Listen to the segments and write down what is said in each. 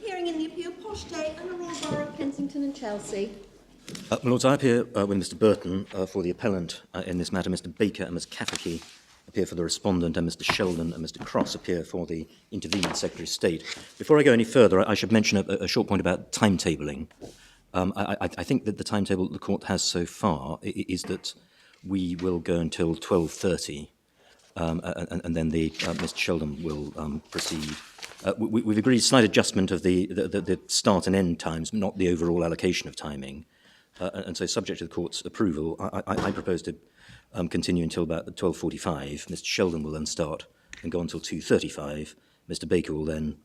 Hearing in the appeal, Poshteh and the Royal Borough of Kensington and Chelsea. My Lords, I appear with Mr Burton for the appellant in this matter. Mr Baker and Ms Cafferty appear for the respondent, and Mr Sheldon and Mr Cross appear for the intervenant Secretary of State. Before I go any further, I should mention a short point about timetabling. I think that the timetable that the court has so far is that we will go until 12:30, and then Mr Sheldon will proceed. We've agreed a slight adjustment of the start and end times, not the overall allocation of timing. And so, subject to the court's approval, I propose to continue until about 12:45. Mr Sheldon will then start and go until 2:35. Mr Baker will then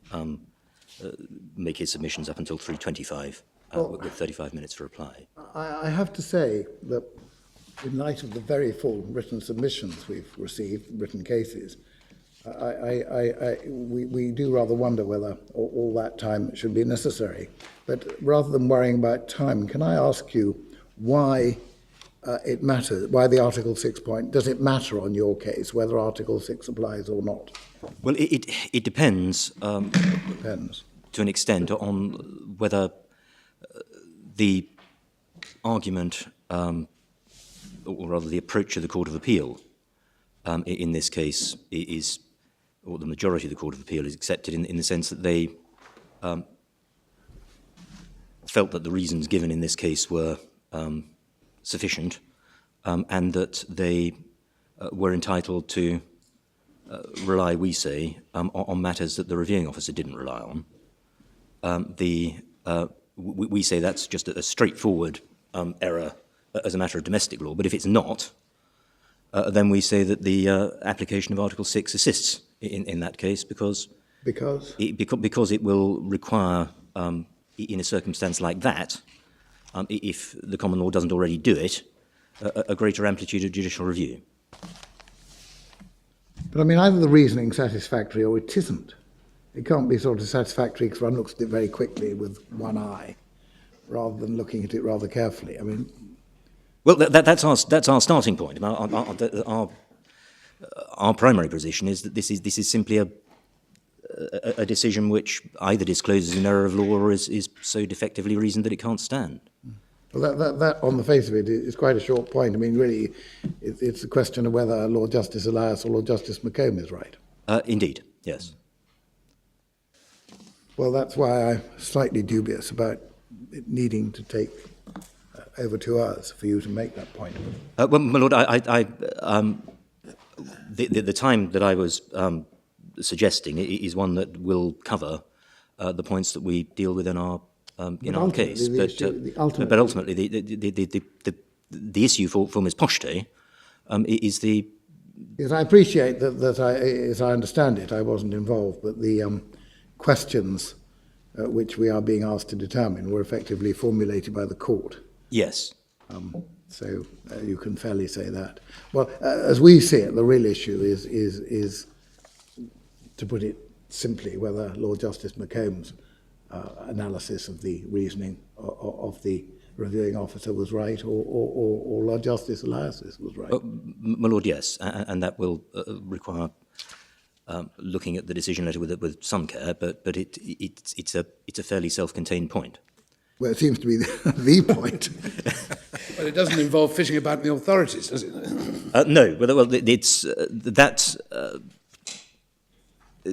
make his submissions up until 3:25, with 35 minutes for reply. I have to say that in light of the very full written submissions we've received, written cases, we do rather wonder whether all that time should be necessary. But rather than worrying about time, can I ask you why it matters, why the Article 6 point, does it matter on your case whether Article 6 applies or not? Well, it depends, Depends to an extent on whether the argument, or rather the approach of the Court of Appeal in this case is, or the majority of the Court of Appeal is accepted in the sense that they felt that the reasons given in this case were sufficient, and that they were entitled to rely, we say, on matters that the reviewing officer didn't rely on. We say that's just a straightforward error as a matter of domestic law, but if it's not, then we say that the application of Article 6 assists in that case because it will require, in a circumstance like that, if the common law doesn't already do it, a greater amplitude of judicial review. But I mean, either the reasoning satisfactory or it isn't. It can't be sort of satisfactory because one looks at it very quickly with one eye, rather than looking at it rather carefully. I mean, well, that's our starting point. Our primary position is that this is simply a decision which either discloses an error of law or is so defectively reasoned that it can't stand. well, that on the face of it is quite a short point. I mean, really, it's a question of whether Lord Justice Elias or Lord Justice McComb is right. Indeed, yes. Well, that's why I'm slightly dubious about it needing to take over 2 hours for you to make that point. Well, my Lord, the time that I was suggesting is one that will cover the points that we deal with in our case. But ultimately, the issue for Ms. Poshteh is the. Yes, I appreciate that. As I understand it, I wasn't involved, but the questions which we are being asked to determine were effectively formulated by the court. Yes. So you can fairly say that. Well, as we see it, the real issue is to put it simply, whether Lord Justice McComb's analysis of the reasoning of the reviewing officer was right, or Lord Justice Elias's was right. My Lord, yes, and that will require looking at the decision letter with some care, but it's a fairly self-contained point. Well, it seems to be the point. Well, it doesn't involve fishing about in the authorities, does it? No, well, it's that.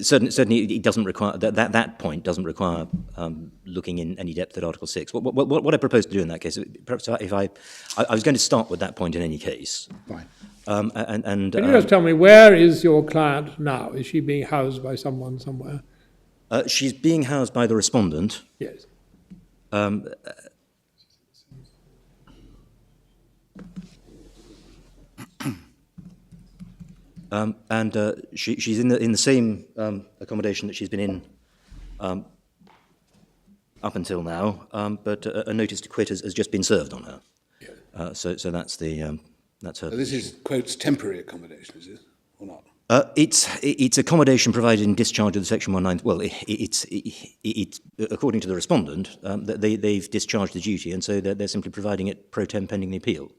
Certainly, it doesn't require that point doesn't require looking in any depth at Article 6. What I propose to do in that case, perhaps if I was going to start with that point in any case. Fine. Can you just tell me, where is your client now? Is she being housed by someone somewhere? She's being housed by the respondent. Yes. She's in the same accommodation that she's been in up until now, but a notice to quit has just been served on her. Yeah. So that's her. So this is, quotes, temporary accommodation, is it, or not? It's accommodation provided in discharge of the Section 190. Well, it's according to the respondent, they've discharged the duty, and so they're simply providing it pro tem pending the appeal.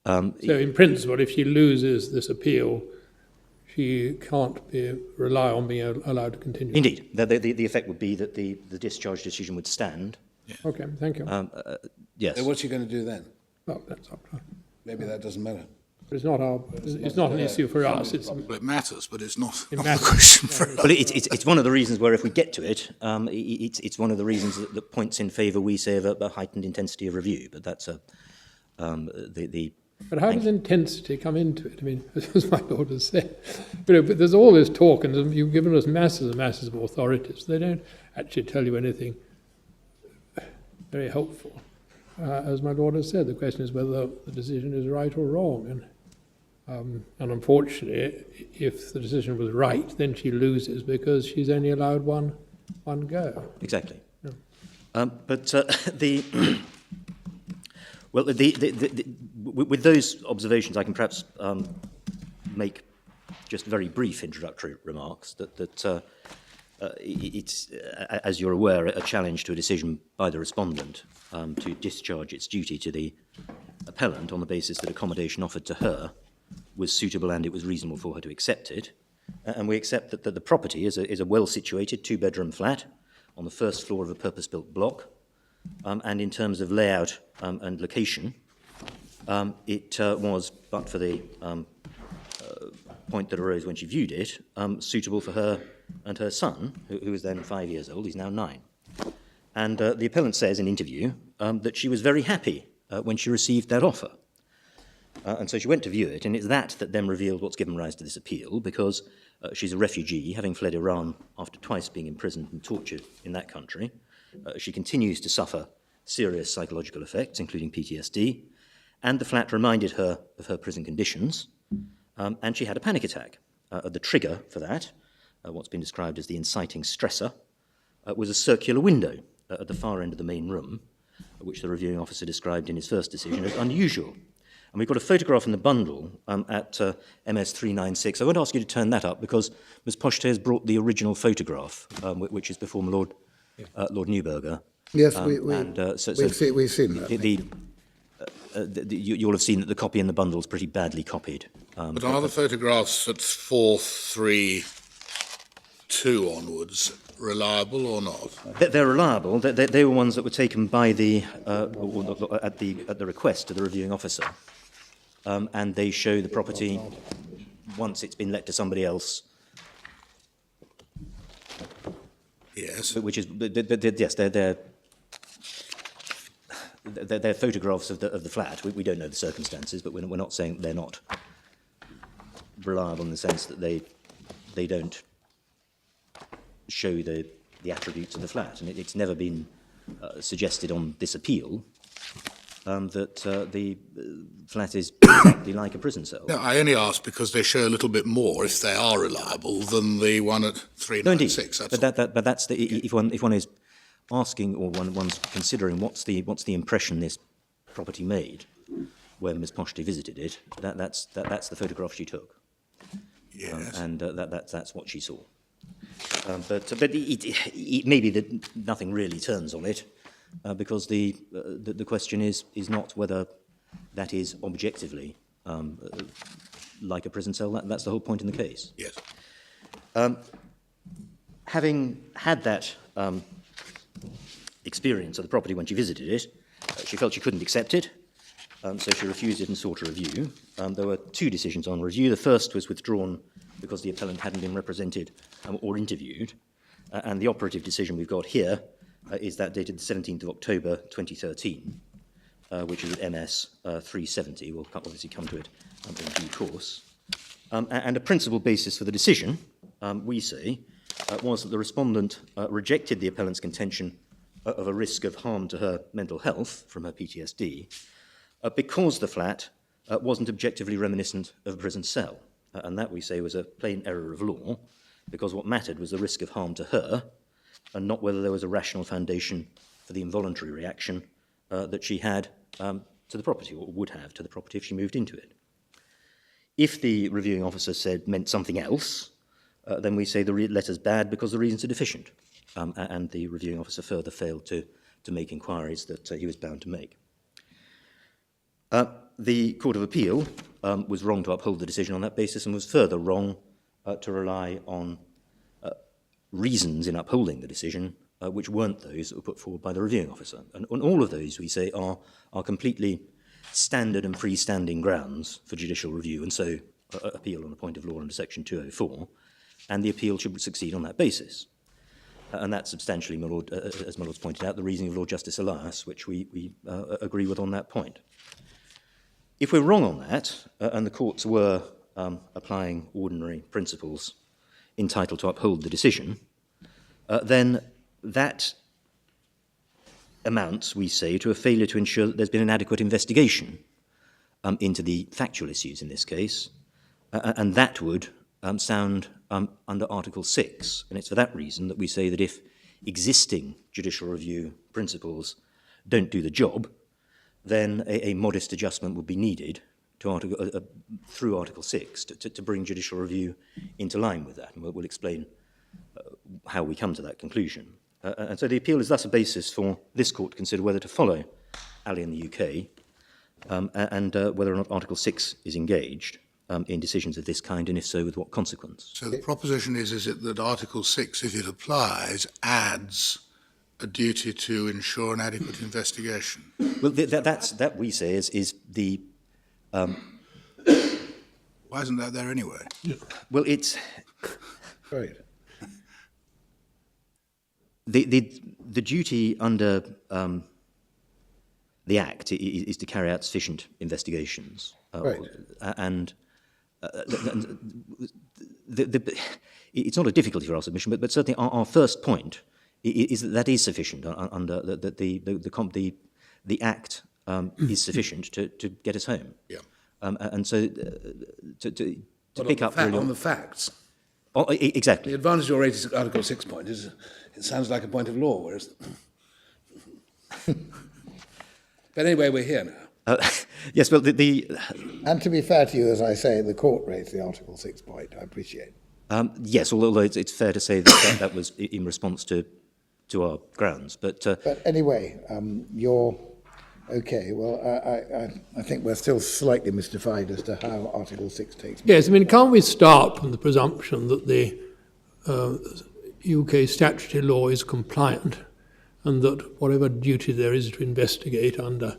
So in principle, if she loses this appeal, she can't rely on being allowed to continue. Indeed. The effect would be that the discharge decision would stand. Okay, thank you. Yes. So what's she going to do then? Well, that's up to her. Maybe that doesn't matter. But it's not an issue for us. Well, it matters, but it's not, It not matters. the question for us. Well, it's one of the reasons where if we get to it, it's one of the reasons that points in favour, we say, of a heightened intensity of review. But that's But how does intensity come into it? I mean, as my Lord has said, but there's all this talk, and you've given us masses and masses of authorities. They don't actually tell you anything very helpful. As my Lord has said, the question is whether the decision is right or wrong. And unfortunately, if the decision was right, then she loses because she's only allowed one go. exactly. Yeah. Well, with those observations, I can perhaps make just very brief introductory remarks that it's, as you're aware, a challenge to a decision by the respondent to discharge its duty to the appellant on the basis that accommodation offered to her was suitable and it was reasonable for her to accept it. And we accept that the property is a well-situated two-bedroom flat on the first floor of a purpose-built block. And in terms of layout and location, it was, but for the point that arose when she viewed it, suitable for her and her son, who was then 5 years old. He's now 9. And the appellant says in interview that she was very happy when she received that offer. And so she went to view it, and it's that then revealed what's given rise to this appeal, because she's a refugee, having fled Iran after twice being imprisoned and tortured in that country. She continues to suffer serious psychological effects, including PTSD, and the flat reminded her of her prison conditions, and she had a panic attack. The trigger for that, what's been described as the inciting stressor, was a circular window at the far end of the main room, which the reviewing officer described in his first decision as unusual. And we've got a photograph in the bundle at MS 396. I won't ask you to turn that up because Ms. Poshteh has brought the original photograph, which is before my Lord Neuberger. Yes, we've seen that. You'll have seen that the copy in the bundle is pretty badly copied. But are the photographs at 432 onwards reliable or not? They're reliable. They were ones that were taken by at the request of the reviewing officer, and they show the property once it's been let to somebody else. Yes. Which is yes, they're photographs of the flat. We don't know the circumstances, but we're not saying they're not reliable in the sense that they don't show the attributes of the flat. And it's never been suggested on this appeal that the flat is exactly like a prison cell. No, I only ask because they show a little bit more, if they are reliable, than the one at 396. No, indeed. That's all. But that's if one is asking or one's considering what's the impression this property made when Ms. Poshteh visited it, that's the photograph she took. Yes. And that's what she saw. But it may be that nothing really turns on it, because the question is not whether that is objectively like a prison cell. That's the whole point in the case. Yes. Having had that experience of the property when she visited it, she felt she couldn't accept it, so she refused it and sought a review. There were 2 decisions on review. The first was withdrawn because the appellant hadn't been represented or interviewed, and the operative decision we've got here is that dated the 17th of October 2013, which is at MS 370. We'll obviously come to it in due course. And a principal basis for the decision, we say, was that the respondent rejected the appellant's contention of a risk of harm to her mental health from her PTSD because the flat wasn't objectively reminiscent of a prison cell. And that, we say, was a plain error of law, because what mattered was the risk of harm to her and not whether there was a rational foundation for the involuntary reaction that she had to the property, or would have to the property if she moved into it. If the reviewing officer meant something else, then we say the letter's bad because the reasons are deficient, and the reviewing officer further failed to make inquiries that he was bound to make. The Court of Appeal was wrong to uphold the decision on that basis and was further wrong to rely on reasons in upholding the decision which weren't those that were put forward by the reviewing officer. And all of those, we say, are completely standard and freestanding grounds for judicial review, and so appeal on a point of law under Section 204, and the appeal should succeed on that basis. And that's substantially, my Lord, as my Lord's pointed out, the reasoning of Lord Justice Elias, which we agree with on that point. If we're wrong on that, and the courts were applying ordinary principles entitled to uphold the decision, then that amounts, we say, to a failure to ensure that there's been an adequate investigation into the factual issues in this case, and that would sound under Article 6. And it's for that reason that we say that if existing judicial review principles don't do the job, then a modest adjustment would be needed to through Article 6 to bring judicial review into line with that. And we'll explain how we come to that conclusion. And so the appeal is thus a basis for this court to consider whether to follow Ali in the UK and whether or not Article 6 is engaged in decisions of this kind, and if so, with what consequence. So the proposition is it that Article 6, if it applies, adds a duty to ensure an adequate investigation? Well, that we say is the... Why isn't that there anyway? Well, it's... Right. The duty under the Act is to carry out sufficient investigations. Right. And it's not a difficulty for our submission, but certainly our first point is that is sufficient under the Act is sufficient to get us home. Yeah. And so to pick up really on the facts. Oh, exactly. The advantage you're raising Article 6 point is it sounds like a point of law, whereas... But anyway, we're here now. Yes, well, And to be fair to you, as I say, the court raised the Article 6 point, I appreciate. yes, although it's fair to say that was in response to our grounds. But anyway, you're... Okay, well, I think we're still slightly mystified as to how Article 6 takes place. Yes, I mean, can't we start from the presumption that the UK statutory law is compliant and that whatever duty there is to investigate under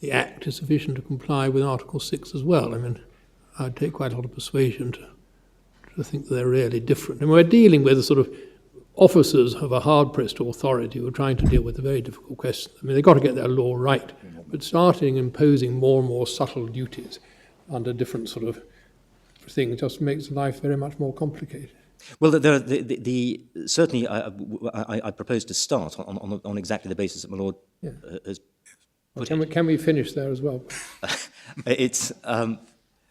the Act is sufficient to comply with Article 6 as well? I mean, I'd take quite a lot of persuasion to think that they're really different. And we're dealing with a sort of officers of a hard-pressed authority who are trying to deal with a very difficult question. I mean, they've got to get their law right, but starting imposing more and more subtle duties under different sort of things just makes life very much more complicated. well, certainly I propose to start on exactly the basis that my Lord has put it. Can we finish there as well? It's...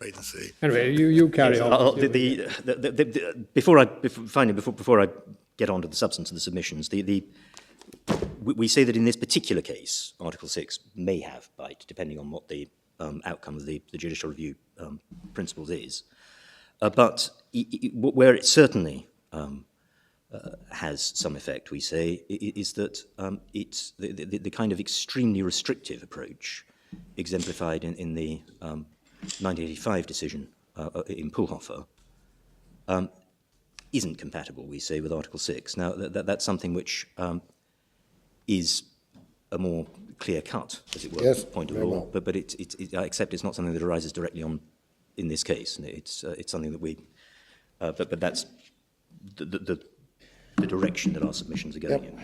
Wait and see. Anyway, you carry on. Before I get on to the substance of the submissions, we say that in this particular case, Article 6 may have bite, depending on what the outcome of the judicial review principles is. But where it certainly has some effect, we say, is that it's the kind of extremely restrictive approach exemplified in the 1985 decision in Pulhofer isn't compatible, we say, with Article 6. Now, that's something which is a more clear cut, as it were, point of law. Well. But I accept it's not something that arises directly in this case. And it's something that we, but that's the direction that our submissions are going in.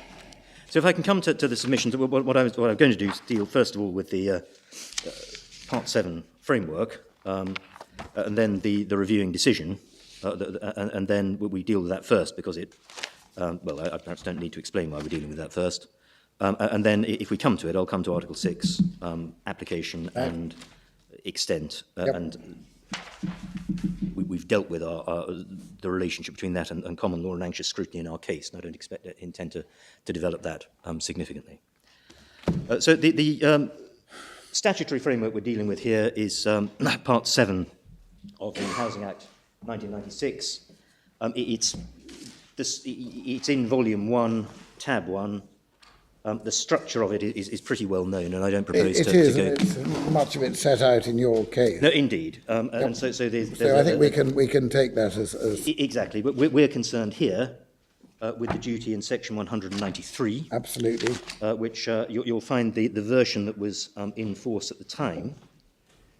So if I can come to the submissions, what I'm going to do is deal first of all with the Part 7 framework, and then the reviewing decision, and then we deal with that first because it, I perhaps don't need to explain why we're dealing with that first. And then if we come to it, I'll come to Article 6, application and extent, and we've dealt with the relationship between that and common law and anxious scrutiny in our case, and I don't intend to develop that significantly. So the statutory framework we're dealing with here is Part 7 of the Housing Act 1996. It's in Volume 1, Tab 1, The structure of it is pretty well known, and I don't propose It to is, go... and it's much of it set out in your case. No, indeed. And so there's So I think we can take that as Exactly. But we're concerned here with the duty in section 193, absolutely. which you'll find the version that was in force at the time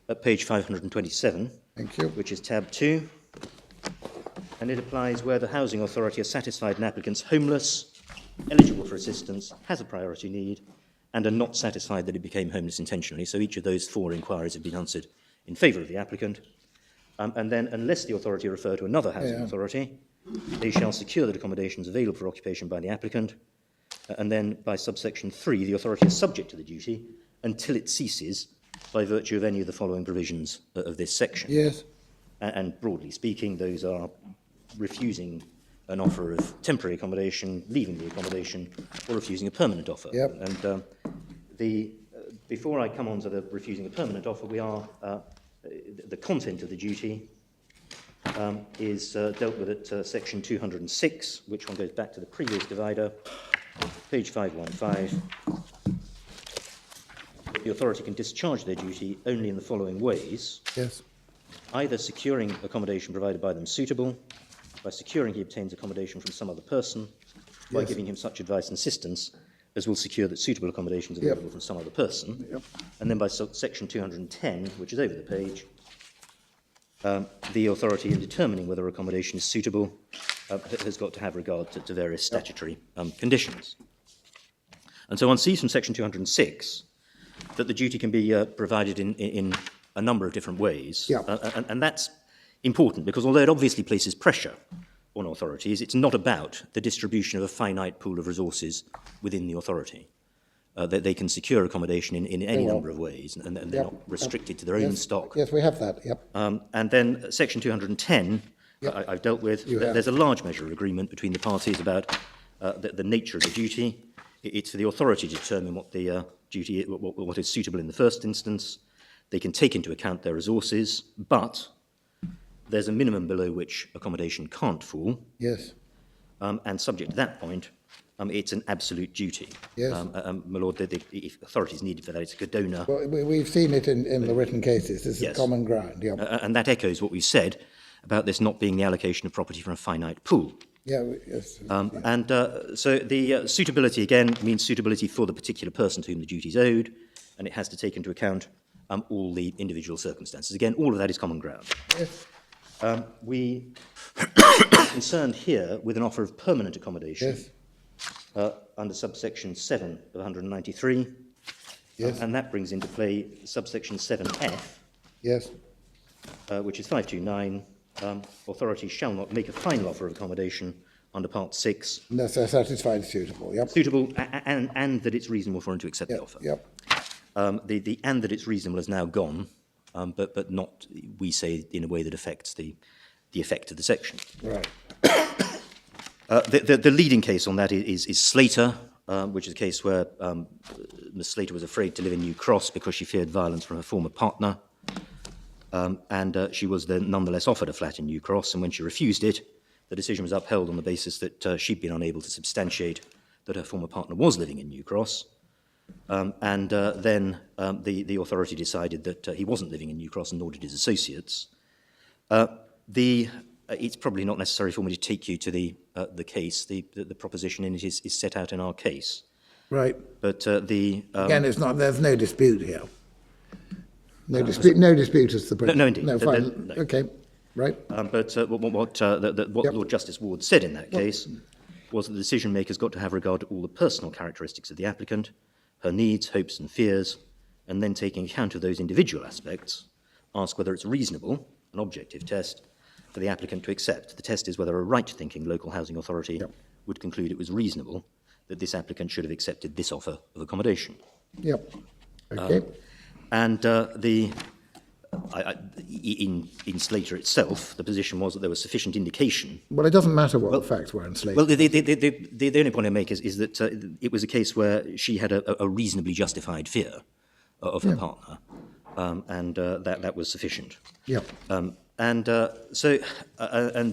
at page 527, Thank you. which is tab 2. And it applies where the housing authority has satisfied an applicant's homeless, eligible for assistance, has a priority need, and are not satisfied that it became homeless intentionally. So each of those 4 inquiries have been answered in favour of the applicant. And then, unless the authority refer to another housing authority, they shall secure that accommodation is available for occupation by the applicant. And then, by subsection 3, the authority is subject to the duty until it ceases by virtue of any of the following provisions of this section. Yes. And broadly speaking, those are refusing an offer of temporary accommodation, leaving the accommodation, or refusing a permanent offer. Yep. And before I come on to the refusing a permanent offer, we are the content of the duty is dealt with at section 206, which one goes back to the previous divider, page 515. The authority can discharge their duty only in the following ways: Yes. either securing accommodation provided by them suitable, by securing he obtains accommodation from some other person, by giving him such advice and assistance as will secure that suitable accommodation is available from some other person, and then by section 210, which is over the page, the authority in determining whether accommodation is suitable has got to have regard to various statutory conditions. And so one sees from section 206 that the duty can be provided in a number of different ways. And that's important because although it obviously places pressure on authorities, it's not about the distribution of a finite pool of resources within the authority. That they can secure accommodation in any number of ways, and they're not restricted to their own stock. Yes, we have that, yep. And then section 210, I've dealt with. There's a large measure of agreement between the parties about the nature of the duty. It's for the authority to determine what the duty, what is suitable in the first instance. They can take into account their resources, but there's a minimum below which accommodation can't fall. Yes. And subject to that point, it's an absolute duty. Yes. My Lord, if authority is needed for that, it's a Godona. Well, we've seen it in the written cases. This is common ground, yeah. And that echoes what we said about this not being the allocation of property from a finite pool. Yeah, yes. So the suitability, again, means suitability for the particular person to whom the duty is owed, and it has to take into account all the individual circumstances. Again, all of that is common ground. Yes. We are concerned here with an offer of permanent accommodation under subsection 7 of 193. Yes. And that brings into play subsection 7F, Yes. which is 529. Authorities shall not make a final offer of accommodation under Part 6. Unless they're satisfied suitable, yep. Suitable and that it's reasonable for him to accept the offer. Yep. The and that it's reasonable is now gone, but not, we say, in a way that affects the effect of the section. Right. The leading case on that is Slater, which is a case where Miss Slater was afraid to live in New Cross because she feared violence from her former partner. And she was then nonetheless offered a flat in New Cross, and when she refused it, the decision was upheld on the basis that she'd been unable to substantiate that her former partner was living in New Cross. Then the authority decided that he wasn't living in New Cross, and nor did his associates. It's probably not necessary for me to take you to the case. The proposition in it is set out in our case. Right. But Again, it's not. There's no dispute here. No dispute. No dispute as to the principle. No, indeed. No, fine. No. Okay. Right. But what Lord Justice Ward said in that case was that the decision maker's got to have regard to all the personal characteristics of the applicant, her needs, hopes and fears, and then taking account of those individual aspects, ask whether it's reasonable, an objective test, for the applicant to accept. The test is whether a right-thinking local housing authority would conclude it was reasonable that this applicant should have accepted this offer of accommodation. Yep. Okay. In Slater itself, the position was that there was sufficient indication. Well, it doesn't matter what the facts were in Slater. Well, the only point I make is that it was a case where she had a reasonably justified fear of her partner, and that was sufficient. Yep. And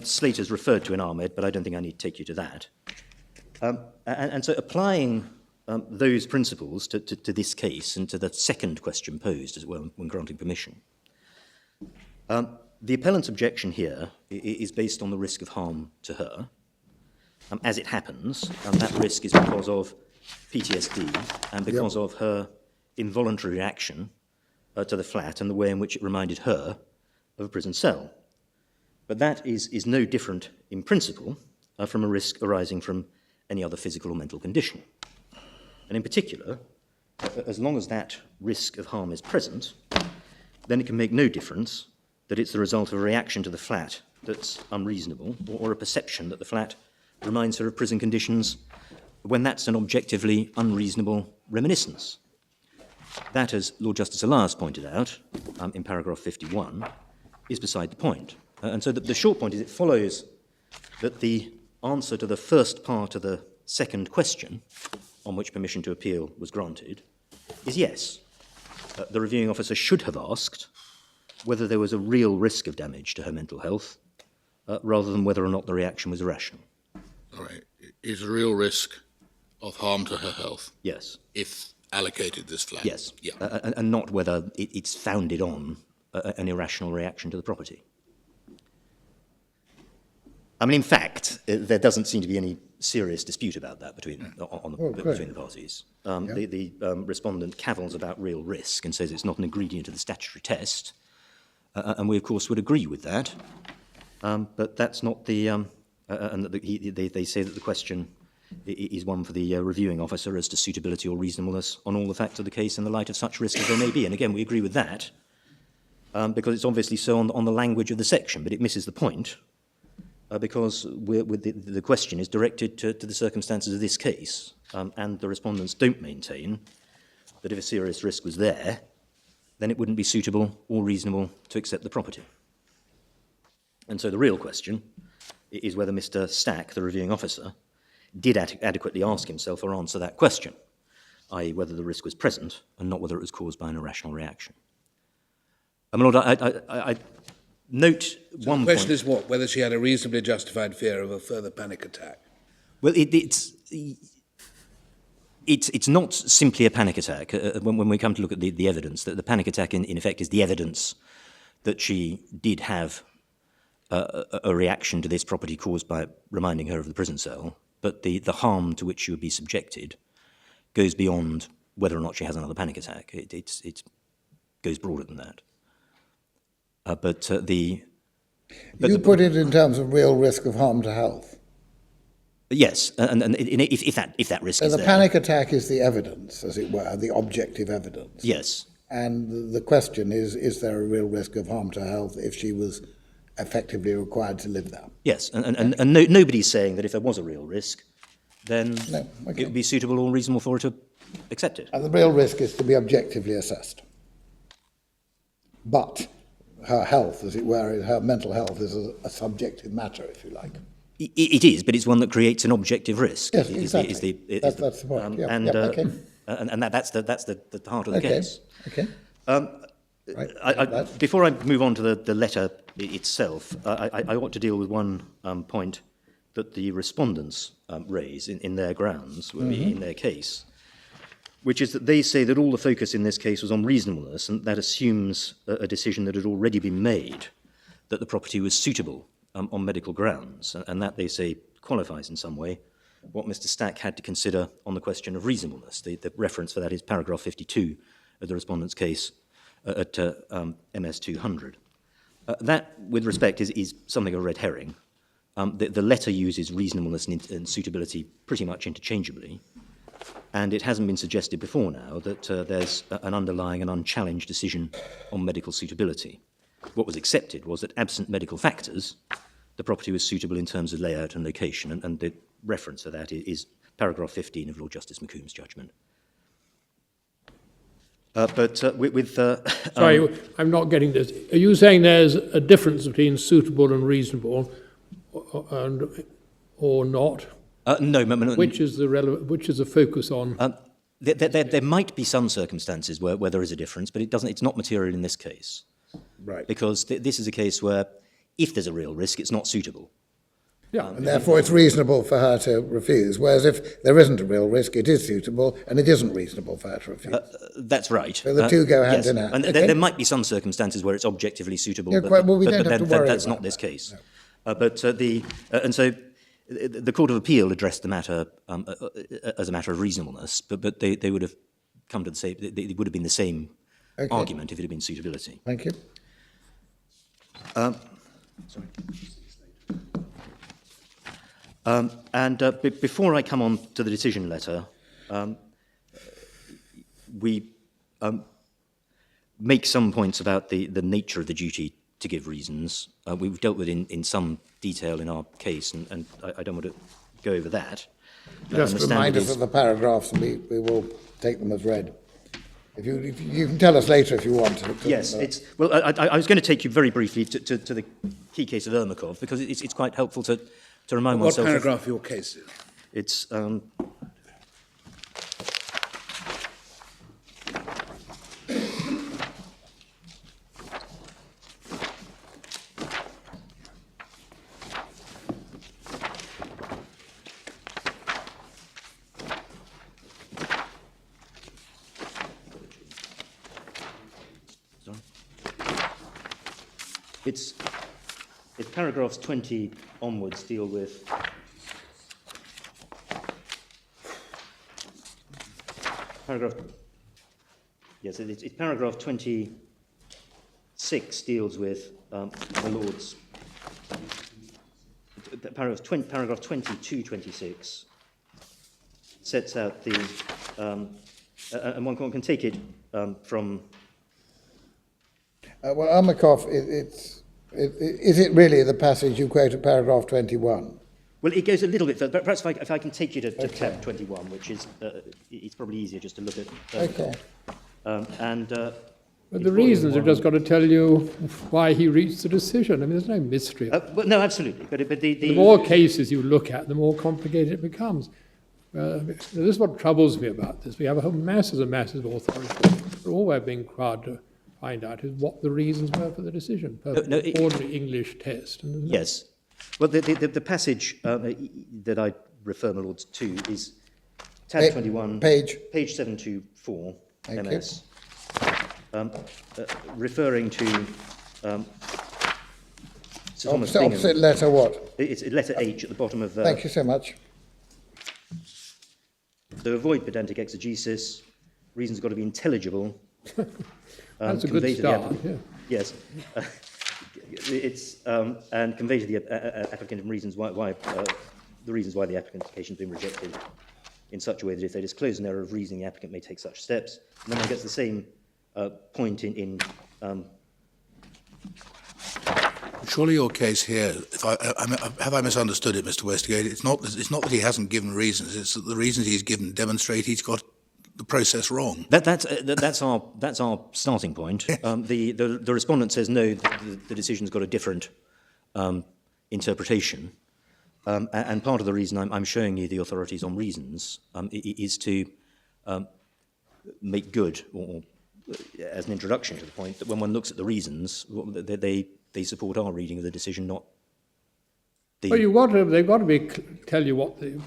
Slater's referred to in Ahmed, but I don't think I need to take you to that. And so applying those principles to this case and to the second question posed as well when granting permission. The appellant's objection here is based on the risk of harm to her. As it happens, that risk is because of PTSD and because of her involuntary reaction to the flat and the way in which it reminded her of a prison cell. But that is no different in principle from a risk arising from any other physical or mental condition. And in particular, as long as that risk of harm is present, then it can make no difference that it's the result of a reaction to the flat that's unreasonable or a perception that the flat reminds her of prison conditions when that's an objectively unreasonable reminiscence. That, as Lord Justice Elias pointed out in paragraph 51, is beside the point. And so the short point is it follows that the answer to the first part of the second question, on which permission to appeal was granted, is yes. The reviewing officer should have asked whether there was a real risk of damage to her mental health, rather than whether or not the reaction was irrational. All right. Is a real risk of harm to her health? Yes. If allocated this flat? Yes. Yeah. And not whether it's founded on an irrational reaction to the property. I mean, in fact, there doesn't seem to be any serious dispute about that between the parties. The respondent cavils about real risk and says it's not an ingredient of the statutory test, and we, of course, would agree with that. But that's not the... and they say that the question is one for the reviewing officer as to suitability or reasonableness on all the facts of the case in the light of such risk as there may be. And again, we agree with that, because it's obviously so on the language of the section, but it misses the point. Because the question is directed to the circumstances of this case, and the respondents don't maintain that if a serious risk was there, then it wouldn't be suitable or reasonable to accept the property. And so the real question is whether Mr. Stack, the reviewing officer, did adequately ask himself or answer that question, i.e. whether the risk was present and not whether it was caused by an irrational reaction. My Lord, I note one point. The question is what? Whether she had a reasonably justified fear of a further panic attack? Well, it's not simply a panic attack. When we come to look at the evidence, that the panic attack, in effect, is the evidence that she did have a reaction to this property caused by reminding her of the prison cell, but the harm to which she would be subjected goes beyond whether or not she has another panic attack. It goes broader than that. You put it in terms of real risk of harm to health. Yes, and if that risk is there. So the panic attack is the evidence, as it were, the objective evidence. Yes. And the question is there a real risk of harm to health if she was effectively required to live there? Yes, and nobody's saying that if there was a real risk, then it would be suitable or reasonable for her to accept it. And the real risk is to be objectively assessed. But her health, as it were, her mental health is a subjective matter, if you like. It is, but it's one that creates an objective risk. Yes, exactly. That's the point. And that's the heart of the case. Okay. Before I move on to the letter itself, I ought to deal with one point that the respondents raise in their grounds, in their case, which is that they say that all the focus in this case was on reasonableness, and that assumes a decision that had already been made, that the property was suitable on medical grounds, and that, they say, qualifies in some way what Mr. Stack had to consider on the question of reasonableness. The reference for that is paragraph 52 of the respondent's case at MS 200. That, with respect, is something of a red herring. The letter uses reasonableness and suitability pretty much interchangeably, and it hasn't been suggested before now that there's an underlying and unchallenged decision on medical suitability. What was accepted was that, absent medical factors, the property was suitable in terms of layout and location, and the reference for that is paragraph 15 of Lord Justice McComb's judgment. Sorry, I'm not getting this. Are you saying there's a difference between suitable and reasonable, or not? No. Which is the focus on? There might be some circumstances where there is a difference, but it's not material in this case. Right. Because this is a case where, if there's a real risk, it's not suitable. Yeah. And therefore it's reasonable for her to refuse, whereas if there isn't a real risk, it is suitable, and it isn't reasonable for her to refuse. That's right. So the two go hand yes. in hand. And Okay. there might be some circumstances where it's objectively suitable, Yeah, but, quite, well, we but, don't but have to then worry that's about not this that, case. no. And so the Court of Appeal addressed the matter as a matter of reasonableness, but they would have come to the same. It would have been the same argument if it had been suitability. Thank you. Sorry. Before I come on to the decision letter, we make some points about the nature of the duty to give reasons. We've dealt with in some detail in our case, and I don't want to go over that. Just And the remind standard us is- of the paragraphs, and we will take them as read. If you can tell us later if you want to. Yes, it's well. I was going to take you very briefly to the key case of Ermakov because it's quite helpful to remind What oneself. paragraph of your case is? It's It's paragraphs 20 onwards deal with it's paragraph 26 deals with the Lord's paragraph 22, 26 sets out the and one can take it from. Well, Armakov, is it really the passage you quoted, paragraph 21? Well, it goes a little bit further, but perhaps if I can take you to tab 21, which is, it's probably easier just to look at. Okay. But the reasons have just got to tell you why he reached the decision. I mean, there's no mystery. Well, no, absolutely. But The more cases you look at, the more complicated it becomes. This is what troubles me about this. We have a whole masses of authorities. But all we're being required to find out is what the reasons were for the decision. Ordinary English test. Yes. Well, the passage that I refer, my lords, to is tab 21, Page 724, Thank MS, referring to Sir Thomas Bingham. opposite letter what? It's letter H at the bottom of. Thank you so much. To avoid pedantic exegesis, reasons have got to be intelligible. That's a convey good to the start. applicant- Yes. And convey to the applicant reasons why the reasons why the applicant's application has been rejected in such a way that if they disclose an error of reasoning, the applicant may take such steps. And then one gets the same point in Surely your case here, have I misunderstood it, Mr. Westergate? It's not that he hasn't given reasons, it's that the reasons he's given demonstrate he's got the process wrong. That's our starting point. The respondent says no, the decision's got a different interpretation, and part of the reason I'm showing you the authorities on reasons is to make good, or as an introduction to the point, that when one looks at the reasons, they support our reading of the decision, not the. Well, they've got to tell you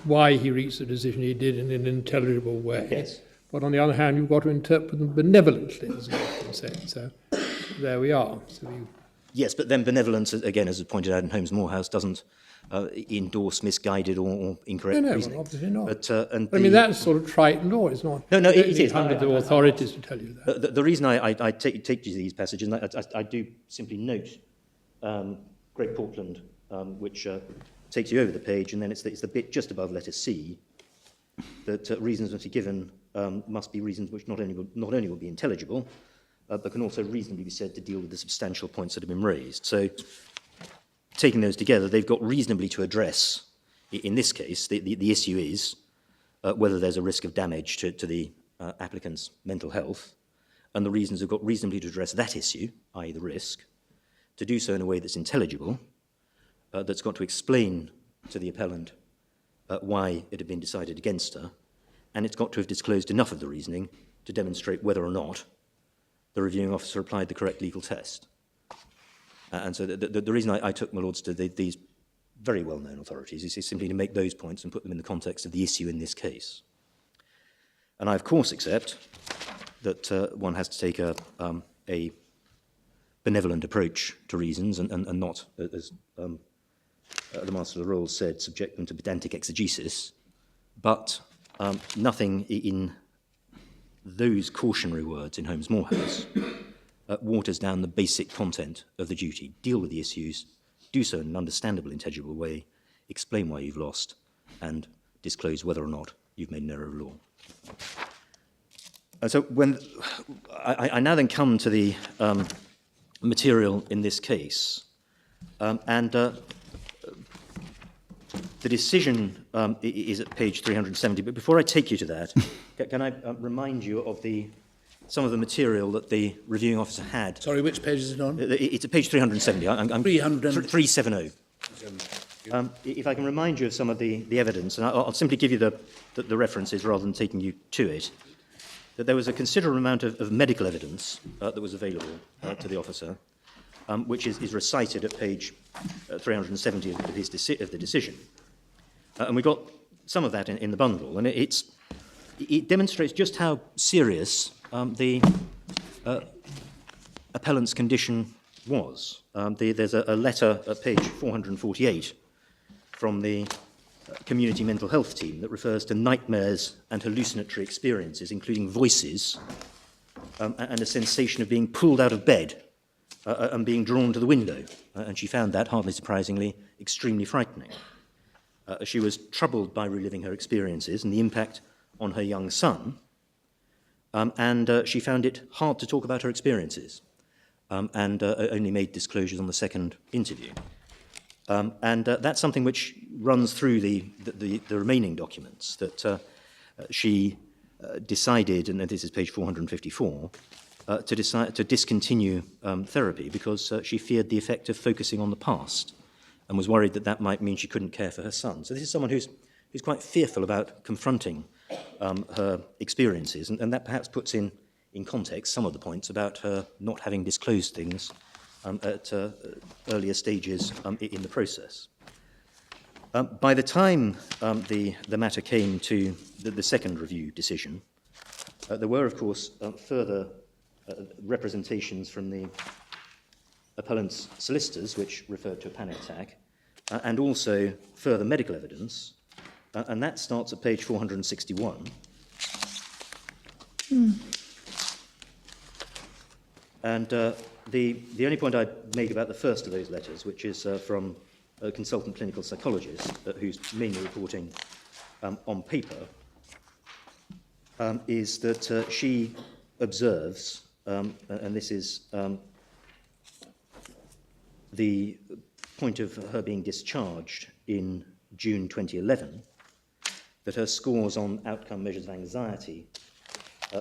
why he reached the decision he did in an intelligible way. Yes. But on the other hand, you've got to interpret them benevolently, as has been said. So there we are. Yes, but then benevolence, again, as pointed out in Holmes Morehouse, doesn't endorse misguided or incorrect No, reasoning. well, obviously not. But, I mean, that's sort of trite law. It's not. No, it you don't need is. hundreds of authorities to tell you that. The reason I take you to these passages, and I do simply note Great Portland, which takes you over the page, and then it's the bit just above letter C, that reasons must be given must be reasons which not only will be intelligible, but can also reasonably be said to deal with the substantial points that have been raised. So, taking those together, they've got reasonably to address, in this case, the issue is whether there's a risk of damage to the applicant's mental health, and the reasons have got reasonably to address that issue, i.e. the risk, to do so in a way that's intelligible, that's got to explain to the appellant why it had been decided against her, and it's got to have disclosed enough of the reasoning to demonstrate whether or not the reviewing officer applied the correct legal test. And so the reason I took, my lords, to these very well-known authorities is simply to make those points and put them in the context of the issue in this case. And I, of course, accept that one has to take a benevolent approach to reasons and not, as the Master of the Rolls said, subject them to pedantic exegesis, but nothing in those cautionary words in Holmes Morehouse waters down the basic content of the duty. Deal with the issues, do so in an understandable, intelligible way, explain why you've lost, and disclose whether or not you've made an error of law. And so when I now then come to the material in this case, and the decision is at page 370, but before I take you to that, can I remind you of some of the material that the reviewing officer had? Sorry, which page is it on? It's at page 370. 370. If I can remind you of some of the evidence, and I'll simply give you the references rather than taking you to it, that there was a considerable amount of medical evidence that was available to the officer, which is recited at page 370 of the decision. And we got some of that in the bundle, and it demonstrates just how serious the appellant's condition was. There's a letter at page 448 from the community mental health team that refers to nightmares and hallucinatory experiences, including voices and a sensation of being pulled out of bed and being drawn to the window. And she found that, hardly surprisingly, extremely frightening. She was troubled by reliving her experiences and the impact on her young son, and she found it hard to talk about her experiences, and only made disclosures on the second interview. And that's something which runs through the remaining documents, that she decided, and this is page 454, to discontinue therapy because she feared the effect of focusing on the past and was worried that might mean she couldn't care for her son. So this is someone who's quite fearful about confronting her experiences, and that perhaps puts in context some of the points about her not having disclosed things at earlier stages in the process. By the time the matter came to the second review decision, there were, of course, further representations from the appellant's solicitors, which referred to a panic attack, and also further medical evidence, and that starts at page 461. And the only point I'd make about the first of those letters, which is from a consultant clinical psychologist who's mainly reporting on paper, is that she observes, and this is the point of her being discharged in June 2011, that her scores on outcome measures of anxiety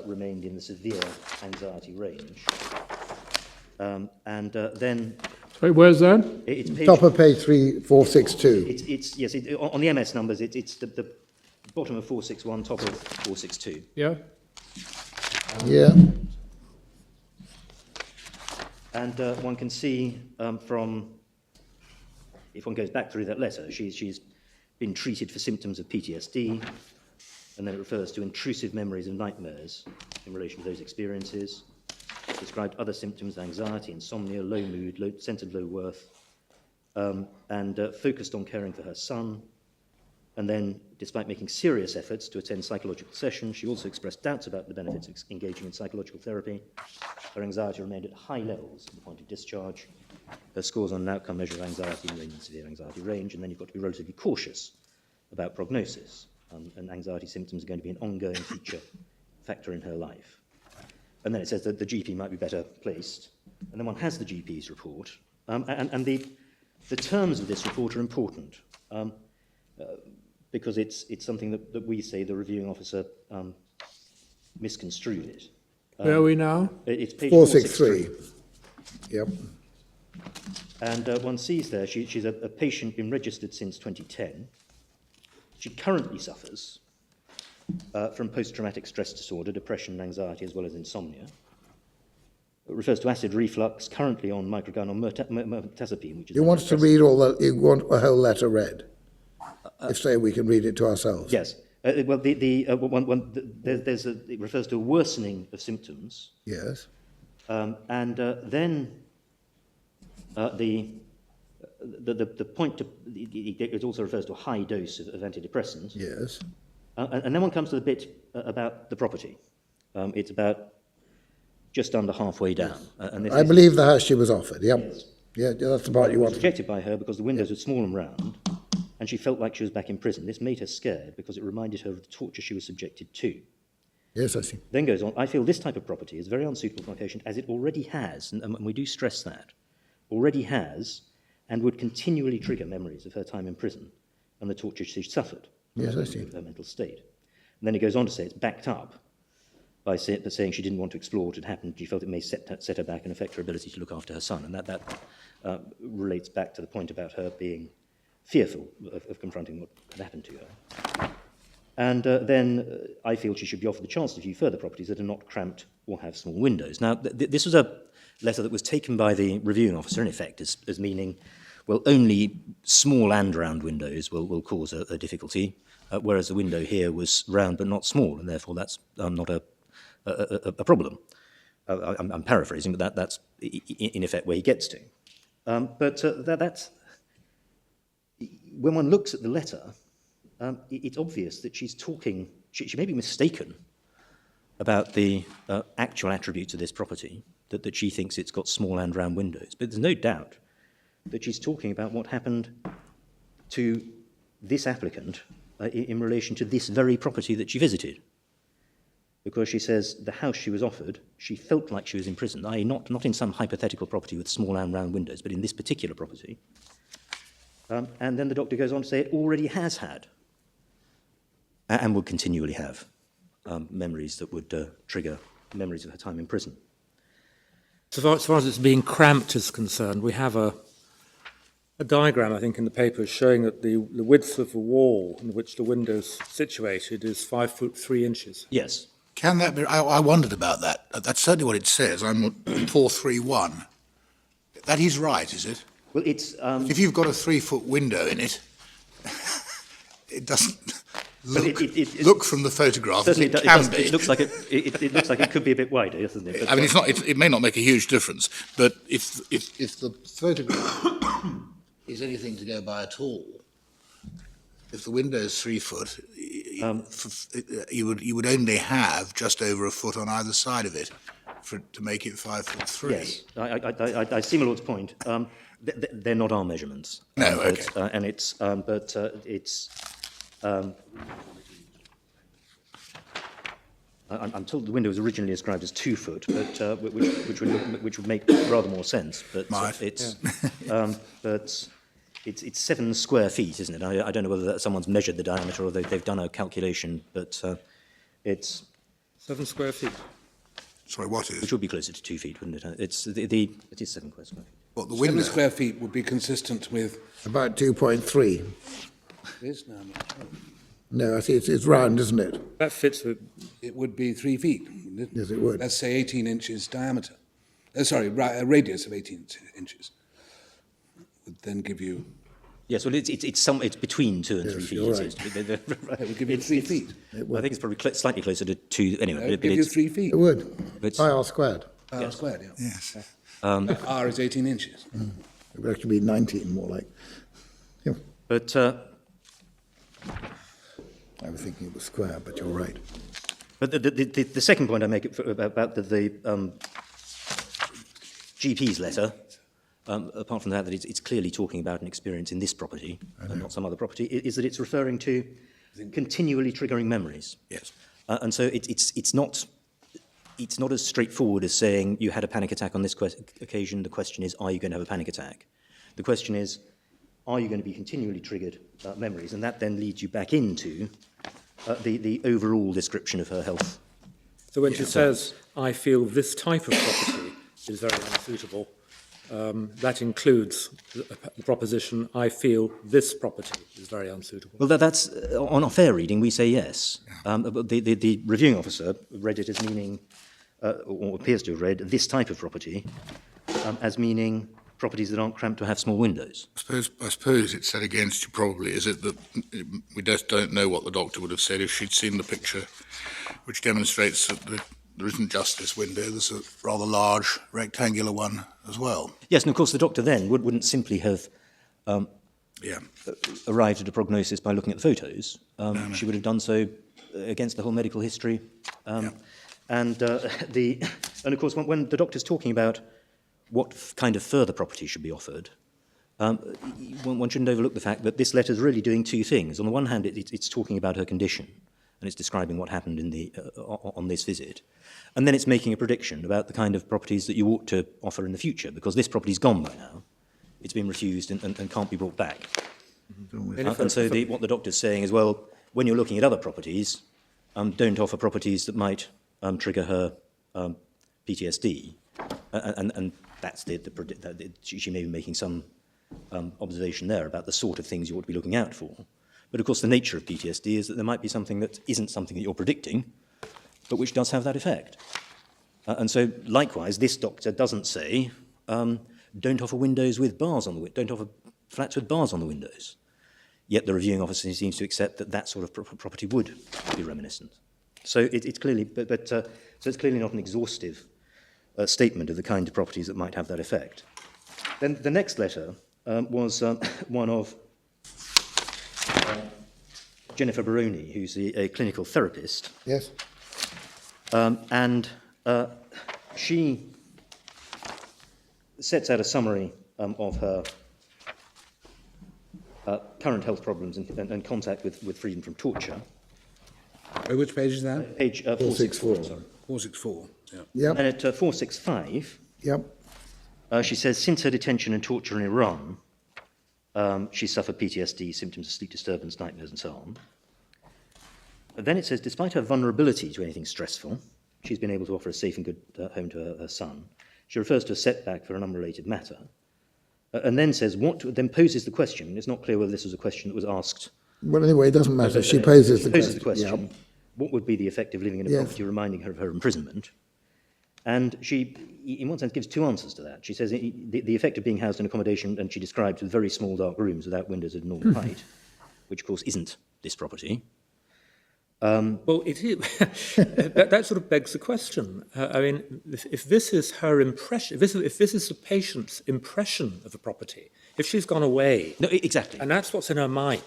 remained in the severe anxiety range. And then... Sorry, where's that? It's page, Top of page 462. Yes, on the MS numbers, it's the bottom of 461, top of 462. Yeah? Yeah. And one can see from, if one goes back through that letter, she's been treated for symptoms of PTSD, and then it refers to intrusive memories of nightmares in relation to those experiences. Described other symptoms of anxiety, insomnia, low mood, sense of low worth, and focused on caring for her son. And then, despite making serious efforts to attend psychological sessions, she also expressed doubts about the benefits of engaging in psychological therapy. Her anxiety remained at high levels at the point of discharge. Her scores on an outcome measure of anxiety remained in the severe anxiety range, and then you've got to be relatively cautious about prognosis. And anxiety symptoms are going to be an ongoing feature factor in her life. And then it says that the GP might be better placed. And then one has the GP's report. And the terms of this report are important because it's something that we say the reviewing officer misconstrued it. Where are we now? It's page 463. Yep. And one sees there she's a patient been registered since 2010. She currently suffers from post-traumatic stress disorder, depression and anxiety, as well as insomnia. refers to acid reflux, currently on microgynon mirtazapine, which is... You want us to read all the, you want a whole letter read? If so, we can read it to ourselves. Yes. Well, it refers to a worsening of symptoms. Yes. Then the point to, it also refers to a high dose of antidepressants. Yes. And then one comes to the bit about the property. It's about just under halfway down. And this I believe the house she was offered, yep. Yes. Yeah, that's the part It you was want. rejected by her because the windows were small and round, and she felt like she was back in prison. This made her scared because it reminded her of the torture she was subjected to. Yes, I see. Then goes on, I feel this type of property is very unsuitable for my patient as it already has, and we do stress that, already has and would continually trigger memories of her time in prison and the torture she suffered. Yes, I see. Her mental state. And then he goes on to say it's backed up by saying she didn't want to explore what had happened. She felt it may set her back and affect her ability to look after her son. And that relates back to the point about her being fearful of confronting what had happened to her. And then I feel she should be offered the chance to view further properties that are not cramped or have small windows. Now, this was a letter that was taken by the reviewing officer, in effect, as meaning, well, only small and round windows will cause a difficulty, whereas the window here was round but not small, and therefore that's not a problem. I'm paraphrasing, but that's in effect where he gets to. That's when one looks at the letter, it's obvious that she's talking. She may be mistaken about the actual attributes of this property, that she thinks it's got small and round windows. But there's no doubt that she's talking about what happened to this applicant in relation to this very property that she visited. Because she says the house she was offered, she felt like she was in prison, i.e. not in some hypothetical property with small and round windows, but in this particular property. And then the doctor goes on to say it already has had, and would continually have, memories that would trigger memories of her time in prison. So far as it's being cramped is concerned, we have a diagram, I think, in the papers showing that the width of the wall in which the window's situated is 5'3". Yes. Can that be? I wondered about that. That's certainly what it says. I'm on 431. That is right, is it? Well, it's... If you've got a 3-foot window in it, it doesn't look from the photograph as it can be. It looks like it looks like it could be a bit wider, doesn't it? But, I mean, it's not. It may not make a huge difference, but if the photograph is anything to go by at all, if the window is 3 foot, you would only have just over a foot on either side of it to make it 5'3". Yes, I see my lord's point. They're not our measurements. No, okay. And it's, but it's. I'm told the window was originally ascribed as 2 foot, but which would make rather more sense. But it's 7 square feet, isn't it? I don't know whether someone's measured the diameter or they've done a calculation, but it's 7 square feet. Sorry, what is? Which would be closer to 2 feet, wouldn't it? It is 7 square feet. What, the window? 7 square feet would be consistent with... About 2.3. It is now. No, I see it's round, isn't it? That fits with... It would be 3 feet, wouldn't it? Yes, it would. Let's say 18 inches diameter. A radius of 18 inches. Would then give you... Yes, well, it's between 2 and 3 feet. You're It seems to be. It would give you 3 feet. I think it's probably slightly closer to 2. Anyway, It would but give you it's 3 feet. It would. It's- Pi r squared. R squared, yeah. Yes. R is 18 inches. It would actually be 19, more like. Yeah. But I was thinking it was square, but you're right. But the second point I make about the GP's letter, apart from that it's clearly talking about an experience in this property and not some other property, is that it's referring to continually triggering memories. Yes. And so it's not as straightforward as saying you had a panic attack on this occasion. The question is, are you going to have a panic attack? The question is, are you going to be continually triggered memories? And that then leads you back into the overall description of her health. So when she says, I feel this type of property is very unsuitable, that includes the proposition, I feel this property is very unsuitable. Well, that's on a fair reading, we say yes. But the reviewing officer read it as meaning or appears to have read, this type of property as meaning properties that aren't cramped or have small windows. I suppose it's said against you probably, is it, that we just don't know what the doctor would have said if she'd seen the picture, which demonstrates that there isn't just this window, there's a rather large rectangular one as well. Yes, and of course the doctor then wouldn't simply have arrived at a prognosis by looking at the photos. No. She would have done so against the whole medical history. And of course, when the doctor's talking about what kind of further property should be offered, one shouldn't overlook the fact that this letter is really doing two things. On the one hand, it's talking about her condition, and it's describing what happened on this visit. And then it's making a prediction about the kind of properties that you ought to offer in the future, because this property's gone by now. It's been refused and can't be brought back. And so what the doctor's saying is, well, when you're looking at other properties, don't offer properties that might trigger her PTSD. And that's she may be making some observation there about the sort of things you ought to be looking out for. But of course, the nature of PTSD is that there might be something that isn't something that you're predicting, but which does have that effect. And so, likewise, this doctor doesn't say, don't offer windows with bars on the don't offer flats with bars on the windows. Yet the reviewing officer seems to accept that that sort of property would be reminiscent. So it's clearly, so it's clearly not an exhaustive statement of the kind of properties that might have that effect. Then the next letter was one of Jennifer Baroni, who's a clinical therapist. Yes. And she sets out a summary of her current health problems and contact with freedom from torture. Which page is that? Page 464. 464. Yeah. Yep. And at 465, Yep. She says, since her detention and torture in Iran, she suffered PTSD, symptoms of sleep disturbance, nightmares, and so on. Then it says, despite her vulnerability to anything stressful, she's been able to offer a safe and good home to her son. She refers to a setback for an unrelated matter, and then says, then poses the question. It's not clear whether this was a question that was asked. Well, anyway, it doesn't matter. She poses the question. Yep. What would be the effect of living in a property, reminding her of her imprisonment? And she, in one sense, gives two answers to that. She says the effect of being housed in accommodation, and she describes with very small dark rooms without windows at a normal height, which of course isn't this property. Well, it is. that sort of begs the question. I mean, if this is her impression, if this is the patient's impression of the property, if she's gone away, No, exactly. and that's what's in her mind,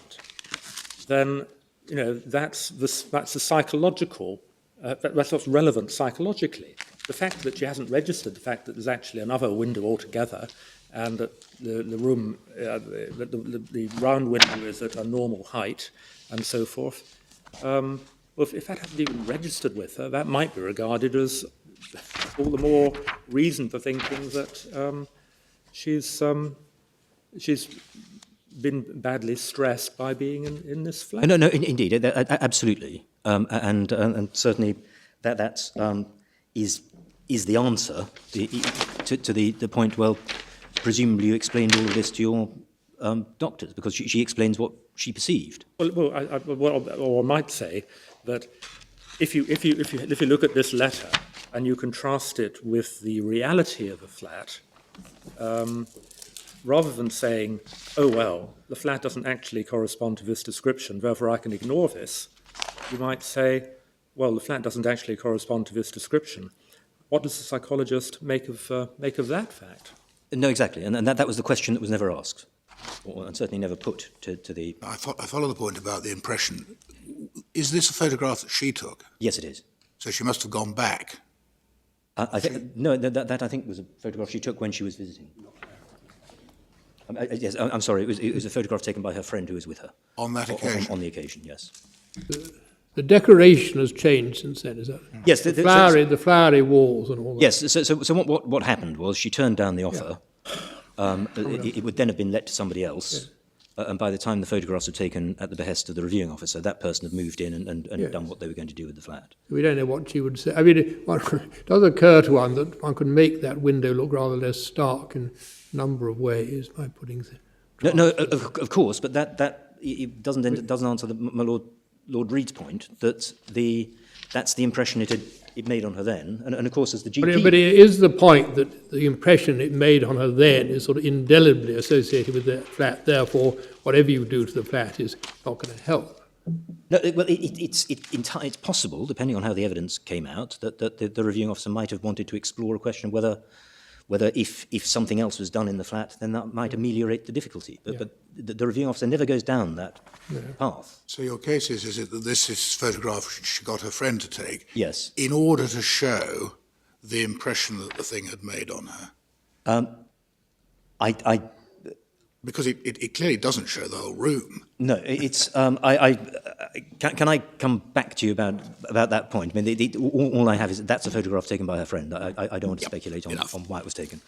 then that's the psychological. That's what's relevant psychologically. The fact that she hasn't registered the fact that there's actually another window altogether, and that the room, the round window is at a normal height, and so forth. Well, if that hadn't even registered with her, that might be regarded as all the more reason for thinking that she's been badly stressed by being in this flat. No, indeed, absolutely, and certainly that is the answer to the point. Well, presumably you explained all of this to your doctors, because she explains what she perceived. Well, I might say that if you look at this letter and you contrast it with the reality of a flat, rather than saying, "Oh well, the flat doesn't actually correspond to this description, therefore I can ignore this," you might say, "Well, the flat doesn't actually correspond to this description. What does the psychologist make of that fact?" No, exactly, and that was the question that was never asked, and certainly never put to the. I follow the point about the impression. Is this a photograph that she took? Yes, it is. So she must have gone back. I think no, that I think was a photograph she took when she was visiting. Yes, I'm sorry. It was a photograph taken by her friend who was with her On that occasion? On the occasion, yes. The decoration has changed since then, is that? Yes, The flowery walls and all that. Yes. So what happened was she turned down the offer. It would then have been let to somebody else. Yes. And by the time the photographs were taken at the behest of the reviewing officer, that person had moved in and Yes. done what they were going to do with the flat. We don't know what she would say. I mean, it does occur to one that one could make that window look rather less stark in a number of ways by putting the... No, of course, but that it doesn't answer my Lord Reed's point that the that's the impression it made on her then. And of course, as the GP... But it is the point that the impression it made on her then is sort of indelibly associated with the flat. Therefore, whatever you do to the flat is not going to help. No, it's possible, depending on how the evidence came out, that the reviewing officer might have wanted to explore a question whether if something else was done in the flat, then that might ameliorate the difficulty. But the reviewing officer never goes down that path. So your case is it that this is photograph she got her friend to take? Yes. In order to show the impression that the thing had made on her? Because it clearly doesn't show the whole room. No, it's. Can I come back to you about that point? I mean, all I have is that's a photograph taken by her friend. I don't want to speculate on why it was taken.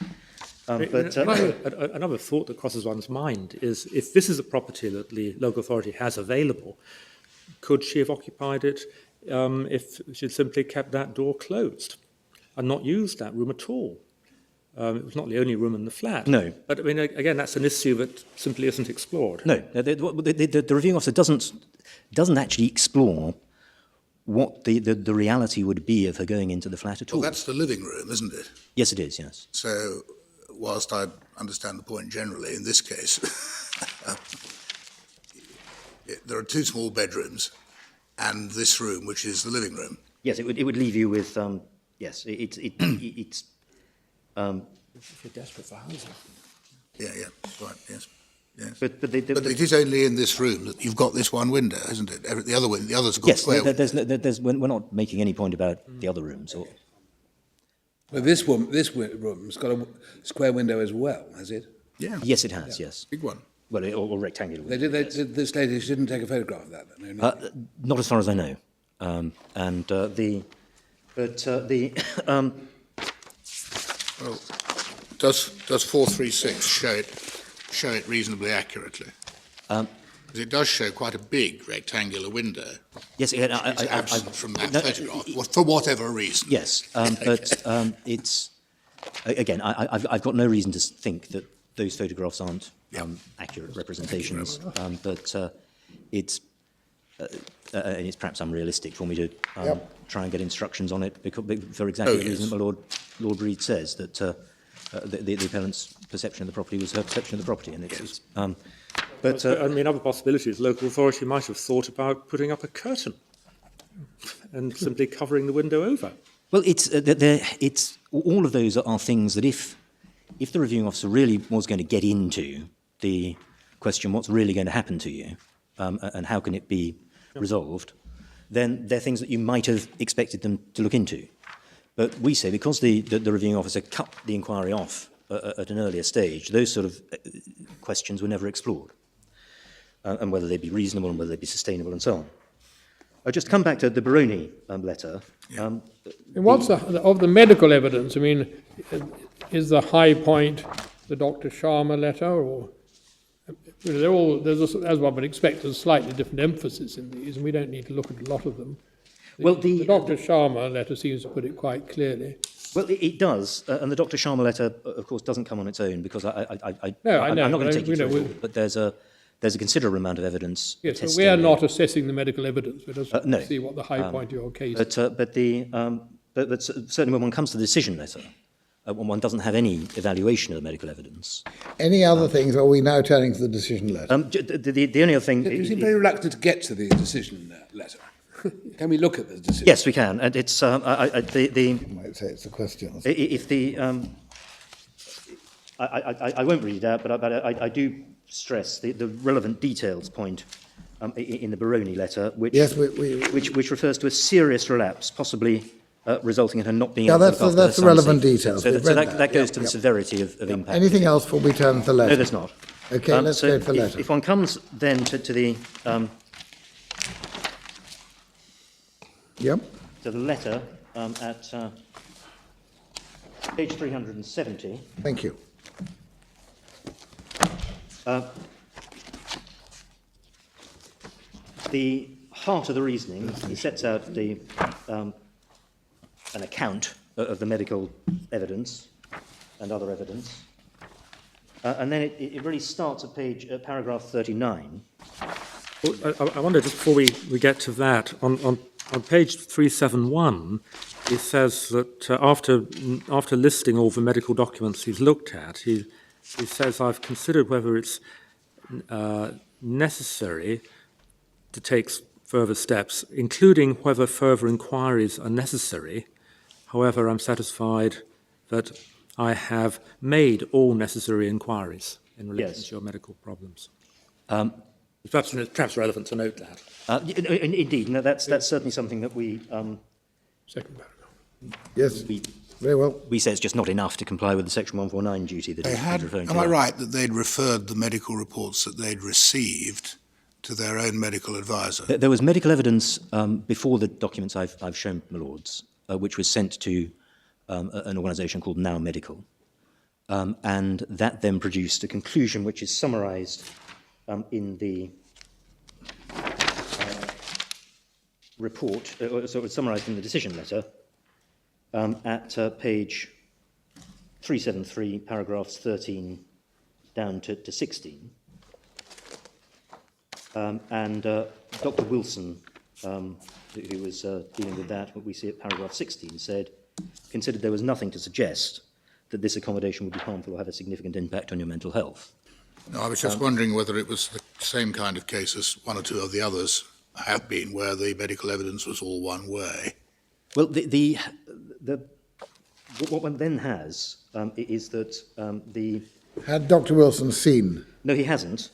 Another thought that crosses one's mind is if this is a property that the local authority has available, could she have occupied it if she'd simply kept that door closed and not used that room at all? It was not the only room in the flat. No. But, I mean, again, that's an issue that simply isn't explored. No, the reviewing officer doesn't actually explore what the reality would be of her going into the flat at all. Well, that's the living room, isn't it? Yes, it is, yes. So, whilst I understand the point generally, in this case, there are two small bedrooms and this room, which is the living room. Yes, it would leave you with, yes, it's... If you're desperate for housing. Yeah, right, yes. But it is only in this room that you've got this one window, isn't it? The others have got yes, square windows. we're not making any point about the other rooms. Or... But this room's got a square window as well, has it? Yeah. Yes, it has, yes. Big one. Well, or rectangular. This lady didn't take a photograph of that, then? No? Not as far as I know. Well, does 436 show it reasonably accurately? Because it does show quite a big rectangular window. Yes, It's absent from that photograph, for whatever reason. Yes, but it's again. I've got no reason to think that those photographs aren't accurate representations. But it's and it's perhaps unrealistic for me to try and get instructions on it for exactly the reason that Lord Reed says that the appellant's perception of the property was her perception of the property, and it's. But I mean, other possibilities. Local authority might have thought about putting up a curtain and simply covering the window over. Well, it's all of those are things that if the reviewing officer really was going to get into the question, what's really going to happen to you, and how can it be resolved, then they're things that you might have expected them to look into. But we say because the reviewing officer cut the inquiry off at an earlier stage, those sort of questions were never explored, and whether they'd be reasonable and whether they'd be sustainable and so on. I'll just come back to the Borough letter. And what's of the medical evidence? I mean, is the high point the Dr. Sharma letter, or they're all, as one would expect, there's slightly different emphasis in these, and we don't need to look at a lot of them. The Dr. Sharma letter seems to put it quite clearly. Well, it does, and the Dr. Sharma letter, of course, doesn't come on its own because I'm I know, not going to take you through it all, but there's a considerable amount of evidence. Yes, but we are not assessing the medical evidence. We just no. see what the high point of your case is. But certainly when one comes to the decision letter, when one doesn't have any evaluation of the medical evidence. Any other things, or are we now turning to the decision letter? The only other thing... You seem very reluctant to get to the decision letter. Can we look at the decision? Yes, we can. And it's You might say it's a question. if the I won't read it out, but I do stress the relevant details point in the Borough letter, which Yes, which refers to a serious relapse, possibly resulting in her not being Yeah, able to that's look after the her relevant son details. safely. We've So read that goes that. to the severity of impact. Anything else before we turn to the letter? No, there's not. Okay, let's so go for the letter. If one comes then to the Yep. to the letter at page 370. Thank you. The heart of the reasoning, he sets out an account of the medical evidence and other evidence, and then it really starts at paragraph 39. Well, I wonder, just before we get to that, on On page 371, he says that after listing all the medical documents he's looked at, he says, I've considered whether it's necessary to take further steps, including whether further inquiries are necessary. However, I'm satisfied that I have made all necessary inquiries in relation Yes. to your medical problems. Perhaps relevant to note that. Indeed, no, that's certainly something that we Second paragraph. Yes, we very well. we say it's just not enough to comply with the Section 149 duty that They he's had, referring to. am I right that they'd referred the medical reports that they'd received to their own medical advisor? There was medical evidence before the documents I've shown, my lords, which was sent to an organisation called Now Medical, and that then produced a conclusion which is summarised in the report, so it was summarised in the decision letter at page 373, paragraphs 13 down to 16. And Dr. Wilson, who was dealing with that, what we see at paragraph 16, said, considered there was nothing to suggest that this accommodation would be harmful or have a significant impact on your mental health. No, I was just wondering whether it was the same kind of case as one or two of the others have been, where the medical evidence was all one way. Well, what one then has is that Had Dr. Wilson seen? no, he hasn't,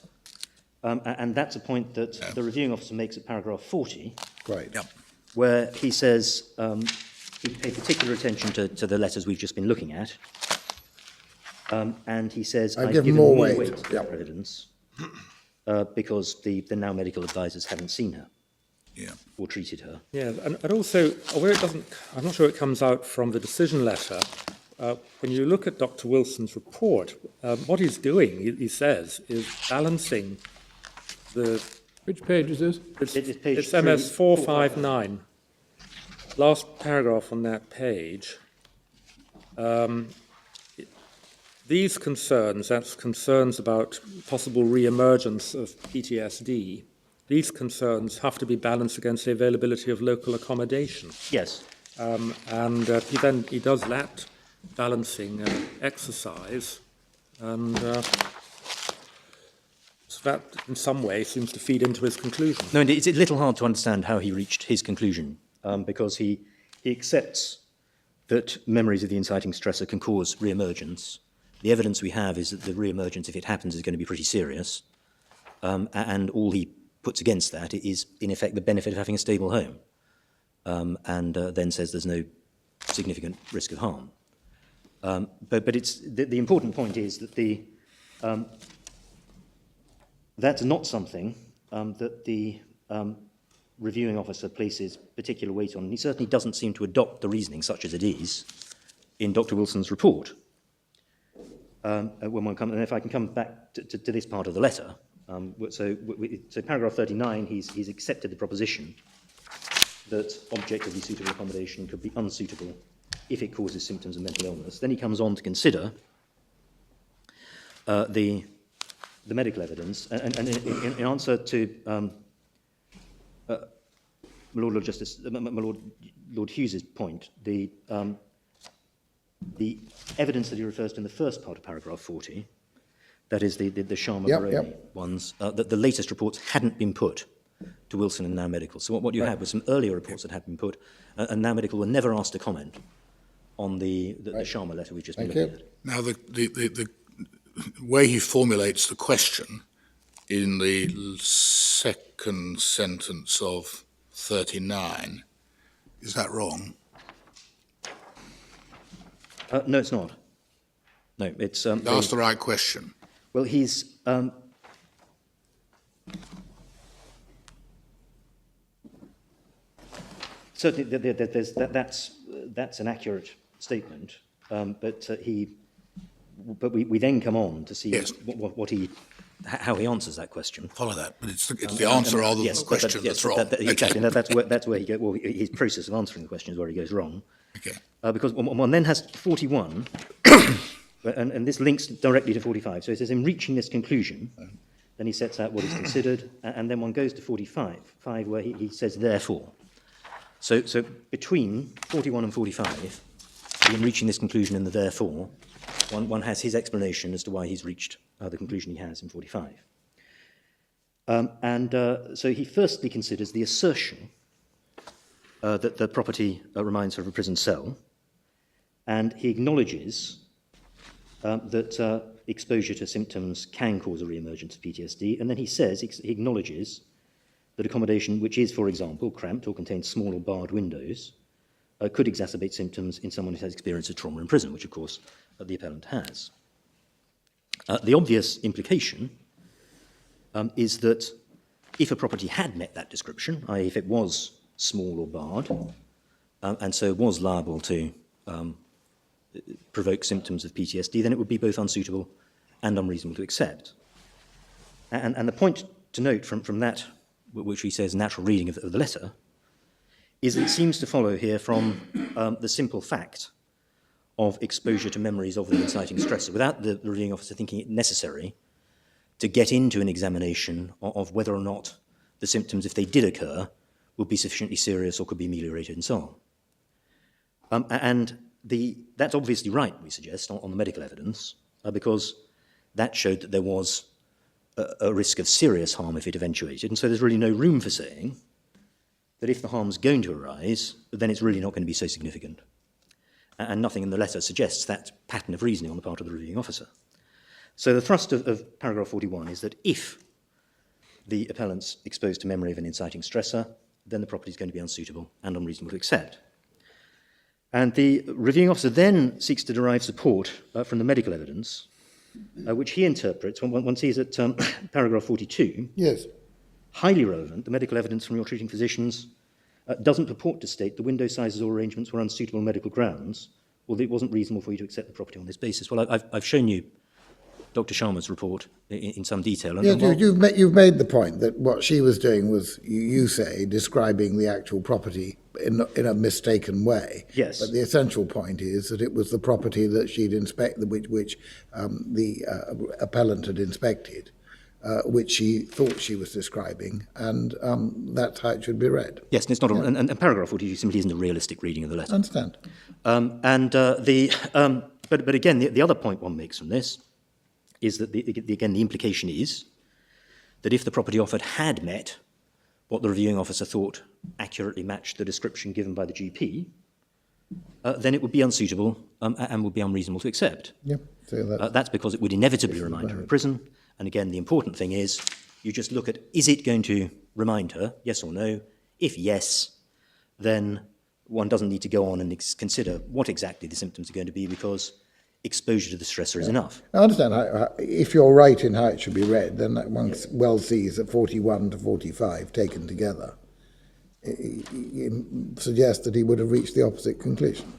and that's a point that the reviewing officer makes at paragraph 40, Right. Yep. where he says he paid particular attention to the letters we've just been looking at, and he says I've I've given given more more weight, weight to yep. their evidence because the now medical advisors haven't seen her Yeah. or treated her. Yeah, and also, although it doesn't, I'm not sure it comes out from the decision letter, when you look at Dr. Wilson's report, what he's doing, he says, is balancing the... Which page is this? It's page It's MS 459, last paragraph on that page. These concerns, that's concerns about possible re-emergence of PTSD, these concerns have to be balanced against the availability of local accommodation. Yes. And he does that balancing exercise, and so that in some way seems to feed into his conclusion. No, indeed, it's a little hard to understand how he reached his conclusion, because he accepts that memories of the inciting stressor can cause re-emergence. The evidence we have is that the re-emergence, if it happens, is going to be pretty serious, and all he puts against that is, in effect, the benefit of having a stable home, and then says there's no significant risk of harm. But it's the important point is that that's not something that the reviewing officer places particular weight on. He certainly doesn't seem to adopt the reasoning, such as it is, in Dr. Wilson's report. When one comes, and if I can come back to this part of the letter, so paragraph 39, he's accepted the proposition that objectively suitable accommodation could be unsuitable if it causes symptoms of mental illness. Then he comes on to consider the medical evidence, and in answer to Lord Hughes's point, the evidence that he refers to in the first part of paragraph 40, that is the Sharma Borough ones, that the latest reports hadn't been put to Wilson and Now Medical. So what you had was some earlier reports that had been put, and Now Medical were never asked to comment on the Sharma letter we've just been looking at. Now, the way he formulates the question in the second sentence of 39, is that wrong? No, it's not. No, it's... Ask the right question. Well, he's... certainly, that's an accurate statement, but we then come on to see Yes. how he answers that question. Follow that, but it's the answer rather than the question that's wrong. Exactly, that's where he goes. Well, his process of answering the question is where he goes wrong. Okay. Because one then has 41, and this links directly to 45. So it says, in reaching this conclusion, then he sets out what is considered, and then one goes to 45, where he says, therefore. So between 41 and 45, in reaching this conclusion in the therefore, one has his explanation as to why he's reached the conclusion he has in 45. So he firstly considers the assertion that the property reminds her of a prison cell, and he acknowledges that exposure to symptoms can cause a re-emergence of PTSD, and then he says, he acknowledges that accommodation which is, for example, cramped or contains small or barred windows could exacerbate symptoms in someone who has experienced a trauma in prison, which, of course, the appellant has. The obvious implication is that if a property had met that description, i.e. if it was small or barred, and so was liable to provoke symptoms of PTSD, then it would be both unsuitable and unreasonable to accept. And the point to note from that, which he says natural reading of the letter, is that it seems to follow here from the simple fact of exposure to memories of the inciting stressor, without the reviewing officer thinking it necessary to get into an examination of whether or not the symptoms, if they did occur, would be sufficiently serious or could be ameliorated and so on. That's obviously right, we suggest, on the medical evidence, because that showed that there was a risk of serious harm if it eventuated, and so there's really no room for saying that if the harm's going to arise, then it's really not going to be so significant. And nothing in the letter suggests that pattern of reasoning on the part of the reviewing officer. So the thrust of paragraph 41 is that if the appellant's exposed to memory of an inciting stressor, then the property is going to be unsuitable and unreasonable to accept. And the reviewing officer then seeks to derive support from the medical evidence, which he interprets, one sees at paragraph 42, Yes. highly relevant, the medical evidence from your treating physicians doesn't purport to state the window sizes or arrangements were unsuitable on medical grounds, or that it wasn't reasonable for you to accept the property on this basis. Well, I've shown you Dr. Sharma's report in some detail. And Yes, you've made the point that what she was doing was, you say, describing the actual property in a mistaken way. Yes. But the essential point is that it was the property that she'd inspected, which the appellant had inspected, which she thought she was describing, and that's how it should be read. Yes, and it's not. And paragraph 42 simply isn't a realistic reading of the letter. I understand. But again, the other point one makes from this is that the implication is that if the property offered had met what the reviewing officer thought accurately matched the description given by the GP, then it would be unsuitable and would be unreasonable to accept. Yeah. So that's because it would inevitably remind her of prison. And again, the important thing is you just look at, is it going to remind her, yes or no? If yes, then one doesn't need to go on and consider what exactly the symptoms are going to be, because exposure to the stressor is enough. I understand. If you're right in how it should be read, then that one well sees that 41 to 45 taken together suggests that he would have reached the opposite conclusion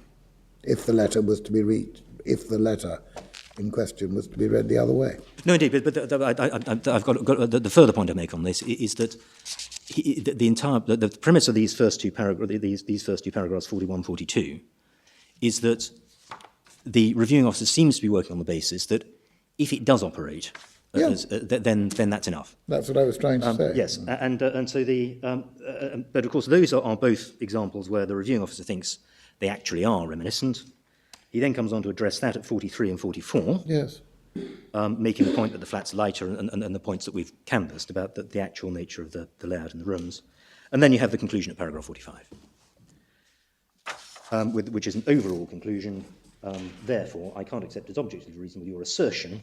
if the letter was to be read, if the letter in question was to be read the other way. No, indeed, but I've got the further point I make on this is that the premise of these first two paragraphs, 41, 42, is that the reviewing officer seems to be working on the basis that if it does operate, then that's enough. That's what I was trying to say. Yes, and so but of course those are both examples where the reviewing officer thinks they actually are reminiscent. He then comes on to address that at 43 and 44. Yes. Making the point that the flat's lighter and the points that we've canvassed about the actual nature of the layout in the rooms. And then you have the conclusion at paragraph 45, which is an overall conclusion. Therefore, I can't accept as objectively reasonable your assertion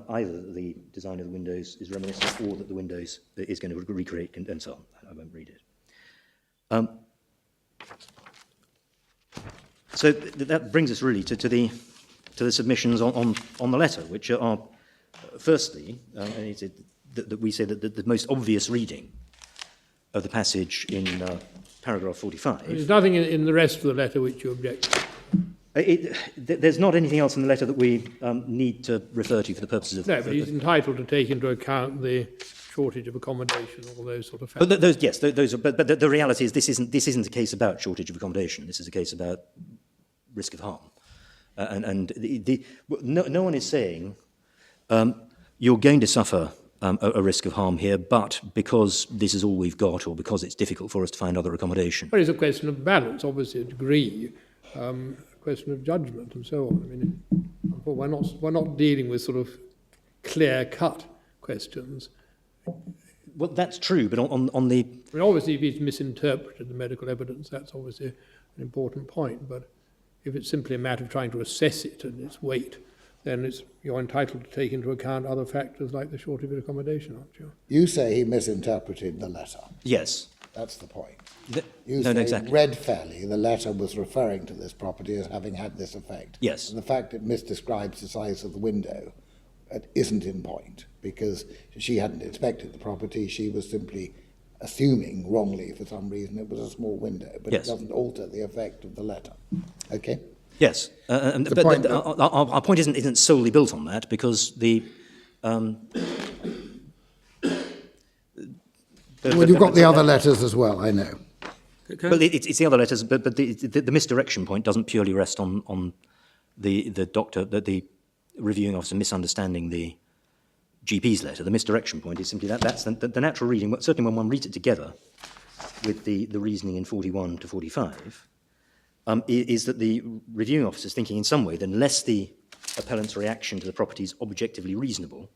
either that the design of the windows is reminiscent or that the windows is going to recreate and so on. I won't read it. So that brings us really to the submissions on the letter, which are firstly, that we say that the most obvious reading of the passage in paragraph 45. There's nothing in the rest of the letter which you object to. There's not anything else in the letter that we need to refer to for the purposes of... No, but he's entitled to take into account the shortage of accommodation, all those sort of factors. But those are. But the reality is this isn't a case about shortage of accommodation. This is a case about risk of harm, no one is saying you're going to suffer a risk of harm here, but because this is all we've got, or because it's difficult for us to find other accommodation. Well, it's a question of balance, obviously, a degree, a question of judgment and so on. I mean, we're not dealing with sort of clear-cut questions. Well, that's true, but on the... I mean, obviously, if he's misinterpreted the medical evidence, that's obviously an important point, but if it's simply a matter of trying to assess it and its weight, then you're entitled to take into account other factors like the shortage of accommodation, aren't you? You say he misinterpreted the letter. Yes. That's the point. No, say exactly. read fairly, the letter was referring to this property as having had this effect. Yes. And the fact it misdescribes the size of the window isn't in point, because she hadn't inspected the property. She was simply assuming wrongly, for some reason, it was a small window, but Yes. it doesn't alter the effect of the letter. Okay? Yes, but our point isn't solely built on that, because the... Well, you've got the other letters as well, I know. Well, it's the other letters, but the misdirection point doesn't purely rest on the doctor, the reviewing officer misunderstanding the GP's letter. The misdirection point is simply that's the natural reading. Certainly when one reads it together with the reasoning in 41 to 45, is that the reviewing officer is thinking in some way that unless the appellant's reaction to the property is objectively reasonable,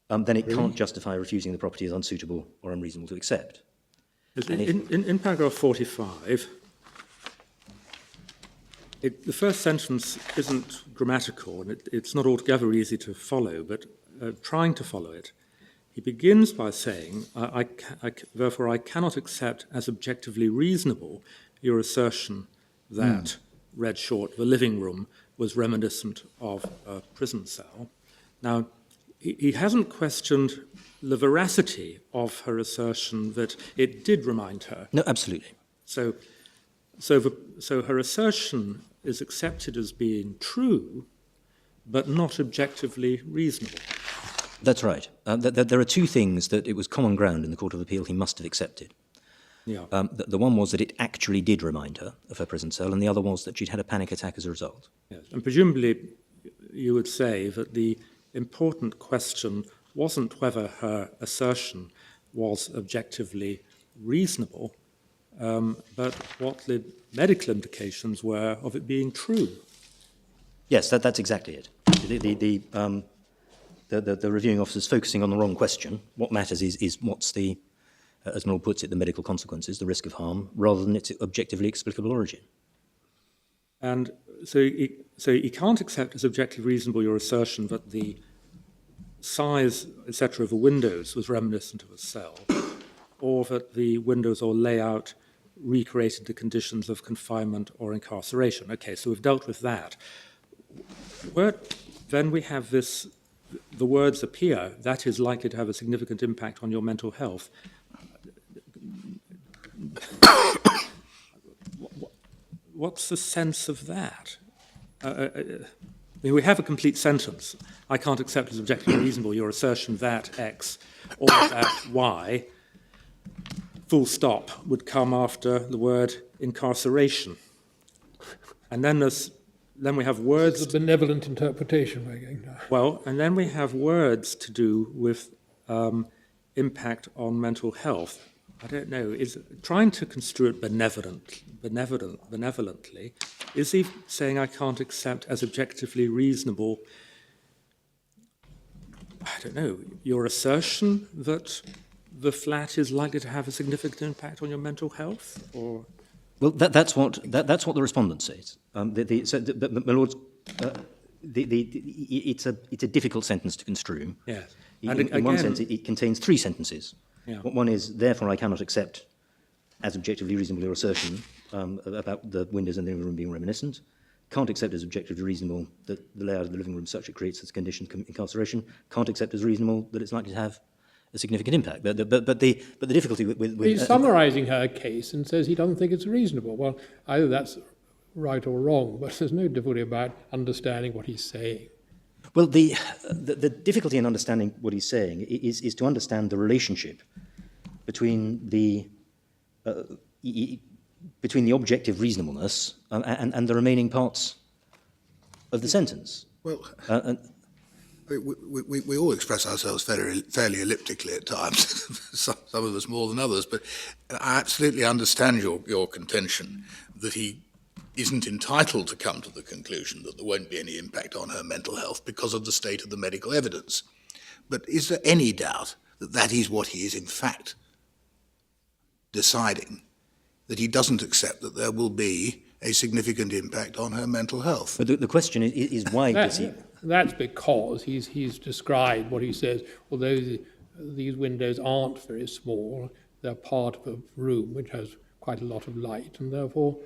then it can't justify refusing the property as unsuitable or unreasonable to accept. In paragraph 45, the first sentence isn't grammatical, and it's not altogether easy to follow, but trying to follow it, he begins by saying, therefore I cannot accept as objectively reasonable your assertion that read short, the living room was reminiscent of a prison cell. Now, he hasn't questioned the veracity of her assertion that it did remind her. No, absolutely. So her assertion is accepted as being true, but not objectively reasonable. That's right. There are two things that it was common ground in the Court of Appeal he must have accepted. Yeah. The one was that it actually did remind her of her prison cell, and the other was that she'd had a panic attack as a result. Yes. And presumably you would say that the important question wasn't whether her assertion was objectively reasonable, but what the medical implications were of it being true. Yes, that's exactly it. The reviewing officer's focusing on the wrong question. What matters is what's the, as Noel puts it, the medical consequences, the risk of harm, rather than its objectively explicable origin. And so he can't accept as objectively reasonable your assertion that the size, etc., of the windows was reminiscent of a cell, or that the windows or layout recreated the conditions of confinement or incarceration. Okay, so we've dealt with that. Then we have this, the words appear, that is likely to have a significant impact on your mental health. What's the sense of that? I mean, we have a complete sentence. I can't accept as objectively reasonable your assertion that X or that Y, full stop, would come after the word incarceration. And then we have words... It's a benevolent interpretation we're getting now. Well, and then we have words to do with impact on mental health. I don't know, is trying to construe it benevolently, is he saying I can't accept as objectively reasonable, I don't know, your assertion that the flat is likely to have a significant impact on your mental health? Or Well, that's what the respondent says. My lords, it's a difficult sentence to construe. yes, In one sense, it contains three sentences. Yeah. One is, therefore, I cannot accept as objectively reasonable your assertion about the windows in the living room being reminiscent. Can't accept as objectively reasonable that the layout of the living room such it creates as condition of incarceration. Can't accept as reasonable that it's likely to have a significant impact. But the difficulty with He's summarising her case and says he doesn't think it's reasonable. Well, either that's right or wrong, but there's no difficulty about understanding what he's saying. Well, the difficulty in understanding what he's saying is to understand the relationship between the objective reasonableness and the remaining parts of the sentence. Well, We all express ourselves fairly elliptically at times, some of us more than others, but I absolutely understand your contention that he isn't entitled to come to the conclusion that there won't be any impact on her mental health because of the state of the medical evidence. But is there any doubt that that is what he is in fact deciding, that he doesn't accept that there will be a significant impact on her mental health? But the question is why does he... That's because he's described what he says, although these windows aren't very small, they're part of a room which has quite a lot of light, and therefore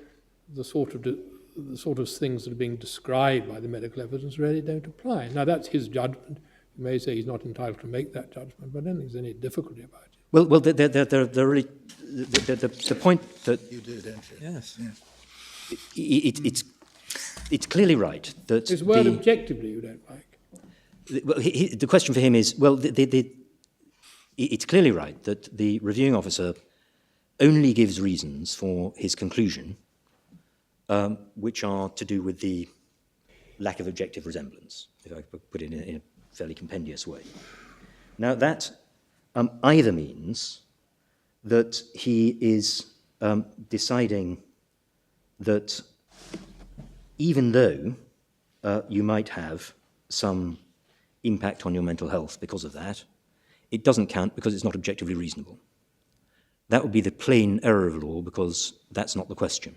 the sort of things that are being described by the medical evidence really don't apply. Now, that's his judgment. You may say he's not entitled to make that judgment, but I don't think there's any difficulty about it. Well, they're really... The point that... You do, don't you? Yes. Yeah. It's clearly right that... This word objectively you don't like. Well, the question for him is, well, it's clearly right that the reviewing officer only gives reasons for his conclusion, which are to do with the lack of objective resemblance, if I put it in a fairly compendious way. Now, that either means that he is deciding that even though you might have some impact on your mental health because of that, it doesn't count because it's not objectively reasonable. That would be the plain error of law, because that's not the question.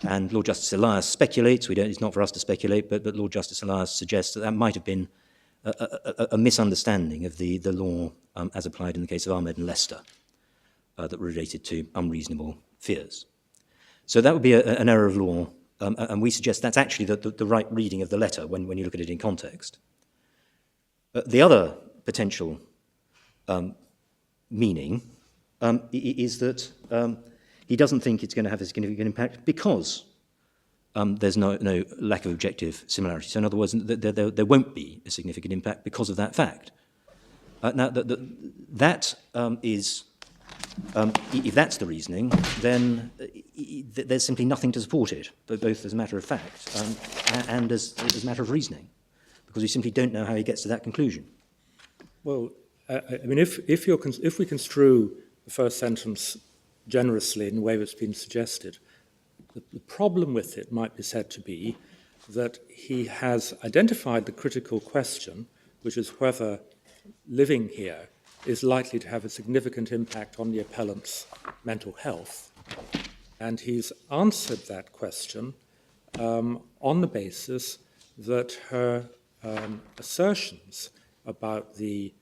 And Lord Justice Elias speculates, it's not for us to speculate, but Lord Justice Elias suggests that might have been a misunderstanding of the law as applied in the case of Ahmed and Leicester that related to unreasonable fears. So that would be an error of law, and we suggest that's actually the right reading of the letter when you look at it in context. The other potential meaning is that he doesn't think it's going to have a significant impact because there's no lack of objective similarity. So in other words, there won't be a significant impact because of that fact. Now, that is, if that's the reasoning, then there's simply nothing to support it, both as a matter of fact and as a matter of reasoning, because we simply don't know how he gets to that conclusion. Well, I mean, if we construe the first sentence generously in the way that's been suggested, the problem with it might be said to be that he has identified the critical question, which is whether living here is likely to have a significant impact on the appellant's mental health. And he's answered that question on the basis that her assertions about the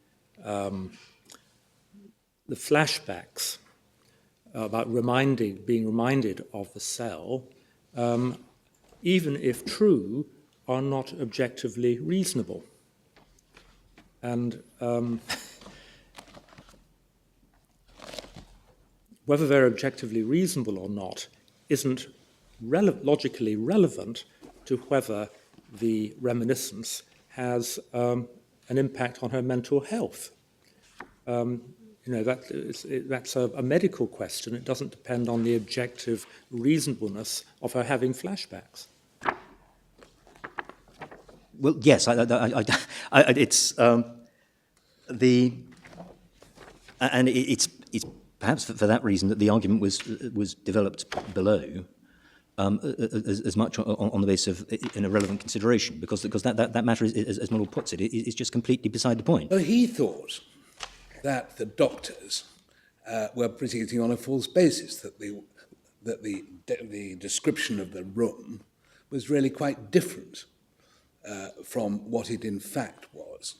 flashbacks, about being reminded of the cell, even if true, are not objectively reasonable. And whether they're objectively reasonable or not isn't logically relevant to whether the reminiscence has an impact on her mental health. That's a medical question. It doesn't depend on the objective reasonableness of her having flashbacks. Well, yes, it's perhaps for that reason that the argument was developed below as much on the basis of an irrelevant consideration, because that matter, as Muller puts it, is just completely beside the point. Well, he thought that the doctors were proceeding on a false basis, that the description of the room was really quite different from what it in fact was.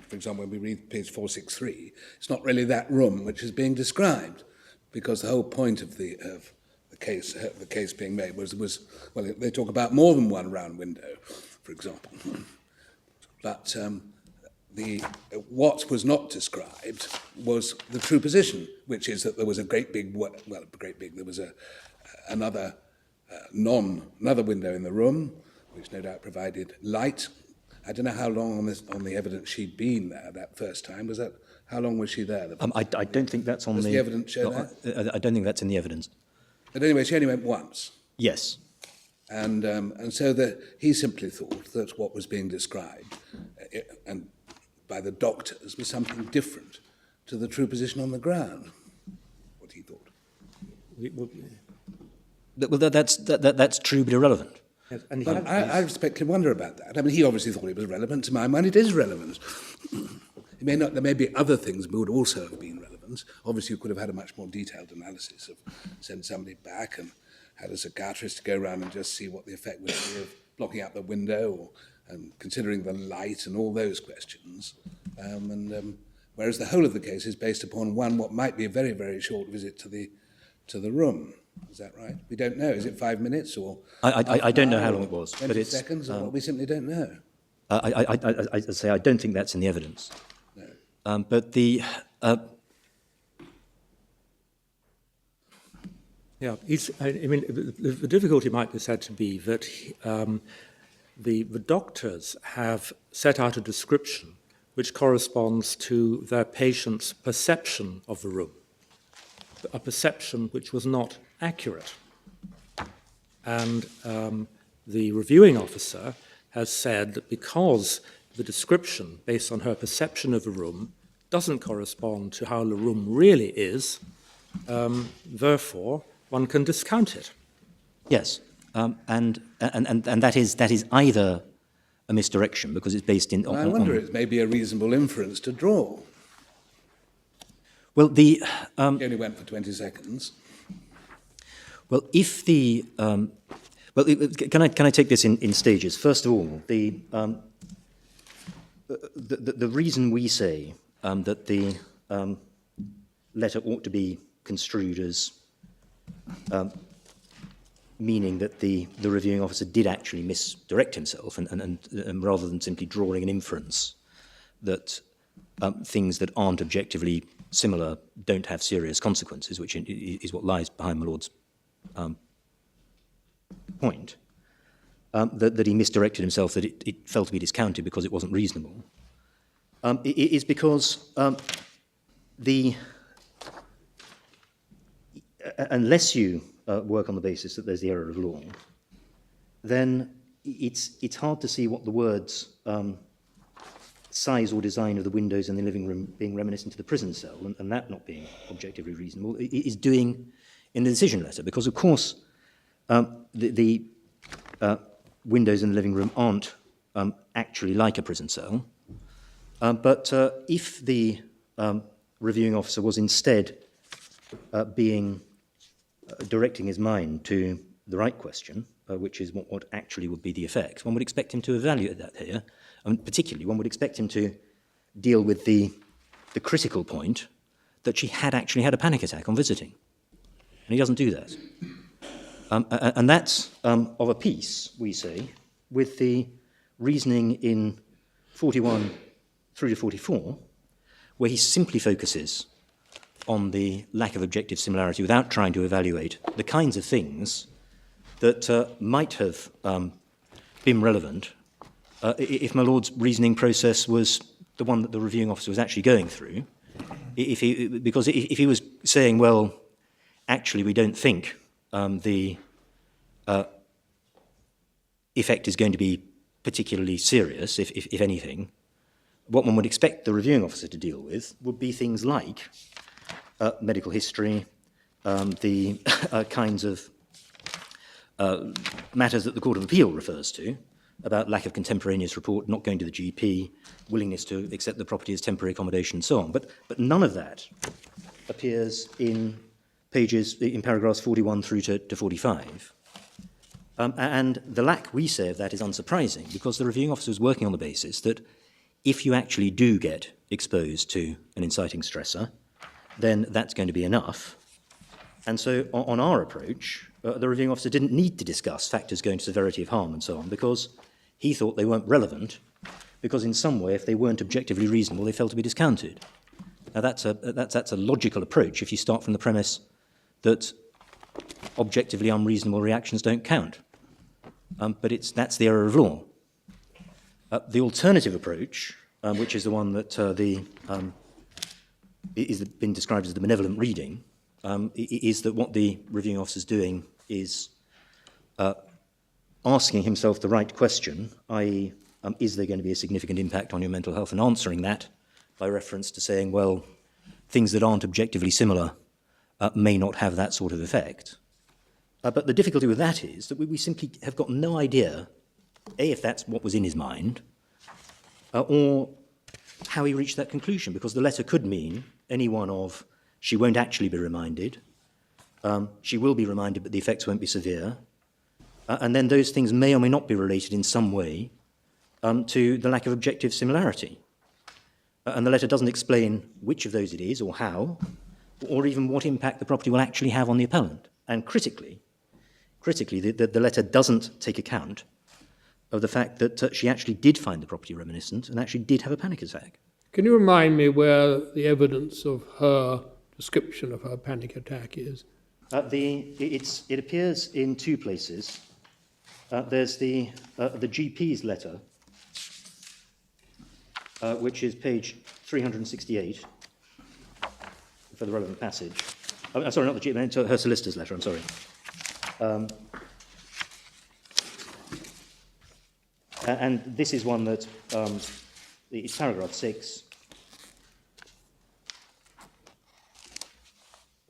For example, when we read page 463, it's not really that room which is being described, because the whole point of the case being made was they talk about more than one round window, for example, but what was not described was the true position, which is that there was a there was another window in the room, which no doubt provided light. I don't know how long on the evidence she'd been there that first time. How long was she there? I don't think that's on Does the evidence show that? I don't think that's in the evidence. But anyway, she only went once. Yes. And so that he simply thought that what was being described and by the doctors was something different to the true position on the ground, what he thought. Well, that's true but irrelevant. Yes, and he But had I respectfully wonder about that. I mean, he obviously thought it was relevant. To my mind, it is relevant. It may not, there may be other things that would also have been relevant. Obviously, you could have had a much more detailed analysis of send somebody back and had a psychiatrist to go around and just see what the effect would be of blocking out the window or considering the light and all those questions. Whereas the whole of the case is based upon what might be a very, very short visit to the room. Is that right? We don't know. Is it 5 minutes or? I don't know how long it was, 20 but it's seconds or what? We simply don't know. I say I don't think that's in the evidence. No. But the Yeah, I mean, the difficulty might be said to be that the doctors have set out a description which corresponds to their patient's perception of the room, a perception which was not accurate. And the reviewing officer has said that because the description, based on her perception of the room, doesn't correspond to how the room really is, therefore, one can discount it. yes, and that is either a misdirection because it's based in. I wonder it may be a reasonable inference to draw. Well, He only went for 20 seconds. well, if the can I take this in stages? First of all, the reason we say that the letter ought to be construed as meaning that the reviewing officer did actually misdirect himself, and rather than simply drawing an inference that things that aren't objectively similar don't have serious consequences, which is what lies behind my Lord's point, that he misdirected himself, that it fell to be discounted because it wasn't reasonable, is because unless you work on the basis that there's the error of law, then it's hard to see what the words size or design of the windows in the living room being reminiscent of the prison cell, and that not being objectively reasonable, is doing in the decision letter. Because, of course, the windows in the living room aren't actually like a prison cell, but if the reviewing officer was instead directing his mind to the right question, which is what actually would be the effect, one would expect him to evaluate that here. And particularly, one would expect him to deal with the critical point that she had actually had a panic attack on visiting. And he doesn't do that. And that's of a piece, we say, with the reasoning in 41 through to 44, where he simply focuses on the lack of objective similarity without trying to evaluate the kinds of things that might have been relevant if my Lord's reasoning process was the one that the reviewing officer was actually going through. Because if he was saying, well, actually we don't think the effect is going to be particularly serious, if anything, what one would expect the reviewing officer to deal with would be things like medical history, the kinds of matters that the Court of Appeal refers to, about lack of contemporaneous report, not going to the GP, willingness to accept the property as temporary accommodation, and so on. But none of that appears in paragraphs 41 through to 45. And the lack, we say, of that is unsurprising, because the reviewing officer is working on the basis that if you actually do get exposed to an inciting stressor, then that's going to be enough. And so on our approach, the reviewing officer didn't need to discuss factors going to severity of harm and so on, because he thought they weren't relevant, because in some way, if they weren't objectively reasonable, they fell to be discounted. Now, that's a logical approach if you start from the premise that objectively unreasonable reactions don't count. But that's the error of law. The alternative approach, which is the one that is been described as the benevolent reading, is that what the reviewing officer is doing is asking himself the right question, i.e., is there going to be a significant impact on your mental health, and answering that by reference to saying, well, things that aren't objectively similar may not have that sort of effect. But the difficulty with that is that we simply have got no idea, A, if that's what was in his mind, or how he reached that conclusion, because the letter could mean any one of, she won't actually be reminded, she will be reminded but the effects won't be severe, and then those things may or may not be related in some way to the lack of objective similarity. And the letter doesn't explain which of those it is or how, or even what impact the property will actually have on the appellant. And critically, the letter doesn't take account of the fact that she actually did find the property reminiscent and actually did have a panic attack. Can you remind me where the evidence of her description of her panic attack is? It appears in two places. There's the GP's letter, which is page 368 for the relevant passage. I'm sorry, not the GP, her solicitor's letter, I'm sorry. And this is one that, it's paragraph 6.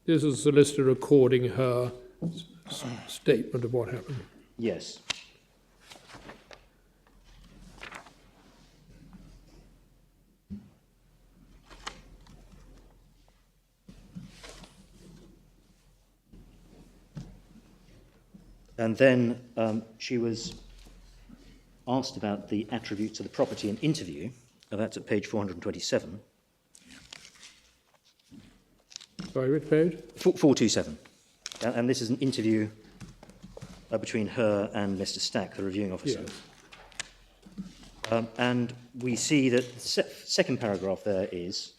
This is a solicitor recording her statement of what happened. Yes. And then she was asked about the attributes of the property in interview. That's at page 427. Sorry, which page? 427. And this is an interview between her and Mr. Stack, the reviewing officer. Yes. And we see that the second paragraph there is,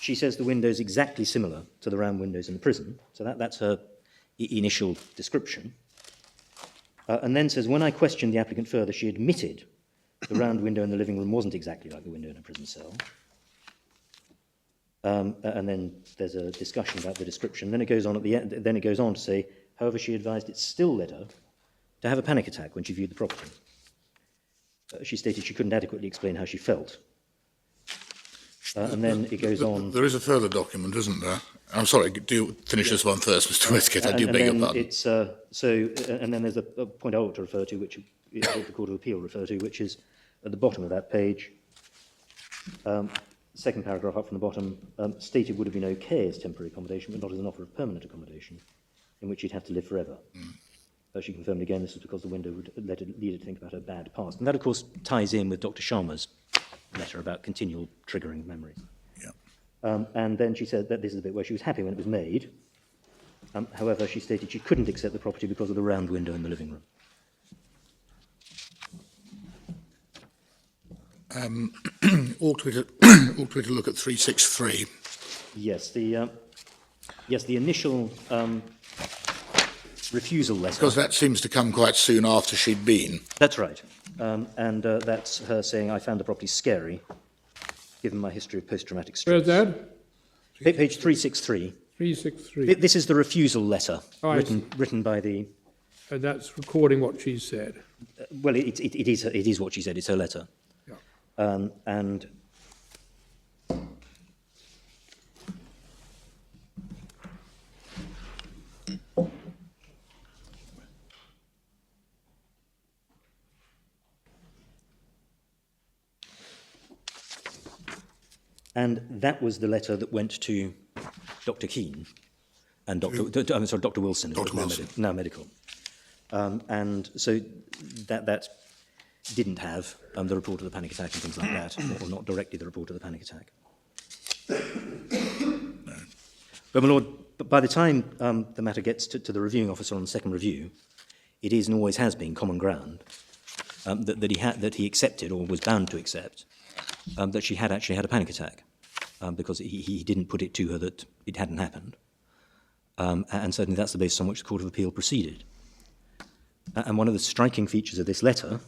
she says the window's exactly similar to the round windows in the prison. So that's her initial description. And then says, when I questioned the applicant further, she admitted the round window in the living room wasn't exactly like the window in a prison cell. And then there's a discussion about the description. Then it goes on at the end. Then it goes on to say, however, she advised it still led her to have a panic attack when she viewed the property. She stated she couldn't adequately explain how she felt. And then it goes on. There is a further document, isn't there? I'm sorry, do you finish this one first, Mr. Westgate? I do beg your pardon. It's, and then there's a point I ought to refer to, which the Court of Appeal refer to, which is at the bottom of that page. Second paragraph up from the bottom, stated would have been okay as temporary accommodation, but not as an offer of permanent accommodation, in which she'd have to live forever. She confirmed again this was because the window would lead her to think about her bad past. And that, of course, ties in with Dr. Sharma's letter about continual triggering memories. Yeah. And then she said that this is the bit where she was happy when it was made. However, she stated she couldn't accept the property because of the round window in the living room. Ought we to look at 363? Yes, the initial refusal letter. Because that seems to come quite soon after she'd been. That's right. And that's her saying, I found the property scary, given my history of post-traumatic stress. Where's that? Page 363. 363. This is the refusal letter Oh, written by the... And that's recording what she said. Well, it is what she said. It's her letter. Yeah. And that was the letter that went to Dr. Keane and Dr. Wilson. Dr. Wilson. Now medical. And so that didn't have the report of the panic attack and things like that, or not directly the report of the panic attack. But, my Lord, by the time the matter gets to the reviewing officer on the second review, it is and always has been common ground that he accepted, or was bound to accept, that she had actually had a panic attack, because he didn't put it to her that it hadn't happened. And certainly that's the basis on which the Court of Appeal proceeded. And one of the striking features of this letter,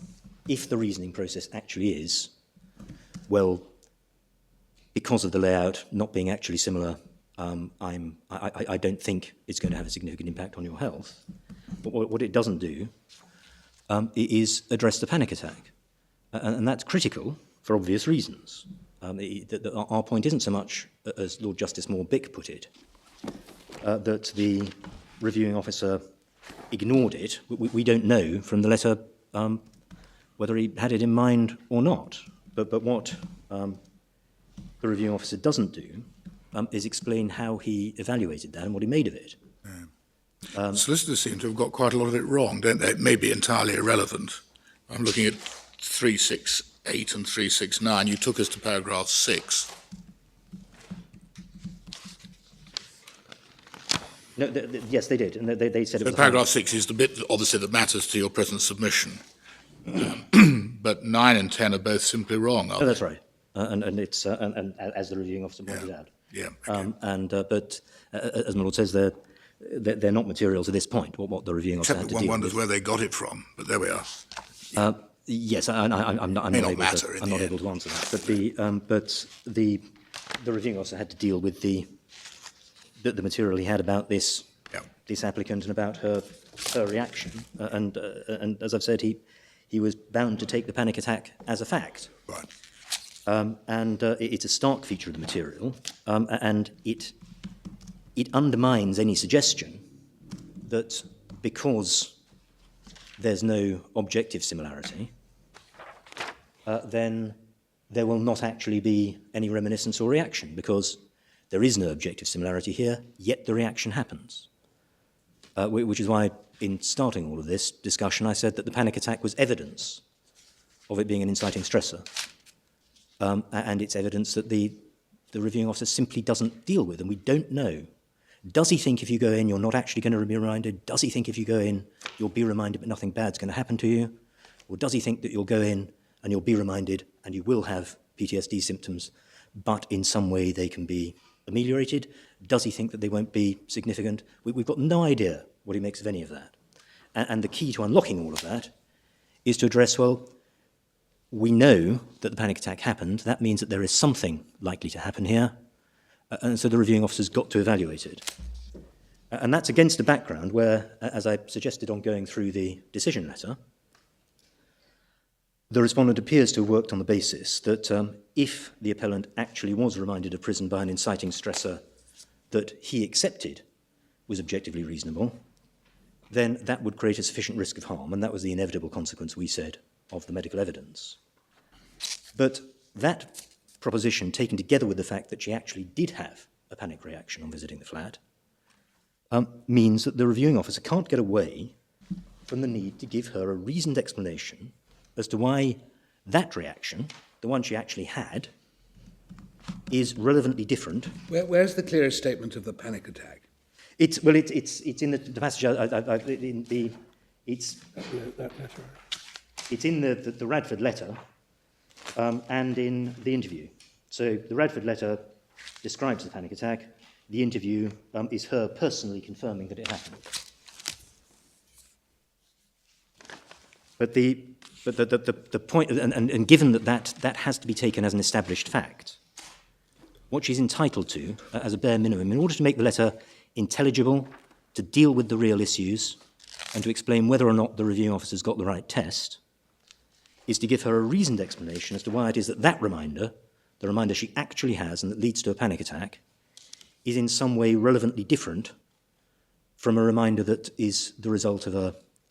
if the reasoning process actually is, well, because of the layout not being actually similar, I don't think it's going to have a significant impact on your health. But what it doesn't do is address the panic attack. And that's critical for obvious reasons. Our point isn't so much, as Lord Justice Moore-Bick put it, that the reviewing officer ignored it. We don't know from the letter whether he had it in mind or not. But what the reviewing officer doesn't do is explain how he evaluated that and what he made of it. Solicitors seem to have got quite a lot of it wrong, don't they? It may be entirely irrelevant. I'm looking at 368 and 369. You took us to paragraph 6. No, yes, they did, and they said it was. So paragraph 6 is the bit, obviously, that matters to your present submission. But 9 and 10 are both simply wrong, aren't Oh, that's right, and it's and as the reviewing officer pointed out. Yeah. Okay. But as my lord says, they're not material to this point. What the reviewing officer Except had that to one deal wonders with. where they got it from, but there we are. Yes, I'm not May not able matter to. in I'm the not end. able to answer that. But the reviewing officer had to deal with the material he had about this applicant and about her reaction. And as I've said, he was bound to take the panic attack as a fact. Right. It's a stark feature of the material, and it undermines any suggestion that because there's no objective similarity, then there will not actually be any reminiscence or reaction, because there is no objective similarity here, yet the reaction happens. Which is why, in starting all of this discussion, I said that the panic attack was evidence of it being an inciting stressor. And it's evidence that the reviewing officer simply doesn't deal with, and we don't know. Does he think if you go in, you're not actually going to be reminded? Does he think if you go in, you'll be reminded but nothing bad's going to happen to you? Or does he think that you'll go in and you'll be reminded and you will have PTSD symptoms, but in some way they can be ameliorated? Does he think that they won't be significant? We've got no idea what he makes of any of that. And the key to unlocking all of that is to address, well, we know that the panic attack happened. That means that there is something likely to happen here. And so the reviewing officer's got to evaluate it. And that's against a background where, as I suggested on going through the decision letter, the respondent appears to have worked on the basis that if the appellant actually was reminded of prison by an inciting stressor that he accepted was objectively reasonable, then that would create a sufficient risk of harm, and that was the inevitable consequence, we said, of the medical evidence. But that proposition, taken together with the fact that she actually did have a panic reaction on visiting the flat, means that the reviewing officer can't get away from the need to give her a reasoned explanation as to why that reaction, the one she actually had, is relevantly different. Where's the clearest statement of the panic attack? It's in the passage. It's in the Radford letter and in the interview. So the Radford letter describes the panic attack. The interview is her personally confirming that it happened. But the point, and given that has to be taken as an established fact, what she's entitled to, as a bare minimum, in order to make the letter intelligible, to deal with the real issues, and to explain whether or not the reviewing officer's got the right test, is to give her a reasoned explanation as to why it is that reminder, the reminder she actually has and that leads to a panic attack, is in some way relevantly different from a reminder that is the result of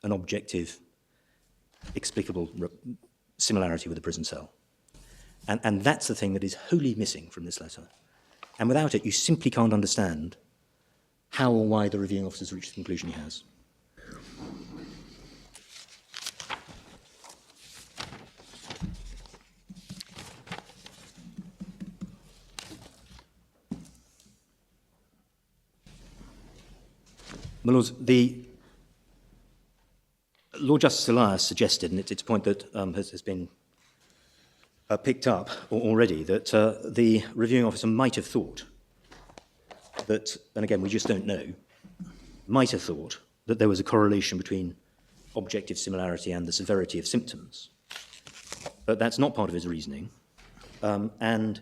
an objective, explicable similarity with a prison cell. And that's the thing that is wholly missing from this letter. And without it, you simply can't understand how or why the reviewing officer's reached the conclusion he has. My lords, the Lord Justice Elias suggested, and it's a point that has been picked up already, that the reviewing officer might have thought that, and again, we just don't know, might have thought that there was a correlation between objective similarity and the severity of symptoms. But that's not part of his reasoning. And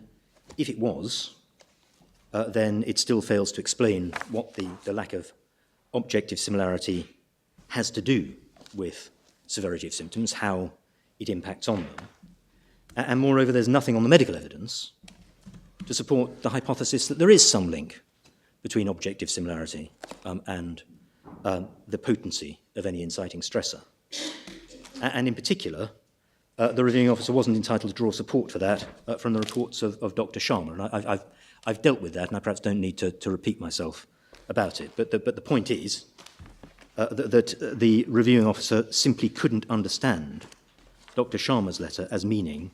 if it was, then it still fails to explain what the lack of objective similarity has to do with severity of symptoms, how it impacts on them. And moreover, there's nothing on the medical evidence to support the hypothesis that there is some link between objective similarity and the potency of any inciting stressor. And in particular, the reviewing officer wasn't entitled to draw support for that from the reports of Dr. Sharma, and I've dealt with that, and I perhaps don't need to repeat myself about it. But the point is that the reviewing officer simply couldn't understand Dr. Sharma's letter as meaning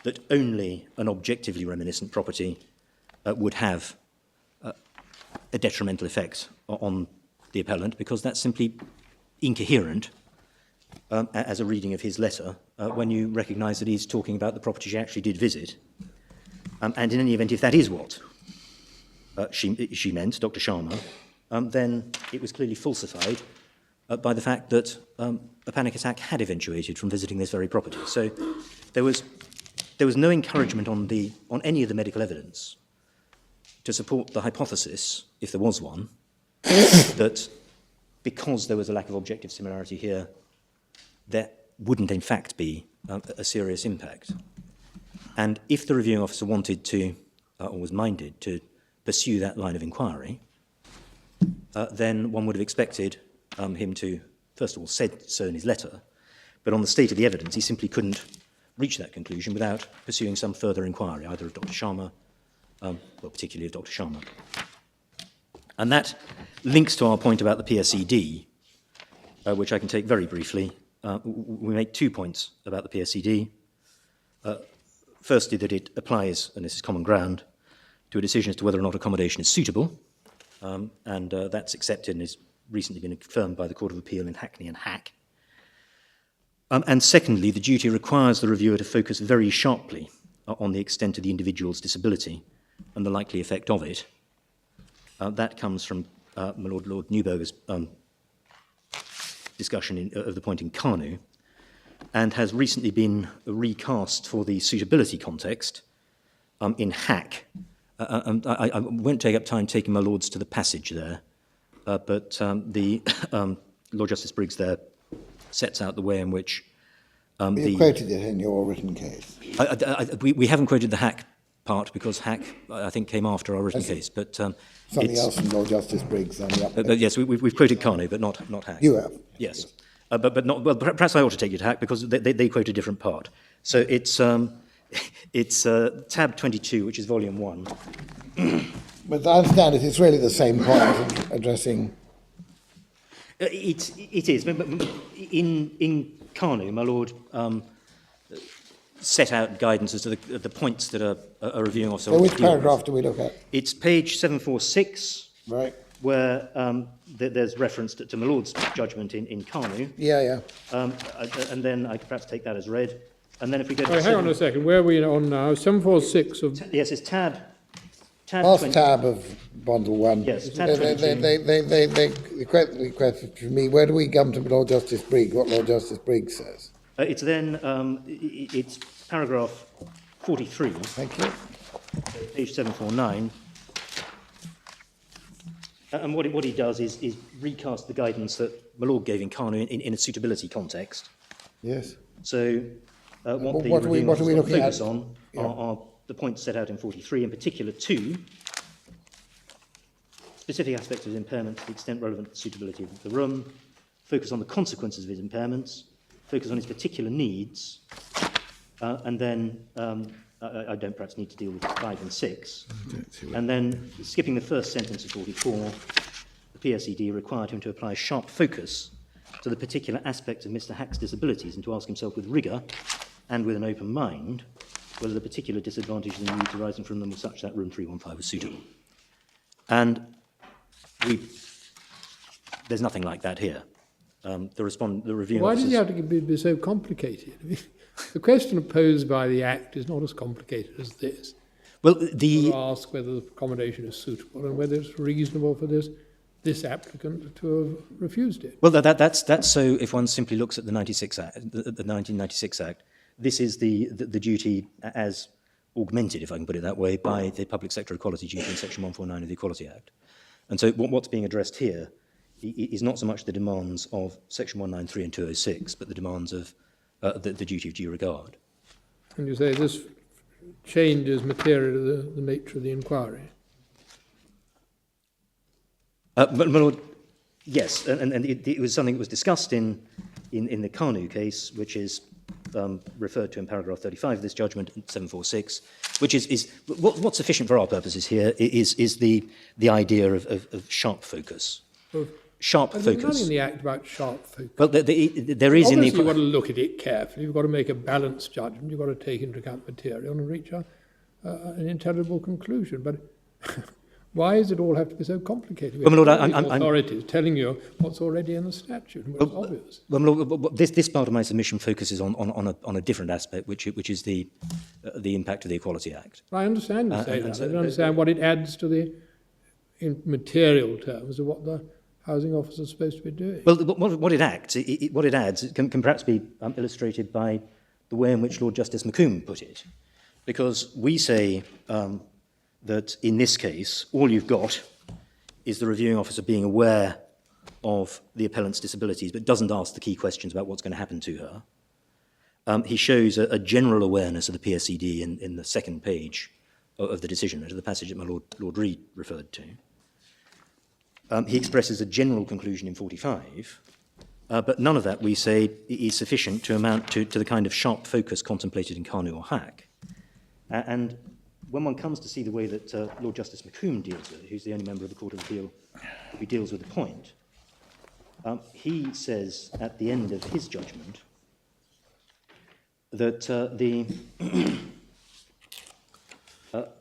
that only an objectively reminiscent property would have a detrimental effect on the appellant, because that's simply incoherent as a reading of his letter when you recognise that he's talking about the property she actually did visit. And in any event, if that is what she meant, Dr. Sharma, then it was clearly falsified by the fact that a panic attack had eventuated from visiting this very property. So there was no encouragement on any of the medical evidence to support the hypothesis, if there was one, that because there was a lack of objective similarity here, there wouldn't in fact be a serious impact. And if the reviewing officer wanted to, or was minded to pursue that line of inquiry, then one would have expected him to, first of all, said so in his letter, but on the state of the evidence, he simply couldn't reach that conclusion without pursuing some further inquiry, either of Dr. Sharma, well, particularly of Dr. Sharma. And that links to our point about the PSED, which I can take very briefly. We make 2 points about the PSED. Firstly, that it applies, and this is common ground, to a decision as to whether or not accommodation is suitable, and that's accepted and has recently been confirmed by the Court of Appeal in Hackney and Hack. And secondly, the duty requires the reviewer to focus very sharply on the extent of the individual's disability and the likely effect of it. That comes from my Lord Newberger's discussion of the point in Kanu, and has recently been recast for the suitability context in Hack. I won't take up time taking my lords to the passage there, but the Lord Justice Briggs there sets out the way in which You quoted it in your written case. we haven't quoted the Hack part because Hack, I think, came after our written case. But something else from Lord Justice Briggs on the but yes, we've quoted Kanu, but not Hack. You have. Yes, but not. Well, perhaps I ought to take you to Hack because they quote a different part. So it's tab 22, which is volume 1. But I understand it's really the same point addressing. It is. But in Kanu, my lord set out guidance as to the points that a reviewing officer. So which paragraph do we look at? It's page 746, Right. where there's reference to my lord's judgment in Kanu. Yeah. And then I could perhaps take that as read. And then if we go to Hang on a second. Where are we on now? 746 of. yes, it's tab Last 20. tab of bundle 1. Yes, tab They requested from me, where do we come to Lord Justice Briggs, what Lord Justice Briggs says? It's then it's paragraph 43. Thank you. Page 749. And what he does is recast the guidance that my lord gave in Kanu in a suitability context. Yes. So what are we looking focus at? on are the points set out in 43, in particular 2, specific aspects of his impairment to the extent relevant to the suitability of the room, focus on the consequences of his impairments, focus on his particular needs, and then I don't perhaps need to deal with 5 and 6. And then, skipping the first sentence of 44, the PSED required him to apply a sharp focus to the particular aspects of Mr. Hack's disabilities and to ask himself with rigour and with an open mind whether the particular disadvantages and needs arising from them were such that room 315 was suitable. And there's nothing like that here. The review. Why does it have to be so complicated? I mean, the question posed by the Act is not as complicated as this. Well, To ask whether the accommodation is suitable and whether it's reasonable for this applicant to have refused it. Well, that's so. If one simply looks at the 96 Act, the 1996 Act, this is the duty as augmented, if I can put it that way, by the public sector equality duty in Section 149 of the Equality Act. And so, what's being addressed here is not so much the demands of Section 193 and 206, but the demands of the duty of due regard. And you say this changes materially the nature of the inquiry. My Lord, yes, and it was something that was discussed in the Kanu case, which is referred to in paragraph 35 of this judgment, 746, which is what's sufficient for our purposes here is the idea of sharp focus. Sharp There's focus. nothing in the Act about sharp focus. Well, there is in the... Obviously, you've got to look at it carefully. You've got to make a balanced judgment. You've got to take into account material and reach an intelligible conclusion. But why does it all have to be so complicated? Well, my Lord, authorities telling you what's already in the statute and what's obvious. Well, my Lord, this part of my submission focuses on a different aspect, which is the impact of the Equality Act. I understand you say that. I don't understand what it adds to the in material terms of what the housing officer is supposed to be doing. Well, what it adds, it can perhaps be illustrated by the way in which Lord Justice McComb put it. Because we say that in this case, all you've got is the reviewing officer being aware of the appellant's disabilities, but doesn't ask the key questions about what's going to happen to her. He shows a general awareness of the PSCD in the second page of the decision, the passage that my Lord Reid referred to. He expresses a general conclusion in 45, but none of that, we say, is sufficient to amount to the kind of sharp focus contemplated in Kanu or Hack. And when one comes to see the way that Lord Justice McComb deals with it, who's the only member of the Court of Appeal who deals with the point, he says at the end of his judgment that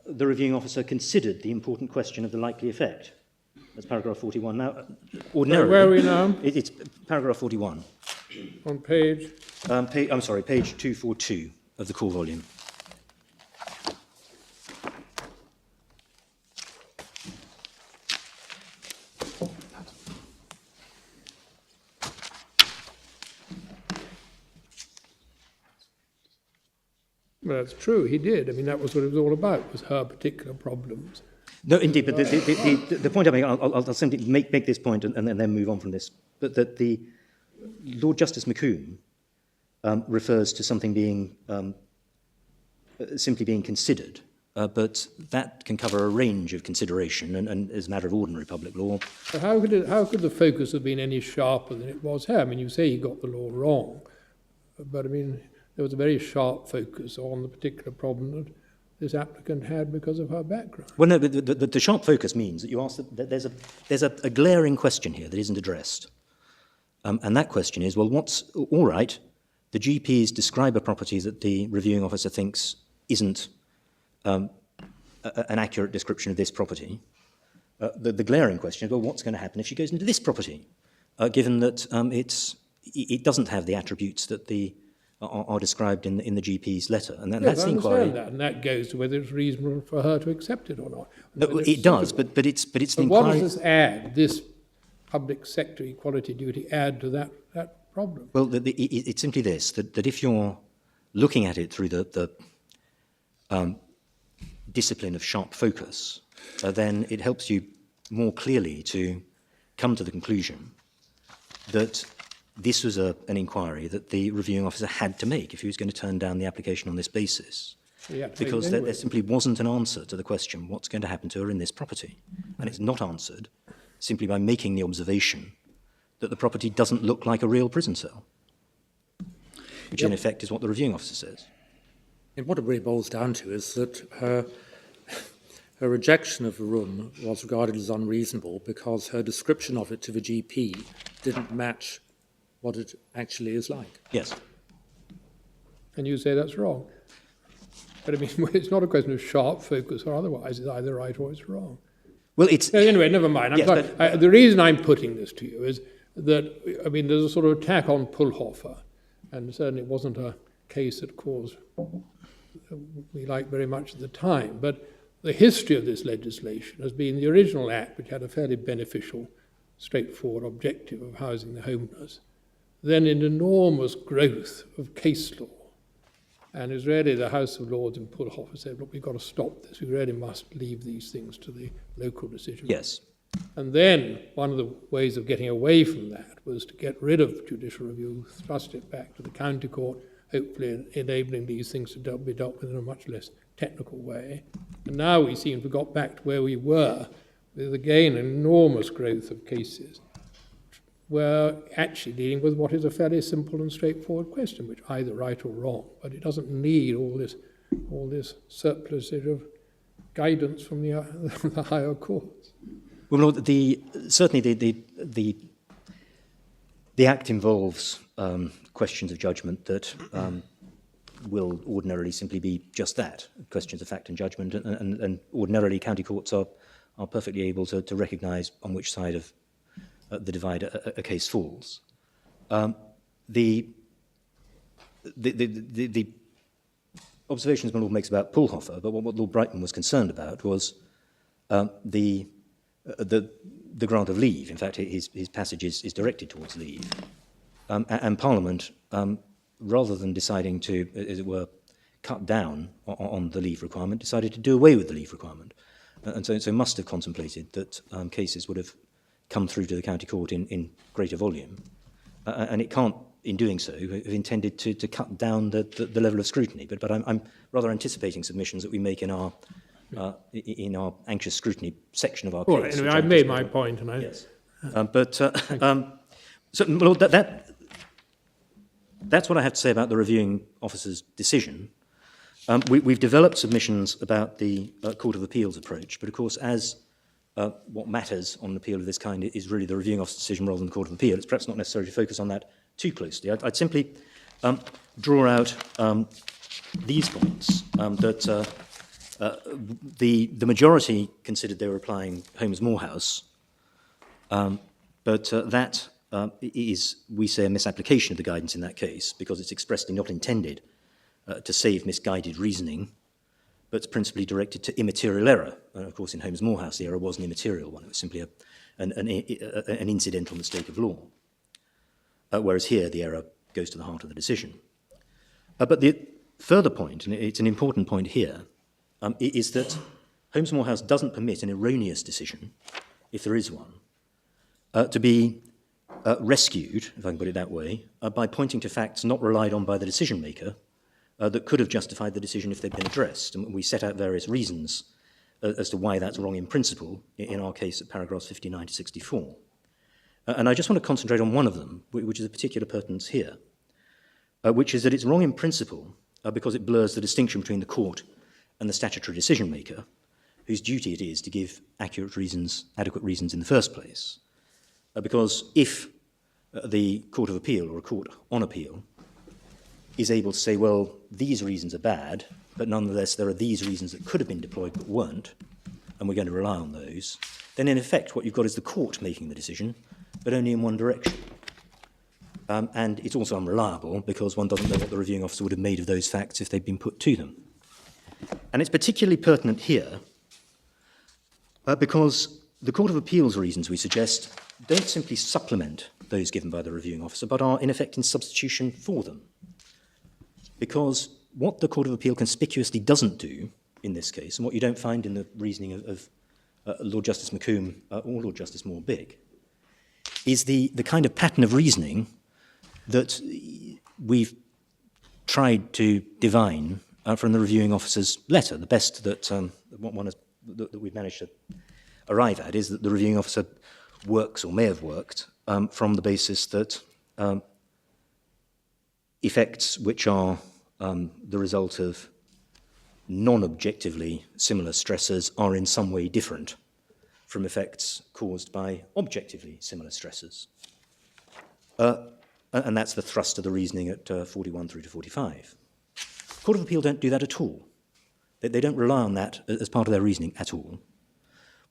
the reviewing officer considered the important question of the likely effect. That's paragraph 41. Now, ordinarily... Where are we now? It's paragraph 41. On page? I'm sorry, page 242 of the core volume. Well, that's true, he did. I mean, that was what it was all about, was her particular problems. No, indeed, but the point I make, I'll simply make this point and then move on from this, but that the Lord Justice McComb refers to something being simply being considered, but that can cover a range of consideration and as a matter of ordinary public law. But how could the focus have been any sharper than it was here? I mean, you say he got the law wrong, but I mean, there was a very sharp focus on the particular problem that this applicant had because of her background. Well, no, but the sharp focus means that you ask that there's a glaring question here that isn't addressed. And that question is, well, what's all right? The GPs describe a property that the reviewing officer thinks isn't an accurate description of this property. The glaring question is, well, what's going to happen if she goes into this property, given that it doesn't have the attributes that are described in the GP's letter, and Yes, that's I the understand inquiry. that, and that goes to whether it's reasonable for her to accept it or not. No, it does, but it's the But what inquiry. does this add? This public sector equality duty add to that problem? Well, it's simply this: that if you're looking at it through the discipline of sharp focus, then it helps you more clearly to come to the conclusion that this was an inquiry that the reviewing officer had to make if he was going to turn down the application on this basis. Because there simply wasn't an answer to the question, what's going to happen to her in this property? And it's not answered simply by making the observation that the property doesn't look like a real prison cell, which in effect is what the reviewing officer says. And what it really boils down to is that her rejection of the room was regarded as unreasonable because her description of it to the GP didn't match what it actually is like. Yes. And you say that's wrong. But I mean, it's not a question of sharp focus or otherwise. It's either right or it's wrong. Well, it's... Anyway, never mind. Yes, The reason I'm putting this to you is that, I mean, there's a sort of attack on Pulhofer, and certainly it wasn't a case that caused we liked very much at the time. But the history of this legislation has been the original act, which had a fairly beneficial, straightforward objective of housing the homeless, then an enormous growth of case law. And it was really the House of Lords in Pulhofer said, look, we've got to stop this. We really must leave these things to the local decision. Yes. And then one of the ways of getting away from that was to get rid of judicial review, thrust it back to the county court, hopefully enabling these things to be dealt with in a much less technical way. And now we seem to have got back to where we were, with again an enormous growth of cases. We're actually dealing with what is a fairly simple and straightforward question, which either right or wrong, but it doesn't need all this surplusage of guidance from the higher courts. Well, Lord, certainly the Act involves questions of judgment that will ordinarily simply be just that, questions of fact and judgment, and ordinarily county courts are perfectly able to recognise on which side of the divide a case falls. The observations my Lord makes about Pulhofer, but what Lord Brighton was concerned about was the grant of leave. In fact, his passage is directed towards leave. And Parliament, rather than deciding to, as it were, cut down on the leave requirement, decided to do away with the leave requirement. And so must have contemplated that cases would have come through to the county court in greater volume. And it can't, in doing so, have intended to cut down the level of scrutiny. But I'm rather anticipating submissions that we make in our anxious scrutiny section of our case. Well, anyway, I've made my point, and I... Yes. So, Lord, that's what I have to say about the reviewing officer's decision. We've developed submissions about the Court of Appeal's approach, but of course, as what matters on an appeal of this kind is really the reviewing officer's decision rather than the Court of Appeal, it's perhaps not necessary to focus on that too closely. I'd simply draw out these points, that the majority considered they were applying Holmes-Morehouse, but that is, we say, a misapplication of the guidance in that case because it's expressly not intended to save misguided reasoning, but it's principally directed to immaterial error. And of course, in Holmes-Morehouse, the error was an immaterial one. It was simply an incidental mistake of law. Whereas here, the error goes to the heart of the decision. But the further point, and it's an important point here, is that Holmes-Morehouse doesn't permit an erroneous decision, if there is one, to be rescued, if I can put it that way, by pointing to facts not relied on by the decision maker that could have justified the decision if they'd been addressed. And we set out various reasons as to why that's wrong in principle, in our case at paragraphs 59 to 64. And I just want to concentrate on one of them, which is of particular pertinence here, which is that it's wrong in principle because it blurs the distinction between the court and the statutory decision maker, whose duty it is to give adequate reasons in the first place. Because if the Court of Appeal or a court on appeal is able to say, well, these reasons are bad, but nonetheless there are these reasons that could have been deployed but weren't, and we're going to rely on those, then in effect what you've got is the court making the decision, but only in one direction. And it's also unreliable because one doesn't know what the reviewing officer would have made of those facts if they'd been put to them. And it's particularly pertinent here because the Court of Appeal's reasons, we suggest, don't simply supplement those given by the reviewing officer, but are in effect in substitution for them. Because what the Court of Appeal conspicuously doesn't do in this case, and what you don't find in the reasoning of Lord Justice McComb or Lord Justice Moore-Bigg, is the kind of pattern of reasoning that we've tried to divine from the reviewing officer's letter. The best that that we've managed to arrive at is that the reviewing officer works or may have worked from the basis that effects which are the result of non-objectively similar stressors are in some way different from effects caused by objectively similar stressors. And that's the thrust of the reasoning at 41 through to 45. Court of Appeal don't do that at all. They don't rely on that as part of their reasoning at all.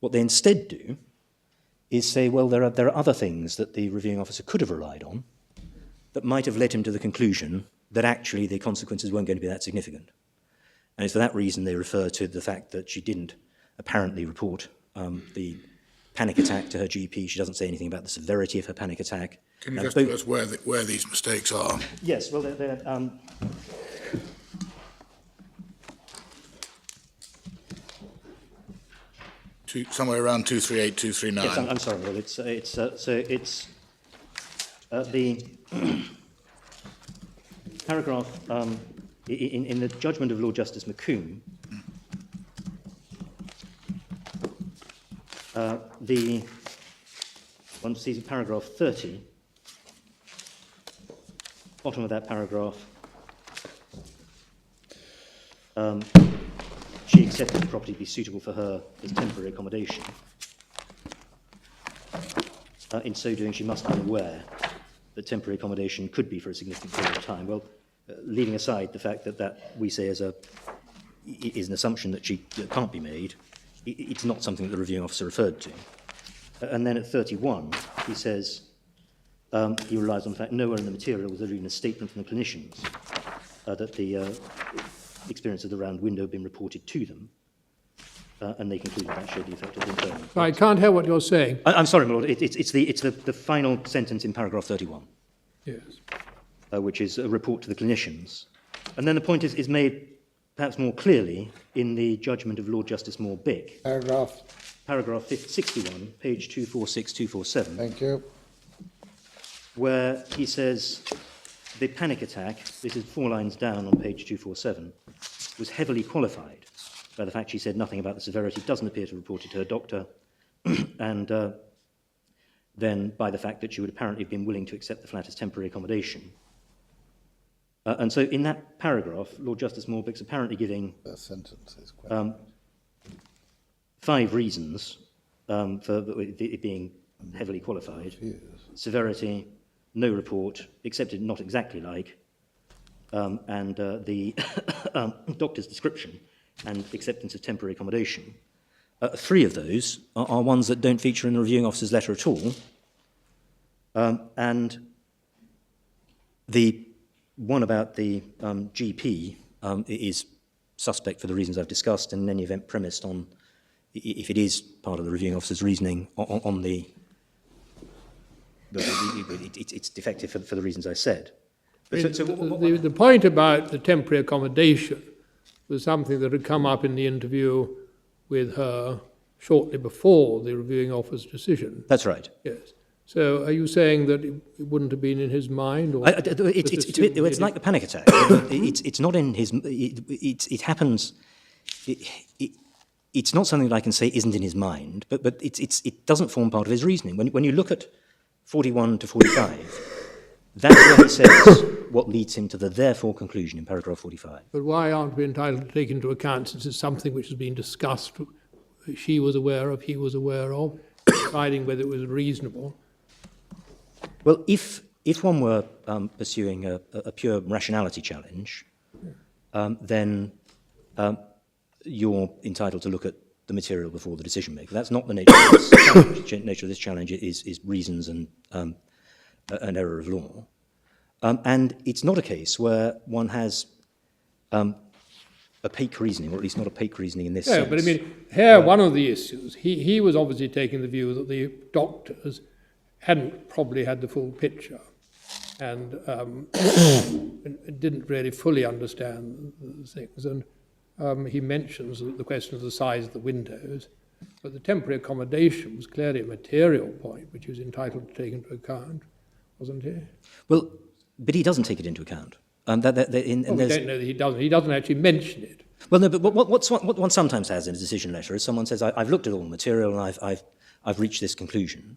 What they instead do is say, well, there are other things that the reviewing officer could have relied on that might have led him to the conclusion that actually the consequences weren't going to be that significant. And it's for that reason they refer to the fact that she didn't apparently report the panic attack to her GP. She doesn't say anything about the severity of her panic attack. Can you just tell us where these mistakes are? Yes, well, they're Somewhere around 238, 239. Yes, I'm sorry, Lord. The paragraph in the judgment of Lord Justice McComb, one sees in paragraph 30, bottom of that paragraph, she accepted the property to be suitable for her as temporary accommodation. In so doing, she must be aware that temporary accommodation could be for a significant period of time. Well, leaving aside the fact that we say is an assumption that can't be made, it's not something that the reviewing officer referred to. And then at 31, he says he relies on the fact nowhere in the material was there even a statement from the clinicians that the experience of the round window had been reported to them, and they concluded that showed the effect of the impairment. I can't hear what you're saying. I'm sorry, my lord. It's the final sentence in paragraph 31, Yes. which is a report to the clinicians, and then the point is made perhaps more clearly in the judgment of Lord Justice Moore-Bick. Paragraph 61, page 246, 247. Thank you. Where he says the panic attack, this is 4 lines down on page 247, was heavily qualified by the fact she said nothing about the severity, doesn't appear to have reported to her doctor, and then by the fact that she would apparently have been willing to accept the flat as temporary accommodation. And so in that paragraph, Lord Justice Moore-Bick's apparently giving That sentence is quite... 5 reasons for it being heavily qualified. Severity, no report, accepted not exactly like, and the doctor's description and acceptance of temporary accommodation. 3 of those are ones that don't feature in the reviewing officer's letter at all, and the one about the GP is suspect for the reasons I've discussed, and in any event premised on, if it is part of the reviewing officer's reasoning, on it's defective for the reasons I said. The point about the temporary accommodation was something that had come up in the interview with her shortly before the reviewing officer's decision. That's right. Yes. So are you saying that it wouldn't have been in his mind? Or it's like the panic attack. It's not in his... It happens... It's not something that I can say isn't in his mind, but it doesn't form part of his reasoning. When you look at 41 to 45, that's where he says what leads him to the therefore conclusion in paragraph 45. But why aren't we entitled to take into account, since it's something which has been discussed, she was aware of, he was aware of, deciding whether it was reasonable? Well, if one were pursuing a pure rationality challenge, then you're entitled to look at the material before the decision maker. That's not the nature of this challenge. The nature of this challenge is reasons and an error of law. And it's not a case where one has opaque reasoning, or at least not opaque reasoning in this sense. But I mean, here, one of the issues, he was obviously taking the view that the doctors hadn't probably had the full picture and didn't really fully understand the things. And he mentions the question of the size of the windows, but the temporary accommodation was clearly a material point which he was entitled to take into account, wasn't he? Well, but he doesn't take it into account. We don't know that he doesn't. He doesn't actually mention it. Well, no, but what one sometimes has in a decision letter is someone says, I've looked at all the material and I've reached this conclusion.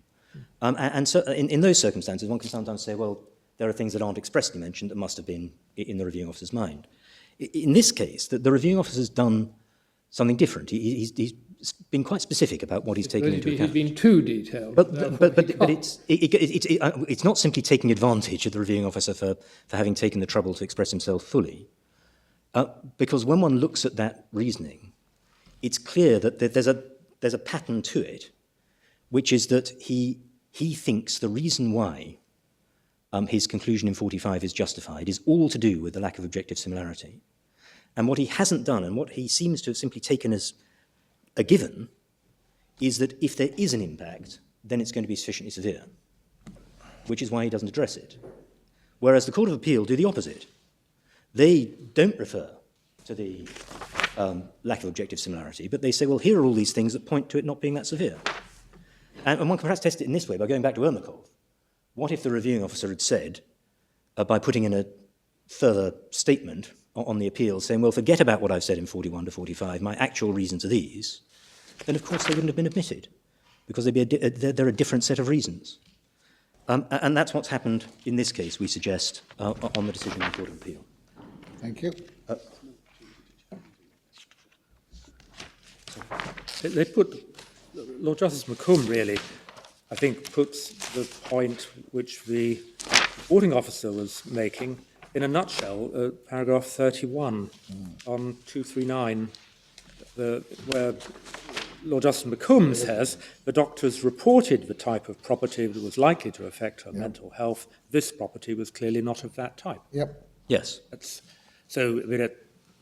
And so in those circumstances, one can sometimes say, well, there are things that aren't expressly mentioned that must have been in the reviewing officer's mind. In this case, the reviewing officer's done something different. He's been quite specific about what he's taken into account. He's been too detailed. But it's not simply taking advantage of the reviewing officer for having taken the trouble to express himself fully. Because when one looks at that reasoning, it's clear that there's a pattern to it, which is that he thinks the reason why his conclusion in 45 is justified is all to do with the lack of objective similarity. And what he hasn't done, and what he seems to have simply taken as a given, is that if there is an impact, then it's going to be sufficiently severe, which is why he doesn't address it. Whereas the Court of Appeal do the opposite. They don't refer to the lack of objective similarity, but they say, well, here are all these things that point to it not being that severe. And one can perhaps test it in this way by going back to Ermakov. What if the reviewing officer had said, by putting in a further statement on the appeal, saying, well, forget about what I've said in 41 to 45, my actual reasons are these, then of course they wouldn't have been admitted, because they're a different set of reasons. And that's what's happened in this case, we suggest, on the decision of the Court of Appeal. Thank you. They put, Lord Justice McComb really, I think, puts the point which the reporting officer was making in a nutshell, paragraph 31 on 239, where Lord Justice McComb says the doctors reported the type of property that was likely to affect her mental health. This property was clearly not of that type. Yep. Yes. So, I mean,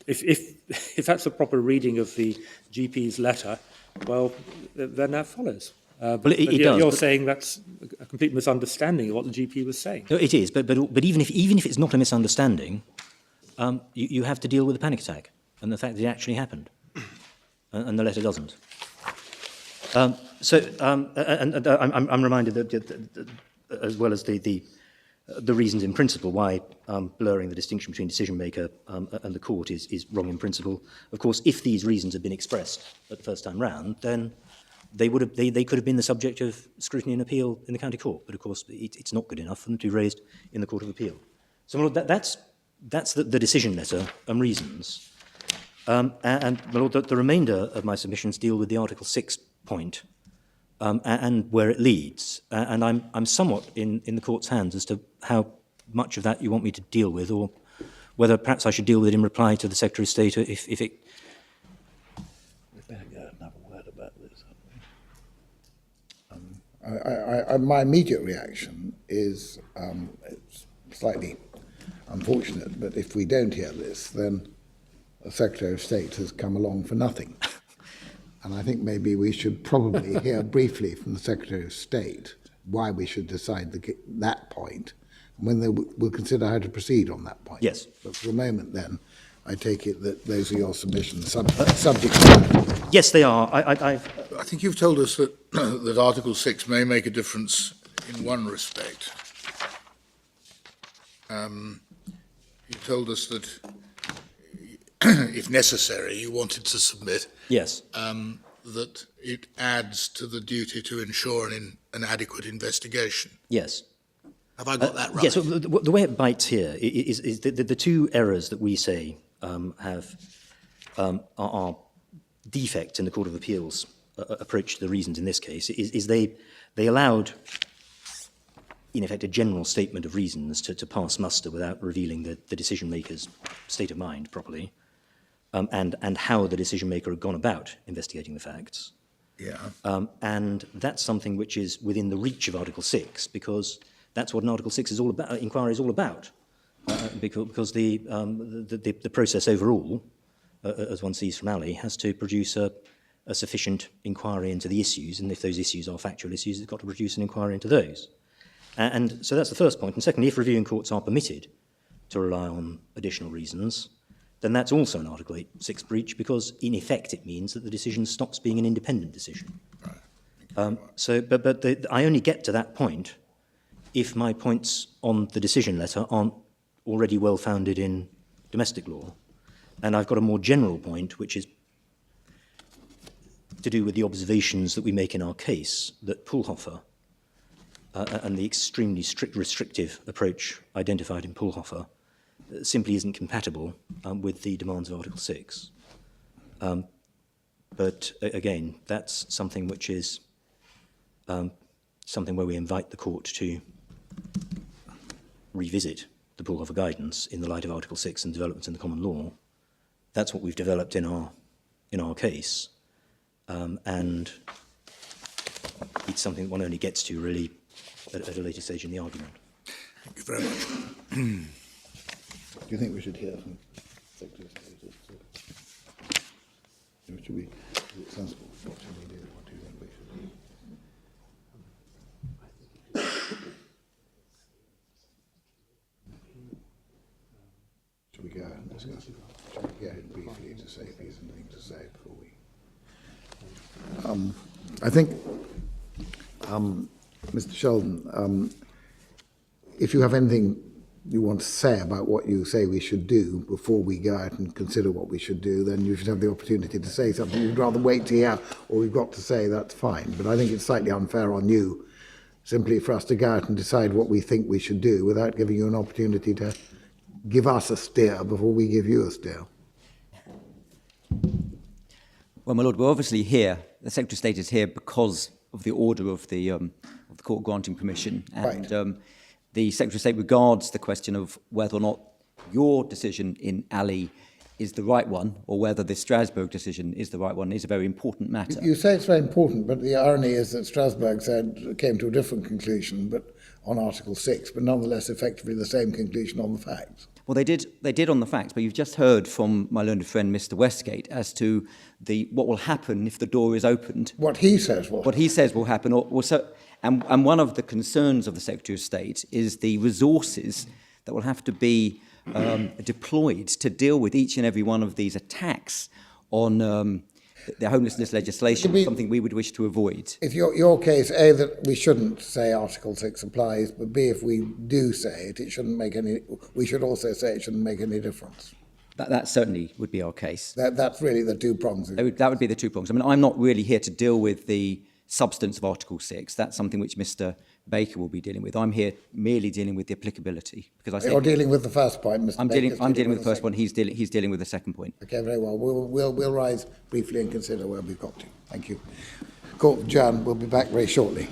if that's a proper reading of the GP's letter, well, then that follows. Well, it does. You're saying that's a complete misunderstanding of what the GP was saying. No, it is, but even if it's not a misunderstanding, you have to deal with the panic attack and the fact that it actually happened, and the letter doesn't. I'm reminded that as well as the reasons in principle why blurring the distinction between decision maker and the court is wrong in principle. Of course, if these reasons had been expressed at the first time round, then they could have been the subject of scrutiny and appeal in the county court. But of course, it's not good enough for them to be raised in the Court of Appeal. So my Lord, that's the decision letter and reasons. And my Lord, the remainder of my submissions deal with the Article 6 point and where it leads. And I'm somewhat in the court's hands as to how much of that you want me to deal with, or whether perhaps I should deal with it in reply to the Secretary of State if it... We better get another word about this, My immediate reaction is it's slightly unfortunate, but if we don't hear this, then the Secretary of State has come along for nothing. And I think maybe we should probably hear briefly from the Secretary of State why we should decide that point, and when they will consider how to proceed on that point. Yes. But for the moment, then, I take it that those are your submissions, subject to that. Yes, they are. I think you've told us that, that Article 6 may make a difference in one respect. You told us that, if necessary, you wanted to submit Yes. that it adds to the duty to ensure an adequate investigation. Yes. Have I got that right? Yes, so the way it bites here is the two errors that we say are defects in the Court of Appeal's approach to the reasons in this case, is they allowed, in effect, a general statement of reasons to pass muster without revealing the decision-maker's state of mind properly, and how the decision-maker had gone about investigating the facts. Yeah. And that's something which is within the reach of Article 6, because that's what an Article 6 is all about, inquiry is all about, because the process overall, as one sees from Ali, has to produce a sufficient inquiry into the issues, and if those issues are factual issues, it's got to produce an inquiry into those. And so that's the first point. And secondly, if reviewing courts are permitted to rely on additional reasons, then that's also an Article 6 breach, because in effect it means that the decision stops being an independent decision. Right. I only get to that point if my points on the decision letter aren't already well founded in domestic law. And I've got a more general point, which is to do with the observations that we make in our case, that Pulhofer and the extremely strict restrictive approach identified in Pulhofer simply isn't compatible with the demands of Article 6. But again, that's something which is something where we invite the court to revisit the Pulhofer guidance in the light of Article 6 and developments in the common law. That's what we've developed in our case, and it's something one only gets to really at a later stage in the argument. Thank you very much. Do you think we should hear from Secretary of State? Should we? Is it sensible? What should we do? What do you think we should do? Should we go? discuss it. Yeah, briefly to say if he has anything to say before we. I think, Mr. Sheldon, if you have anything you want to say about what you say we should do before we go out and consider what we should do, then you should have the opportunity to say something. You'd rather wait to hear all we've got to say, that's fine. But I think it's slightly unfair on you simply for us to go out and decide what we think we should do without giving you an opportunity to give us a steer before we give you a steer. Well, my Lord, we're obviously here, the Secretary of State is here because of the order of the court granting permission. And Right. The Secretary of State regards the question of whether or not your decision in Ali is the right one, or whether the Strasbourg decision is the right one, is a very important matter. You say it's very important, but the irony is that Strasbourg came to a different conclusion but on Article 6, but nonetheless effectively the same conclusion on the facts. Well, they did on the facts, but you've just heard from my learned friend, Mr. Westgate, as to what will happen if the door is opened. What he says will What he says will happen. And one of the concerns of the Secretary of State is the resources that will have to be deployed to deal with each and every one of these attacks on the homelessness legislation, something we would wish to avoid. If your case, A, that we shouldn't say Article 6 applies, but B, if we do say it, it shouldn't make any, we should also say it shouldn't make any difference. That certainly would be our case. That's really the two prongs. That would be the two prongs. I mean, I'm not really here to deal with the substance of Article 6. That's something which Mr. Baker will be dealing with. I'm here merely dealing with the applicability. Because I say You're dealing with the first point, Mr. I'm Baker's dealing with the first second. one. He's dealing with the second point. Okay, very well. We'll rise briefly and consider where we've got to. Thank you. Court adjourned. We'll be back very shortly.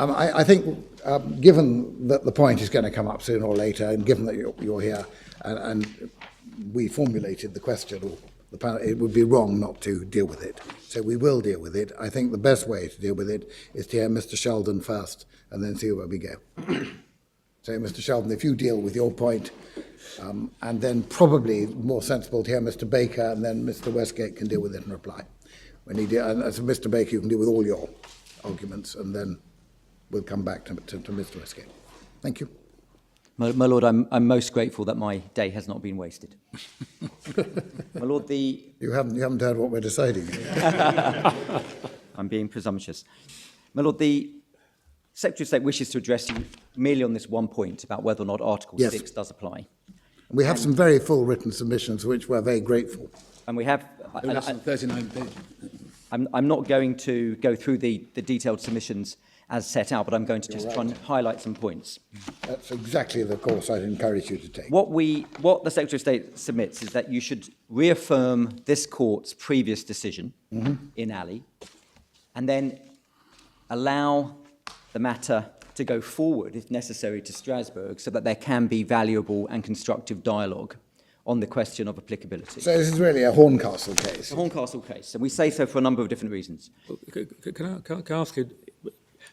I think, given that the point is going to come up sooner or later, and given that you're here, and we formulated the question, or the panel, it would be wrong not to deal with it. So we will deal with it. I think the best way to deal with it is to hear Mr. Sheldon first, and then see where we go. So, Mr. Sheldon, if you deal with your point, and then probably more sensible to hear Mr. Baker, and then Mr. Westgate can deal with it and reply. And as Mr. Baker, you can deal with all your arguments, and then we'll come back to Mr. Westgate. Thank you. My Lord, I'm most grateful that my day has not been wasted. My Lord, You haven't heard what we're deciding. I'm being presumptuous. My Lord, the Secretary of State wishes to address you merely on this one point about whether or not Article 6 does apply. We have some very full written submissions for which we're very grateful. And we have... Less than 39 pages. I'm not going to go through the detailed submissions as set out, but I'm going to just try and highlight some points. That's exactly the course I'd encourage you to take. What the Secretary of State submits is that you should reaffirm this court's previous decision in Ali, and then allow the matter to go forward, if necessary, to Strasbourg, so that there can be valuable and constructive dialogue on the question of applicability. So this is really a Horncastle case. The Horncastle case, and we say so for a number of different reasons. Can I ask you,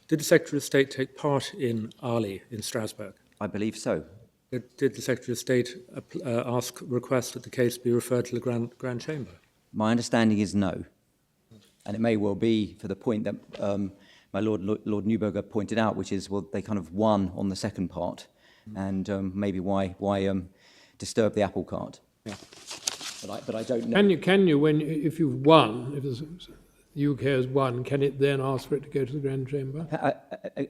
did the Secretary of State take part in Ali in Strasbourg? I believe so. Did the Secretary of State request that the case be referred to the Grand Chamber? My understanding is no. And it may well be for the point that my Lord Neuberger pointed out, which is, well, they kind of won on the second part, and maybe why disturb the apple cart? Yeah. But I don't know. Can you, if you've won, if the UK has won, can it then ask for it to go to the Grand Chamber?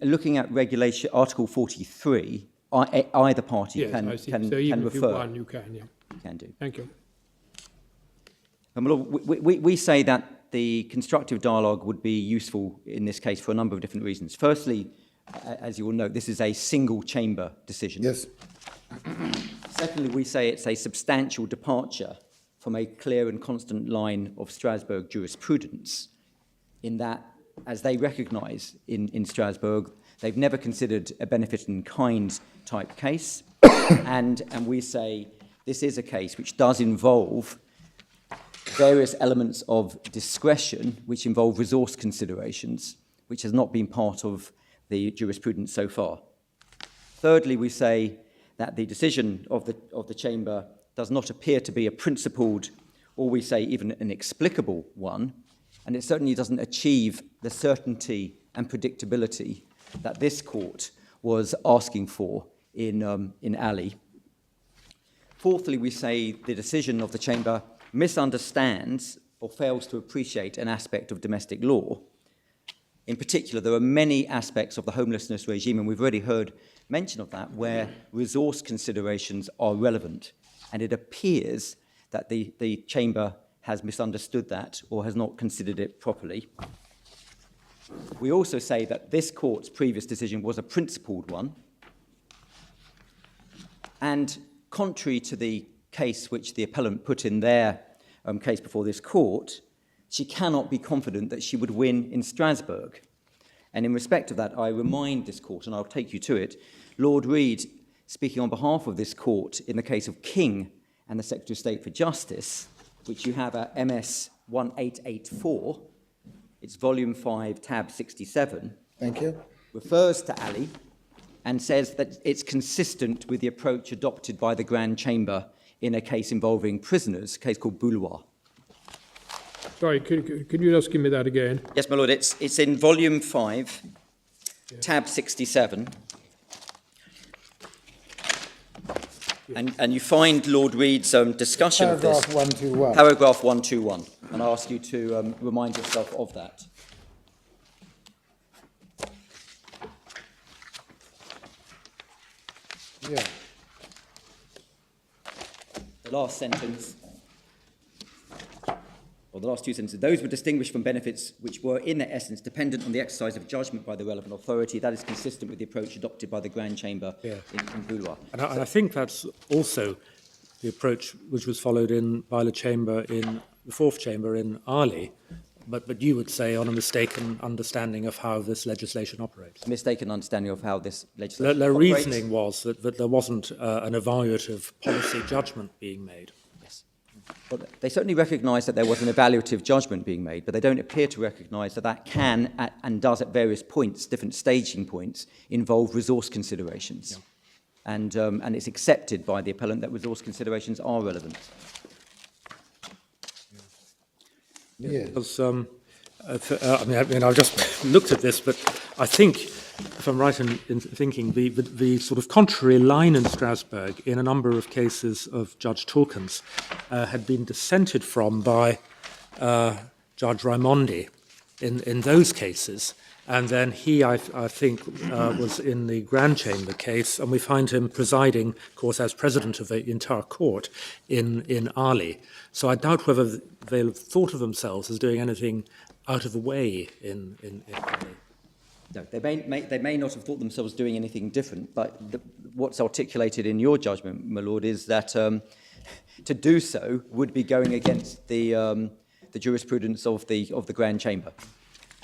Looking at regulation Article 43, either party Yes, can I see. can So even can if you've refer. won, you can, yeah. Can do. Thank you. My Lord, we say that the constructive dialogue would be useful in this case for a number of different reasons. Firstly, as you will note, this is a single chamber decision. Yes. Secondly, we say it's a substantial departure from a clear and constant line of Strasbourg jurisprudence, in that, as they recognise in Strasbourg, They've never considered a benefit in kind type case. and we say this is a case which does involve various elements of discretion which involve resource considerations, which has not been part of the jurisprudence so far. Thirdly, we say that the decision of the Chamber does not appear to be a principled, or we say even an explicable one, and it certainly doesn't achieve the certainty and predictability that this court was asking for in Ali. Fourthly, we say the decision of the Chamber misunderstands or fails to appreciate an aspect of domestic law. In particular, there are many aspects of the homelessness regime, and we've already heard mention of that, where resource considerations are relevant. And it appears that the Chamber has misunderstood that or has not considered it properly. We also say that this court's previous decision was a principled one. And contrary to the case which the appellant put in their case before this court, she cannot be confident that she would win in Strasbourg. And in respect of that, I remind this court, and I'll take you to it, Lord Reid, speaking on behalf of this court in the case of King and the Secretary of State for Justice, which you have at MS 1884, it's volume 5, tab 67. Thank you. Refers to Ali and says that it's consistent with the approach adopted by the Grand Chamber in a case involving prisoners, a case called Borough. Sorry, could you just give me that again? Yes, my lord, it's in volume 5, tab 67. And you find Lord Reid's discussion of this. Paragraph 121. Paragraph 121. And I ask you to remind yourself of that. Yeah. The last sentence, or the last two sentences, those were distinguished from benefits which were in their essence dependent on the exercise of judgment by the relevant authority. That is consistent with the approach adopted by the Grand Chamber in Bouloir. And I think that's also the approach which was followed by the Chamber in the Fourth Chamber in Ali, but you would say on a mistaken understanding of how this legislation operates. Mistaken understanding of how this legislation The operates. reasoning was that there wasn't an evaluative policy judgment being made. Yes. Well, they certainly recognise that there was an evaluative judgment being made, but they don't appear to recognise that that can and does at various points, different staging points, involve resource considerations. Yeah. And it's accepted by the appellant that resource considerations are relevant. Yeah. Because, I've just looked at this, but I think, if I'm right in thinking, the sort of contrary line in Strasbourg in a number of cases of Judge Torkins had been dissented from by Judge Raimondi in those cases. And then he, I think, was in the Grand Chamber case, and we find him presiding, of course, as president of the entire court in Ali. So I doubt whether they'll have thought of themselves as doing anything out of the way in Ali. No, they may not have thought themselves doing anything different, but what's articulated in your judgment, my lord, is that to do so would be going against the jurisprudence of the Grand Chamber.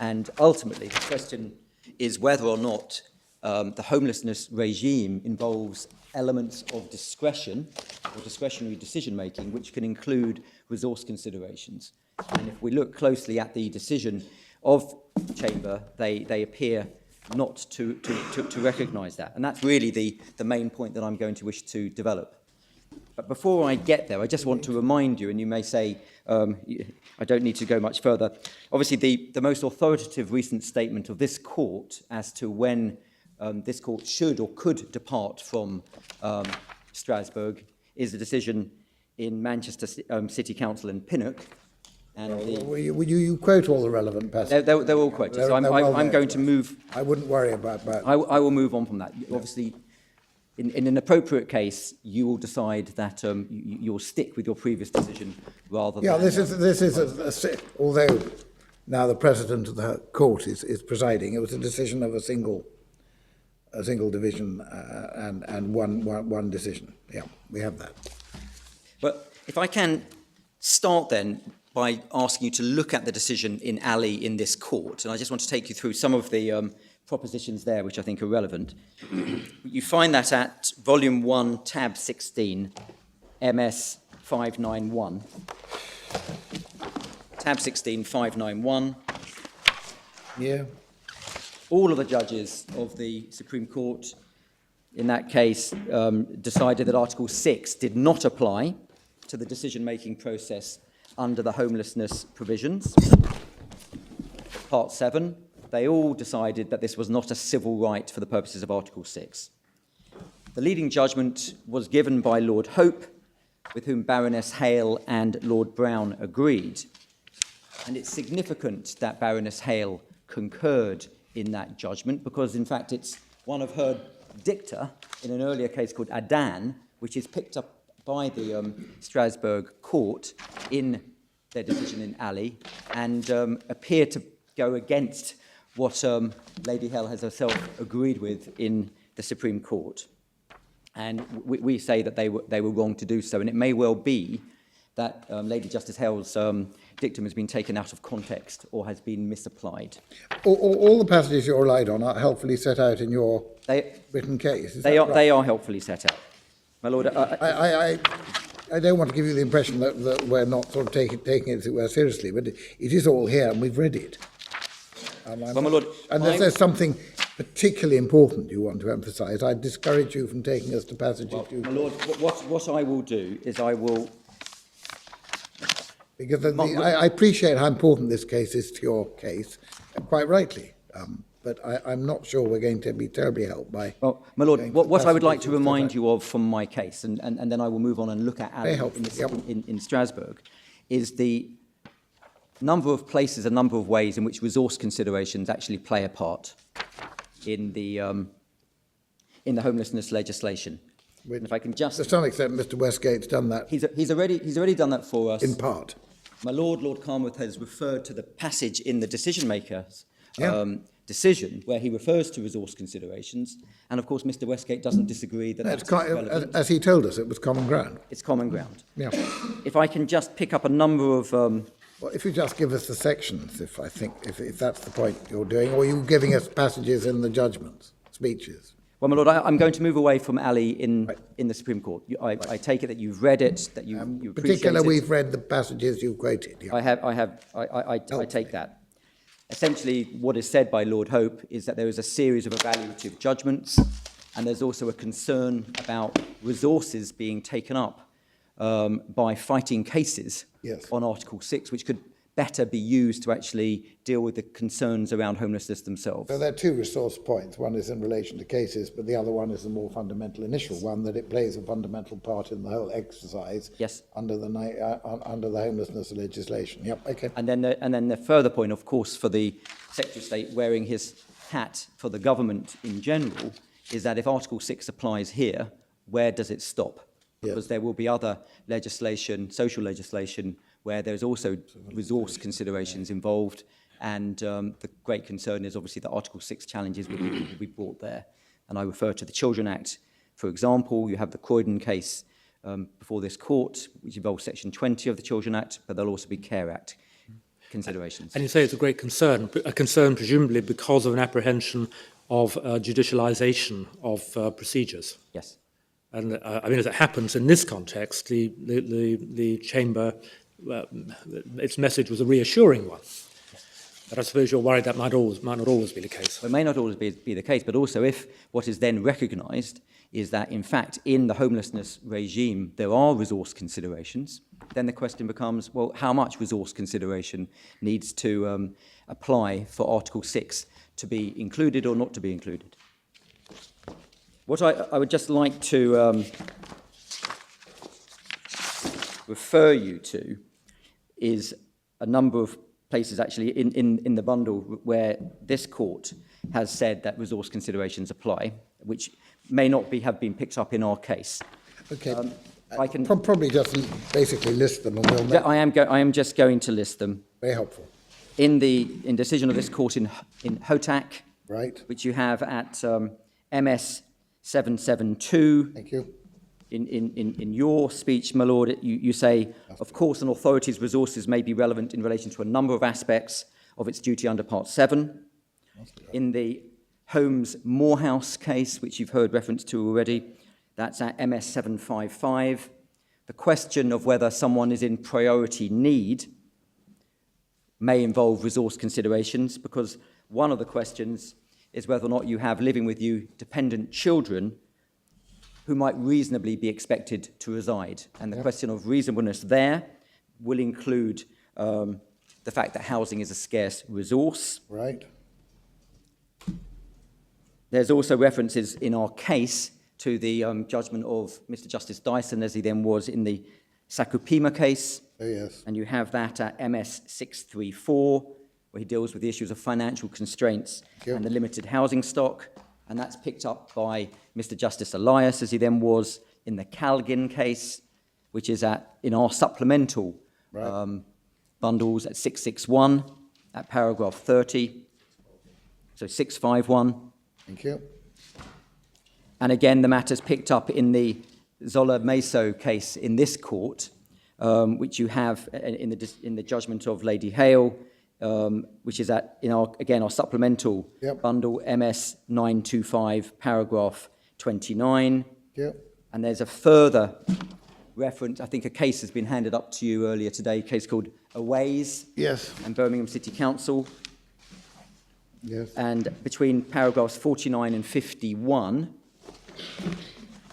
And ultimately, the question is whether or not the homelessness regime involves elements of discretion or discretionary decision-making, which can include resource considerations. And if we look closely at the decision of the Chamber, they appear not to recognise that. And that's really the main point that I'm going to wish to develop. But before I get there, I just want to remind you, and you may say, I don't need to go much further. Obviously, the most authoritative recent statement of this court as to when this court should or could depart from Strasbourg is the decision in Manchester City Council in Pinnock. And you quote all the relevant passages. They're all quoted, so I'm going to move. I wouldn't worry about that. I will move on from that. Yeah. Obviously, in an appropriate case, you will decide that you'll stick with your previous decision rather than... Yeah, this is although now the president of the court is presiding, it was a decision of a single division and one decision. Yeah, we have that. But if I can start then by asking you to look at the decision in Ali in this court, and I just want to take you through some of the propositions there which I think are relevant. You find that at Volume 1, Tab 16, MS 591. Tab 16, 591. Yeah. All of the judges of the Supreme Court in that case decided that Article 6 did not apply to the decision-making process under the homelessness provisions. Part 7, they all decided that this was not a civil right for the purposes of Article 6. The leading judgment was given by Lord Hope, with whom Baroness Hale and Lord Brown agreed. And it's significant that Baroness Hale concurred in that judgment because, in fact, it's one of her dicta in an earlier case called Adan, which is picked up by the Strasbourg court in their decision in Ali and appear to go against what Lady Hale has herself agreed with in the Supreme Court. And we say that they were wrong to do so, and it may well be that Lady Justice Hale's dictum has been taken out of context or has been misapplied. All the passages you relied on are helpfully set out in your written case. They are helpfully set out. My Lord, I don't want to give you the impression that we're not sort of taking it as it were seriously, but it is all here and we've read it. well, my Lord, Unless there's something particularly important you want to emphasise, I'd discourage you from taking us to passages. my Lord, what I will do is I will... Because I appreciate how important this case is to your case, quite rightly. But I'm not sure we're going to be terribly helped by... Well, my Lord, what I would like to remind you of from my case, and then I will move on and look at Ali in Strasbourg, is the number of places, a number of ways in which resource considerations actually play a part in the homelessness legislation. And if I can just... To some extent, Mr. Westgate's done that. He's already done that for us. In part. My Lord Carnwath has referred to the passage in the decision-maker's decision where he refers to resource considerations. And, of course, Mr. Westgate doesn't disagree that that's relevant. As he told us, it was common ground. It's common ground. Yeah. If I can just pick up a number of... Well, if you just give us the sections, if that's the point you're doing, or you're giving us passages in the judgments, speeches. Well, my Lord, I'm going to move away from Ali in the Supreme Court. I take it that you've read it, that you appreciate it. Particularly, we've read the passages you quoted. Yeah. I take that. Essentially, what is said by Lord Hope is that there is a series of evaluative judgments, and there's also a concern about resources being taken up by fighting cases on Article 6, which could better be used to actually deal with the concerns around homelessness themselves. So there are two resource points. One is in relation to cases, but the other one is the more fundamental initial one, that it plays a fundamental part in the whole exercise under the homelessness legislation. Yep, okay. And then the further point, of course, for the Secretary of State wearing his hat for the government in general, is that if Article 6 applies here, where does it stop? Because there will be other legislation, social legislation, where there's also resource considerations involved, and the great concern is obviously that Article 6 challenges will be brought there. And I refer to the Children Act, for example. You have the Croydon case before this court, which involves Section 20 of the Children Act, but there'll also be Care Act considerations. And you say it's a great concern, a concern presumably because of an apprehension of judicialisation of procedures. Yes. And I mean, as it happens in this context, the Chamber... its message was a reassuring one. But I suppose you're worried that might not always be the case. Well, it may not always be the case, but also if what is then recognised is that, in fact, in the homelessness regime, there are resource considerations, then the question becomes, well, how much resource consideration needs to apply for Article 6 to be included or not to be included? What I would just like to refer you to is a number of places actually in the bundle where this court has said that resource considerations apply, which may not have been picked up in our case. Okay. I can probably just basically list them, and we'll. I am just going to list them. Very helpful. In decision of this court in Hotak, right, which you have at MS 772. Thank you. In your speech, my Lord, you say, of course, an authority's resources may be relevant in relation to a number of aspects of its duty under Part 7. In the Holmes Morehouse case, which you've heard reference to already. That's at MS 755. The question of whether someone is in priority need may involve resource considerations, because one of the questions is whether or not you have living with you dependent children who might reasonably be expected to reside. And the question of reasonableness there will include the fact that housing is a scarce resource. Right. There's also references in our case to the judgment of Mr. Justice Dyson, as he then was in the Sakupima case. Oh, yes. And you have that at MS 634, where he deals with the issues of financial constraints and the limited housing stock. And that's picked up by Mr. Justice Elias, as he then was in the Calgin case, which is in our supplemental bundles at 661, at paragraph 30. So 651. Thank you. And again, the matter's picked up in the Zola Meso case in this court, which you have in the judgment of Lady Hale, which is in our supplemental bundle, MS 925, paragraph 29. Yep. And there's a further reference. I think a case has been handed up to you earlier today, a case called Aways. Yes. And Birmingham City Council. Yes. And between paragraphs 49 and 51,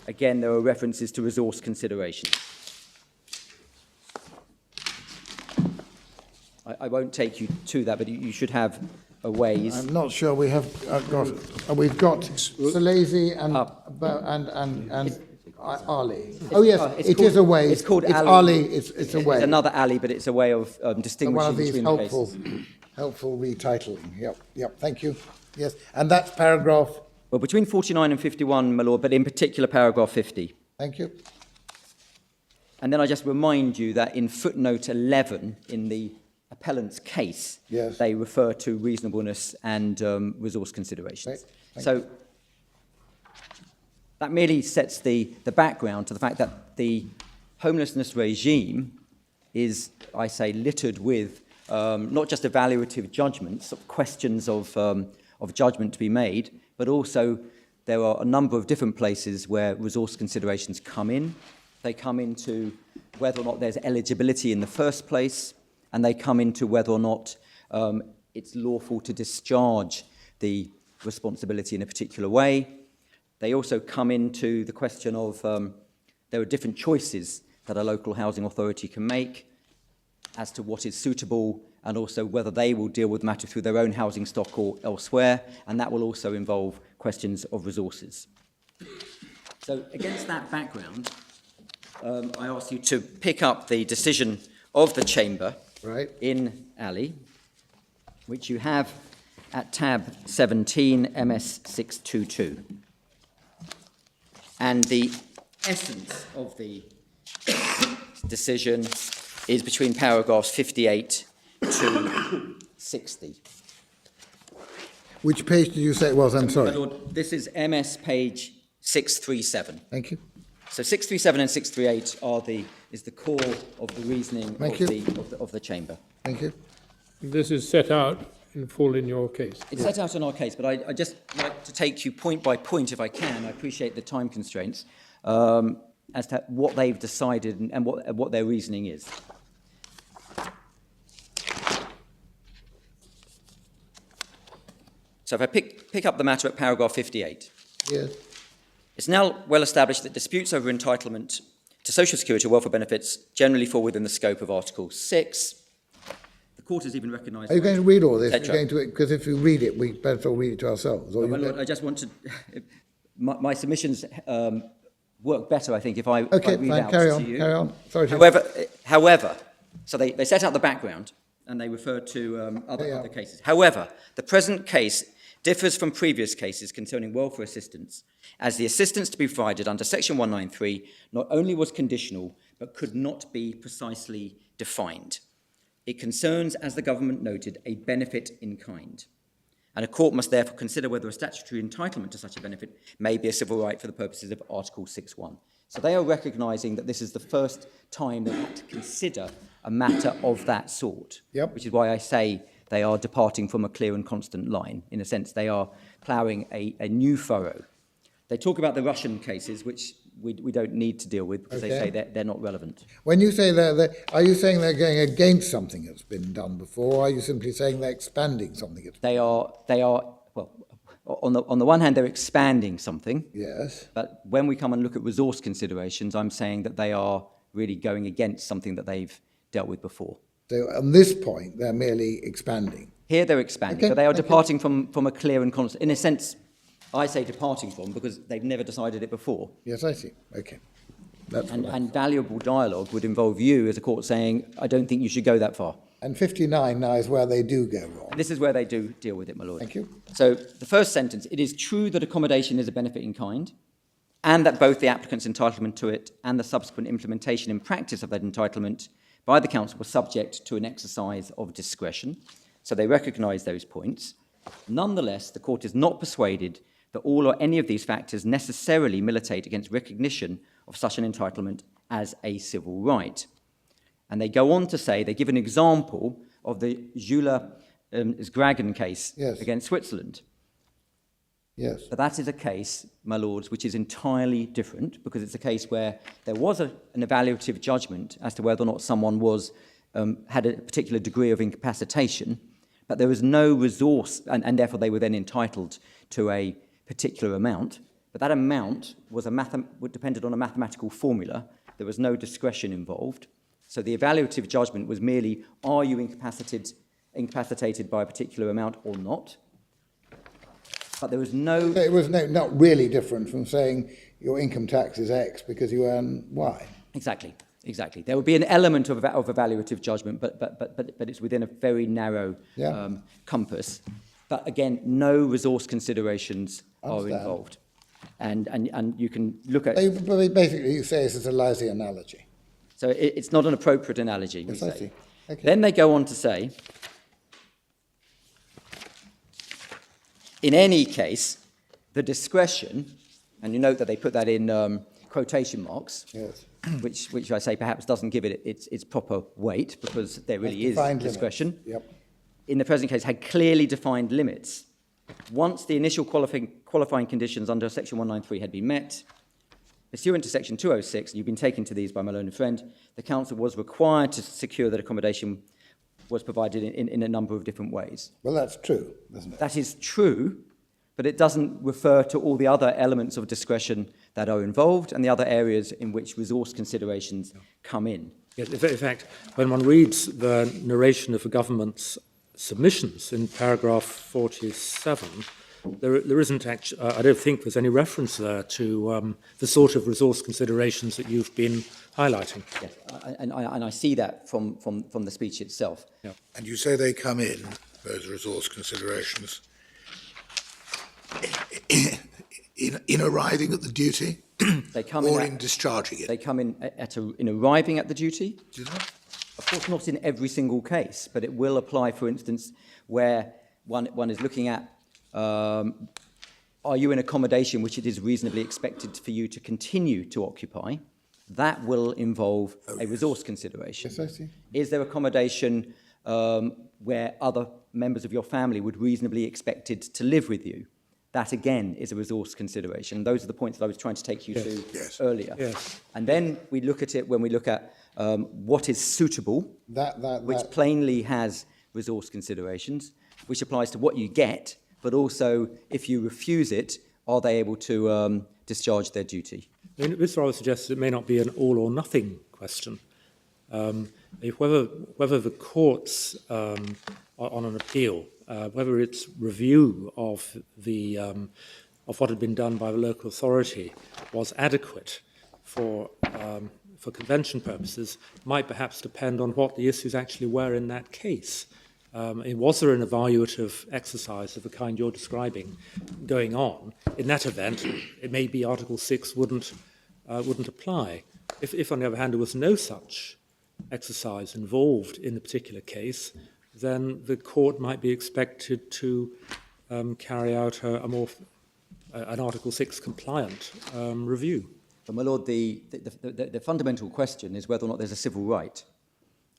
again, there are references to resource considerations. I won't take you to that, but you should have a ways. I'm not sure we have we've got Salesi and Ali. Oh yes, it is a way. It's called it's Ali. Ali. It's a way. It's another Ali, but it's a way of distinguishing One of these between helpful, the cases. helpful retitling. Yep. Thank you. Yes, and that's paragraph. Well, between 49 and 51, my lord, but in particular paragraph 50. Thank you. And then I just remind you that in footnote 11 in the appellant's case, yes, they refer to reasonableness and resource considerations. Right. So that merely sets the background to the fact that the homelessness regime is, I say, littered with not just evaluative judgments, questions of judgment to be made, but also there are a number of different places where resource considerations come in. They come into whether or not there's eligibility in the first place, and they come into whether or not it's lawful to discharge the responsibility in a particular way. They also come into the question of there are different choices that a local housing authority can make as to what is suitable, and also whether they will deal with the matter through their own housing stock or elsewhere, and that will also involve questions of resources. So against that background, I ask you to pick up the decision of the Chamber in Ali, which you have at tab 17, MS 622. And the essence of the decision is between paragraphs 58 to 60. Which page did you say it was? I'm sorry. My lord, this is MS page 637. Thank you. So 637 and 638 is the core of the reasoning of the Chamber. Thank you. This is set out in full in your case. It's set out in our case, but I just like to take you point by point, if I can. I appreciate the time constraints, as to what they've decided and what their reasoning is. So if I pick up the matter at paragraph 58. Yes. It's now well established that disputes over entitlement to social security or welfare benefits generally fall within the scope of Article 6. The court has even recognised... Are you going to read all this? Because if you read it, we better all read it to ourselves. Well, my lord, I just want to... my submissions work better, I think, if I read out to you. Carry on. Sorry. However, so they set out the background and they refer to other cases. However, the present case differs from previous cases concerning welfare assistance, as the assistance to be provided under Section 193 not only was conditional, but could not be precisely defined. It concerns, as the government noted, a benefit in kind. And a court must therefore consider whether a statutory entitlement to such a benefit may be a civil right for the purposes of Article 6.1. So they are recognising that this is the first time they've had to consider a matter of that sort, which is why I say they are departing from a clear and constant line. In a sense, they are ploughing a new furrow. They talk about the Russian cases, which we don't need to deal with because they say they're not relevant. When you say are you saying they're going against something that's been done before, or are you simply saying they're expanding something that's They are well, on the one hand, they're expanding something. Yes. But when we come and look at resource considerations, I'm saying that they are really going against something that they've dealt with before. So on this point, they're merely expanding. Here they're expanding, Okay, but they are thank departing from a clear and constant. In a sense, I say departing from because they've never decided it before. Yes, I see. Okay. That's And valuable dialogue would involve you as a court saying, I don't think you should go that far. And 59 now is where they do go wrong. This is where they do deal with it, my lord. Thank you. So the first sentence, it is true that accommodation is a benefit in kind, and that both the applicant's entitlement to it and the subsequent implementation in practice of that entitlement by the council were subject to an exercise of discretion. So they recognise those points. Nonetheless, the court is not persuaded that all or any of these factors necessarily militate against recognition of such an entitlement as a civil right. And they go on to say, they give an example of the Jula Sgragen case against Switzerland. Yes. But that is a case, my lords, which is entirely different because it's a case where there was an evaluative judgment as to whether or not someone was had a particular degree of incapacitation, but there was no resource, and therefore they were then entitled to a particular amount. But that amount was depended on a mathematical formula. There was no discretion involved. So the evaluative judgment was merely, are you incapacitated by a particular amount or not? But there was no... It was not really different from saying your income tax is X because you earn Y. Exactly. There would be an element of evaluative judgment, but it's within a very narrow compass. But again, no resource considerations are involved. And you can look at... Basically, you say this is a lousy analogy. So it's not an appropriate analogy, we Yes, I say. see. Okay. Then they go on to say, in any case, the discretion, and you note that they put that in quotation marks, Yes. which I say perhaps doesn't give it its proper weight because there really is Defined discretion. limits. Yep. In the present case, had clearly defined limits. Once the initial qualifying conditions under Section 193 had been met, pursuant to Section 206, and you've been taken to these by my learned friend, the council was required to secure that accommodation was provided in a number of different ways. Well, that's true, isn't it? That is true, but it doesn't refer to all the other elements of discretion that are involved and the other areas in which resource considerations come in. Yes, in fact, when one reads the narration of the government's submissions in paragraph 47, there isn't actually, I don't think there's any reference there to the sort of resource considerations that you've been highlighting. Yes, and I see that from the speech itself. Yeah. And you say they come in, those resource considerations, in arriving at the duty They come or in in discharging it? They come in in arriving at the duty. Do they? Of course, not in every single case, but it will apply, for instance, where one is looking at, are you in accommodation which it is reasonably expected for you to continue to occupy? That will involve a resource consideration. Yes, I see. Is there accommodation where other members of your family would reasonably expected to live with you? That, again, is a resource consideration. Those are the points that I was trying to take you to earlier. Yes. And then we look at it when we look at what is suitable, which plainly has resource considerations, which applies to what you get, but also if you refuse it, are they able to discharge their duty? I mean, this rather suggests it may not be an all or nothing question. If whether the courts on an appeal, whether its review of the of what had been done by the local authority was adequate for convention purposes, might perhaps depend on what the issues actually were in that case. Was there an evaluative exercise of the kind you're describing going on? In that event, it may be Article 6 wouldn't apply. If, on the other hand, there was no such exercise involved in the particular case, then the court might be expected to carry out an Article 6 compliant review. But my lord, the fundamental question is whether or not there's a civil right.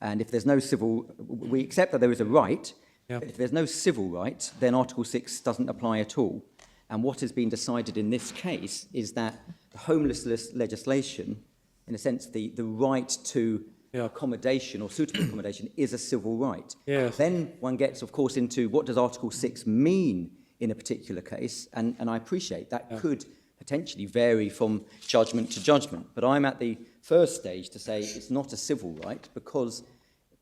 And if there's no civil, we accept that there is a right, Yeah. If there's no civil right, then Article 6 doesn't apply at all. And what has been decided in this case is that the homelessness legislation, in a sense, the right to accommodation or suitable accommodation is a civil right. Yes. Then one gets, of course, into what does Article 6 mean in a particular case, and I appreciate that could potentially vary from judgment to judgment. But I'm at the first stage to say it's not a civil right because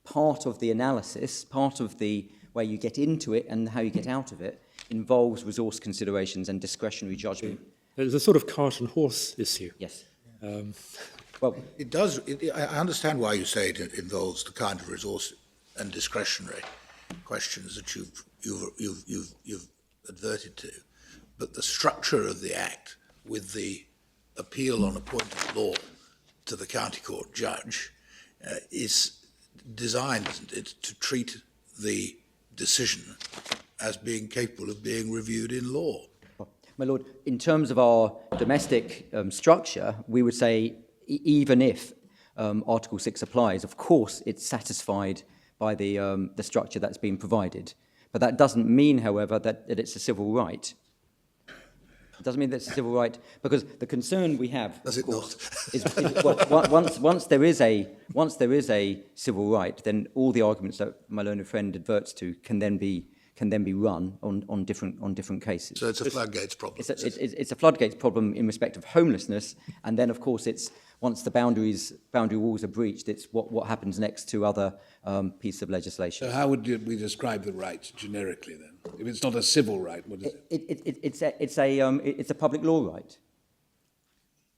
part of the analysis, part of the way you get into it and how you get out of it involves resource considerations and discretionary judgment. There's a sort of cart and horse issue. Yes. Well, it does. I understand why you say it involves the kind of resource and discretionary questions that you've adverted to, but the structure of the Act, with the appeal on a point of law to the county court judge, is designed, isn't it, to treat the decision as being capable of being reviewed in law. My Lord, in terms of our domestic structure, we would say even if Article 6 applies, of course it's satisfied by the structure that's been provided. But that doesn't mean, however, that it's a civil right. It doesn't mean that it's a civil right, because the concern we have, Does of it course, is well, once there is a civil right, then all the arguments that my learned friend adverts to can then be run on different cases. So it's a floodgates problem. It's a floodgates problem in respect of homelessness, and then of course it's once the boundary walls are breached, it's what happens next to other pieces of legislation. So how would we describe the right generically then? If it's not a civil right, what is it? It's a public law right.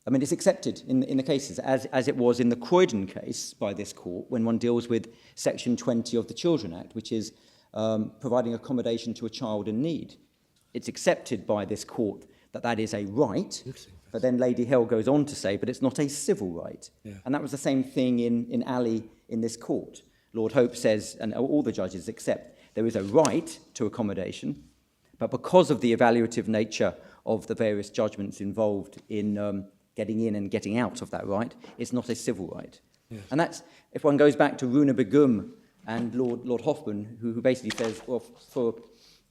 I mean, it's accepted in the cases, as it was in the Croydon case by this court, when one deals with Section 20 of the Children Act, which is providing accommodation to a child in need. It's accepted by this court that is a right, but then Lady Hill goes on to say, but it's not a civil right. Yeah. And that was the same thing in Ali in this court. Lord Hope says, and all the judges accept, there is a right to accommodation, but because of the evaluative nature of the various judgments involved in getting in and getting out of that right, it's not a civil right. Yes. And that's, if one goes back to Runa Begum and Lord Hoffman, who basically says, well, for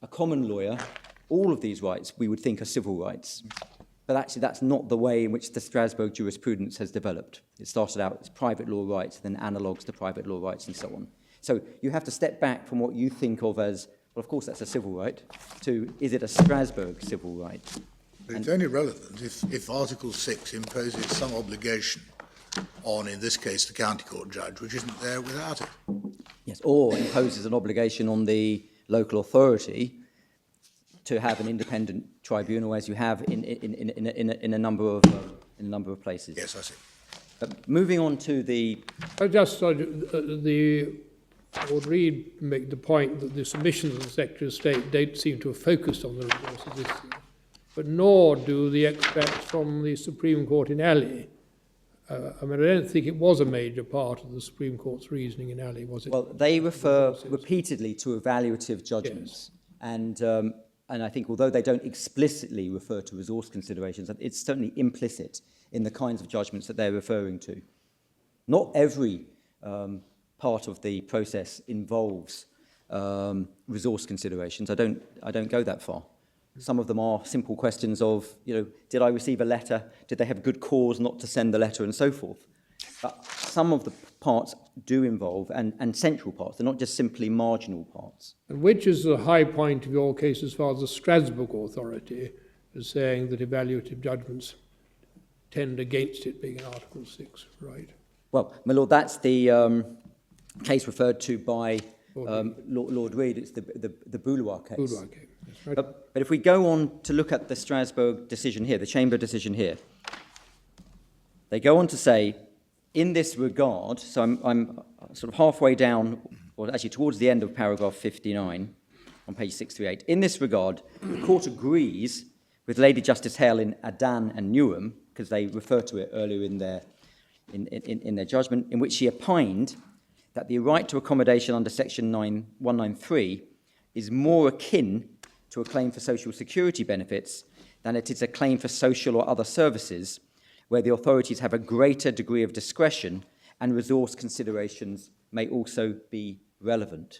a common lawyer, all of these rights we would think are civil rights. But actually that's not the way in which the Strasbourg jurisprudence has developed. It started out as private law rights, then analogues to private law rights and so on. So you have to step back from what you think of as, well, of course that's a civil right, to is it a Strasbourg civil right? But it's only relevant if Article 6 imposes some obligation on, in this case, the county court judge, which isn't there without it. Yes, or imposes an obligation on the local authority to have an independent tribunal, as you have in a number of places. Yes, I see. But moving on to the... Lord Reid make the point that the submissions of the Secretary of State don't seem to have focused on the resources issue, but nor do the extracts from the Supreme Court in Ali. I mean, I don't think it was a major part of the Supreme Court's reasoning in Ali, was it? Well, they refer repeatedly to evaluative judgments. Yes. And I think although they don't explicitly refer to resource considerations, it's certainly implicit in the kinds of judgments that they're referring to. Not every part of the process involves resource considerations. I don't go that far. Some of them are simple questions of, did I receive a letter? Did they have good cause not to send the letter, and so forth? But some of the parts do involve, and central parts. They're not just simply marginal parts. And which is the high point of your case as far as the Strasbourg Authority is saying that evaluative judgments tend against it being an Article 6, right? Well, my Lord, that's the case referred to by Lord Reid. It's the Bouloir case. Bouloir case. Right. But if we go on to look at the Strasbourg decision here, the Chamber decision here, they go on to say, in this regard, so I'm sort of halfway down, or actually towards the end of paragraph 59 on page 638. In this regard, the court agrees with Lady Justice Hale in Adan and Newham, because they refer to it earlier in their judgment, in which she opined that the right to accommodation under section 193 is more akin to a claim for social security benefits than it is a claim for social or other services, where the authorities have a greater degree of discretion and resource considerations may also be relevant.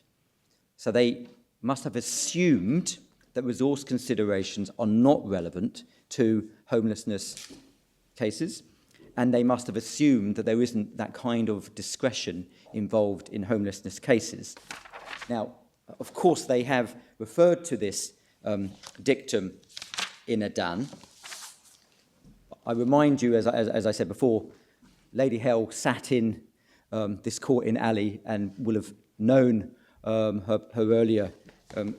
So they must have assumed that resource considerations are not relevant to homelessness cases, and they must have assumed that there isn't that kind of discretion involved in homelessness cases. Now, of course, they have referred to this dictum in Adan. I remind you, as I said before, Lady Hell sat in this court in Ali and will have known her earlier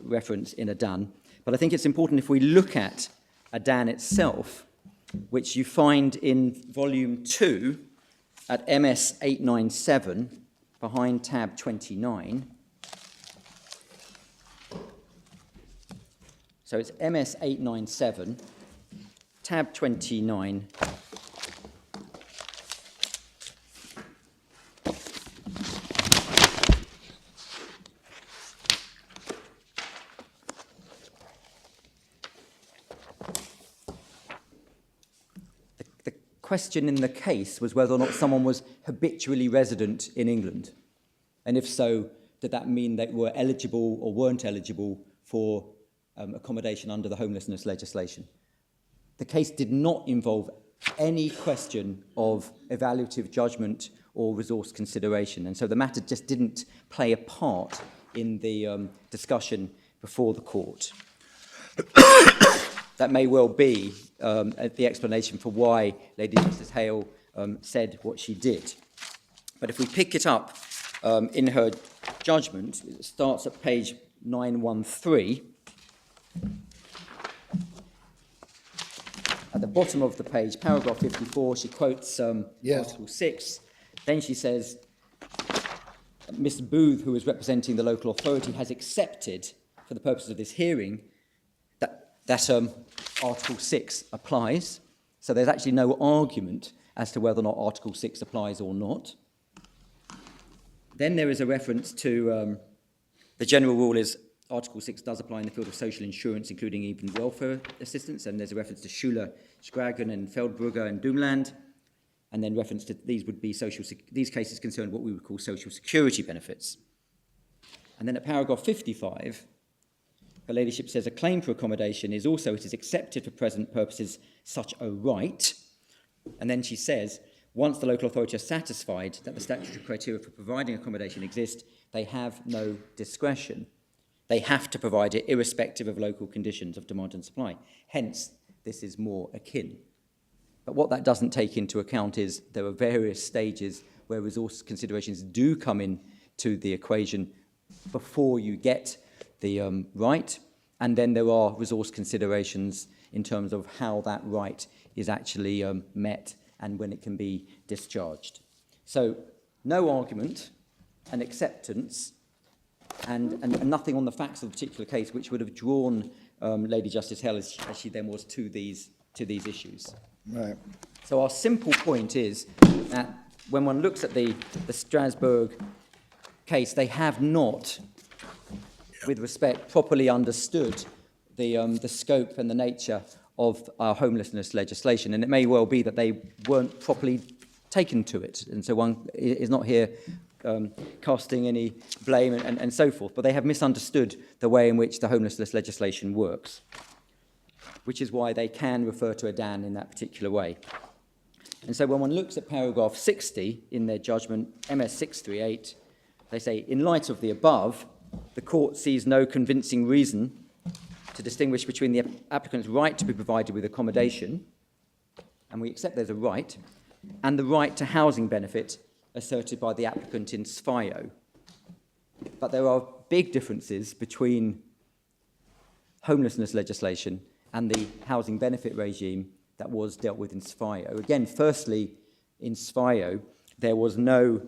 reference in Adan. But I think it's important if we look at Adan itself, which you find in volume 2 at MS 897 behind tab 29. So it's MS 897, tab 29. The question in the case was whether or not someone was habitually resident in England. And if so, did that mean they were eligible or weren't eligible for accommodation under the homelessness legislation? The case did not involve any question of evaluative judgment or resource consideration, and so the matter just didn't play a part in the discussion before the court. That may well be the explanation for why Lady Justice Hale said what she did. But if we pick it up in her judgment, it starts at page 913. At the bottom of the page, paragraph 54, she quotes Article 6. Then she says, Mr. Booth, who is representing the local authority, has accepted, for the purpose of this hearing, that Article 6 applies. So there's actually no argument as to whether or not Article 6 applies or not. Then there is a reference to the general rule is Article 6 does apply in the field of social insurance, including even welfare assistance, and there's a reference to Schuler, Schragen, and Feldbrugger and Dumoulin, and then reference to these cases concern what we would call social security benefits. And then at paragraph 55, her ladyship says a claim for accommodation is also, it is accepted for present purposes, such a right. And then she says, once the local authority are satisfied that the statutory criteria for providing accommodation exist, they have no discretion. They have to provide it irrespective of local conditions of demand and supply. Hence, this is more akin. But what that doesn't take into account is there are various stages where resource considerations do come into the equation before you get the right, and then there are resource considerations in terms of how that right is actually met and when it can be discharged. So no argument, an acceptance, and nothing on the facts of the particular case which would have drawn Lady Justice Hell as she then was to these issues. Right. So our simple point is that when one looks at the Strasbourg case, they have not, with respect, properly understood the scope and the nature of our homelessness legislation, and it may well be that they weren't properly taken to it, and so one is not here casting any blame and so forth, but they have misunderstood the way in which the homelessness legislation works, which is why they can refer to Adan in that particular way. And so when one looks at paragraph 60 in their judgment, MS 638, they say, in light of the above, the court sees no convincing reason to distinguish between the applicant's right to be provided with accommodation, and we accept there's a right, and the right to housing benefit asserted by the applicant in SFIO. But there are big differences between homelessness legislation and the housing benefit regime that was dealt with in SFIO. Again, firstly, in SFIO, there was no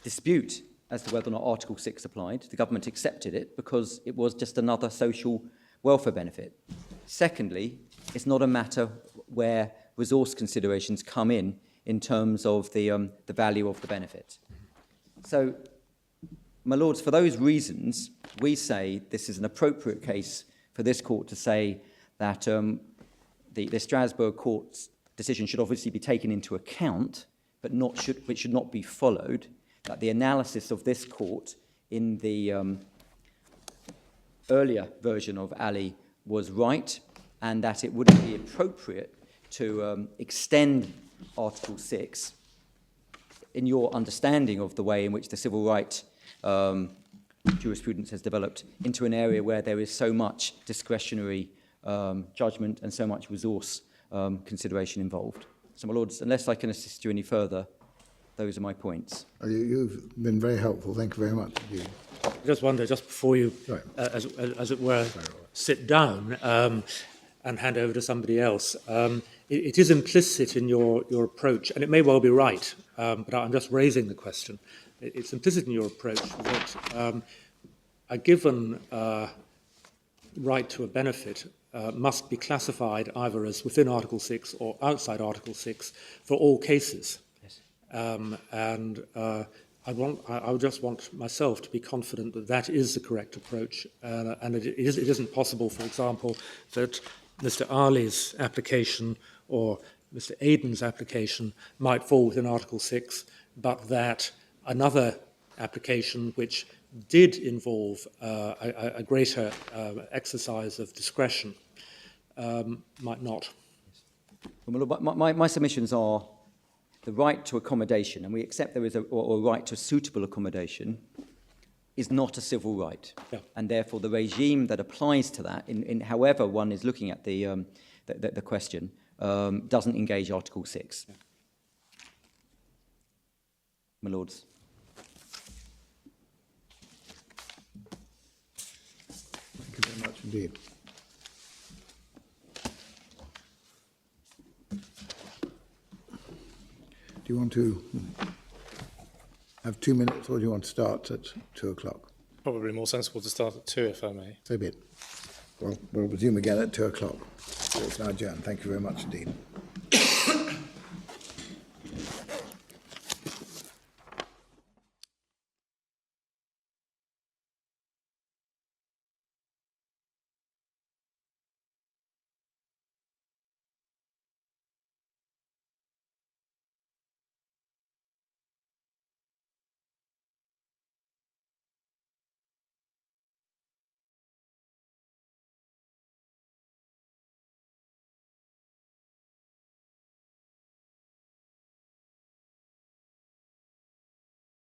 dispute as to whether or not Article 6 applied. The government accepted it because it was just another social welfare benefit. Secondly, it's not a matter where resource considerations come in terms of the value of the benefit. So, my lords, for those reasons, we say this is an appropriate case for this court to say that the Strasbourg court's decision should obviously be taken into account, but should not be followed, that the analysis of this court in the earlier version of Ali was right, and that it wouldn't be appropriate to extend Article 6 in your understanding of the way in which the civil right jurisprudence has developed into an area where there is so much discretionary judgment and so much resource consideration involved. So, my lords, unless I can assist you any further, those are my points. You've been very helpful. Thank you very much indeed. I just wonder, just before you, Right. as it were, sit down and hand over to somebody else, it is implicit in your approach, and it may well be right, but I'm just raising the question. It's implicit in your approach that a given right to a benefit must be classified either as within Article 6 or outside Article 6 for all cases. Yes. I would just want myself to be confident that that is the correct approach, and it isn't possible, for example, that Mr. Ali's application or Mr. Aiden's application might fall within Article 6, but that another application which did involve a greater exercise of discretion might not. My submissions are the right to accommodation, and we accept there is a right to suitable accommodation, is not a civil right. Yeah. And therefore the regime that applies to that, in however one is looking at the question, doesn't engage Article 6. Yeah. My lords. Thank you very much indeed. Do you want to have 2 minutes, or do you want to start at 2 o'clock? Probably more sensible to start at 2, if I may. So be it. Well, we'll resume again at 2 o'clock. So it's now adjourned. Thank you very much indeed.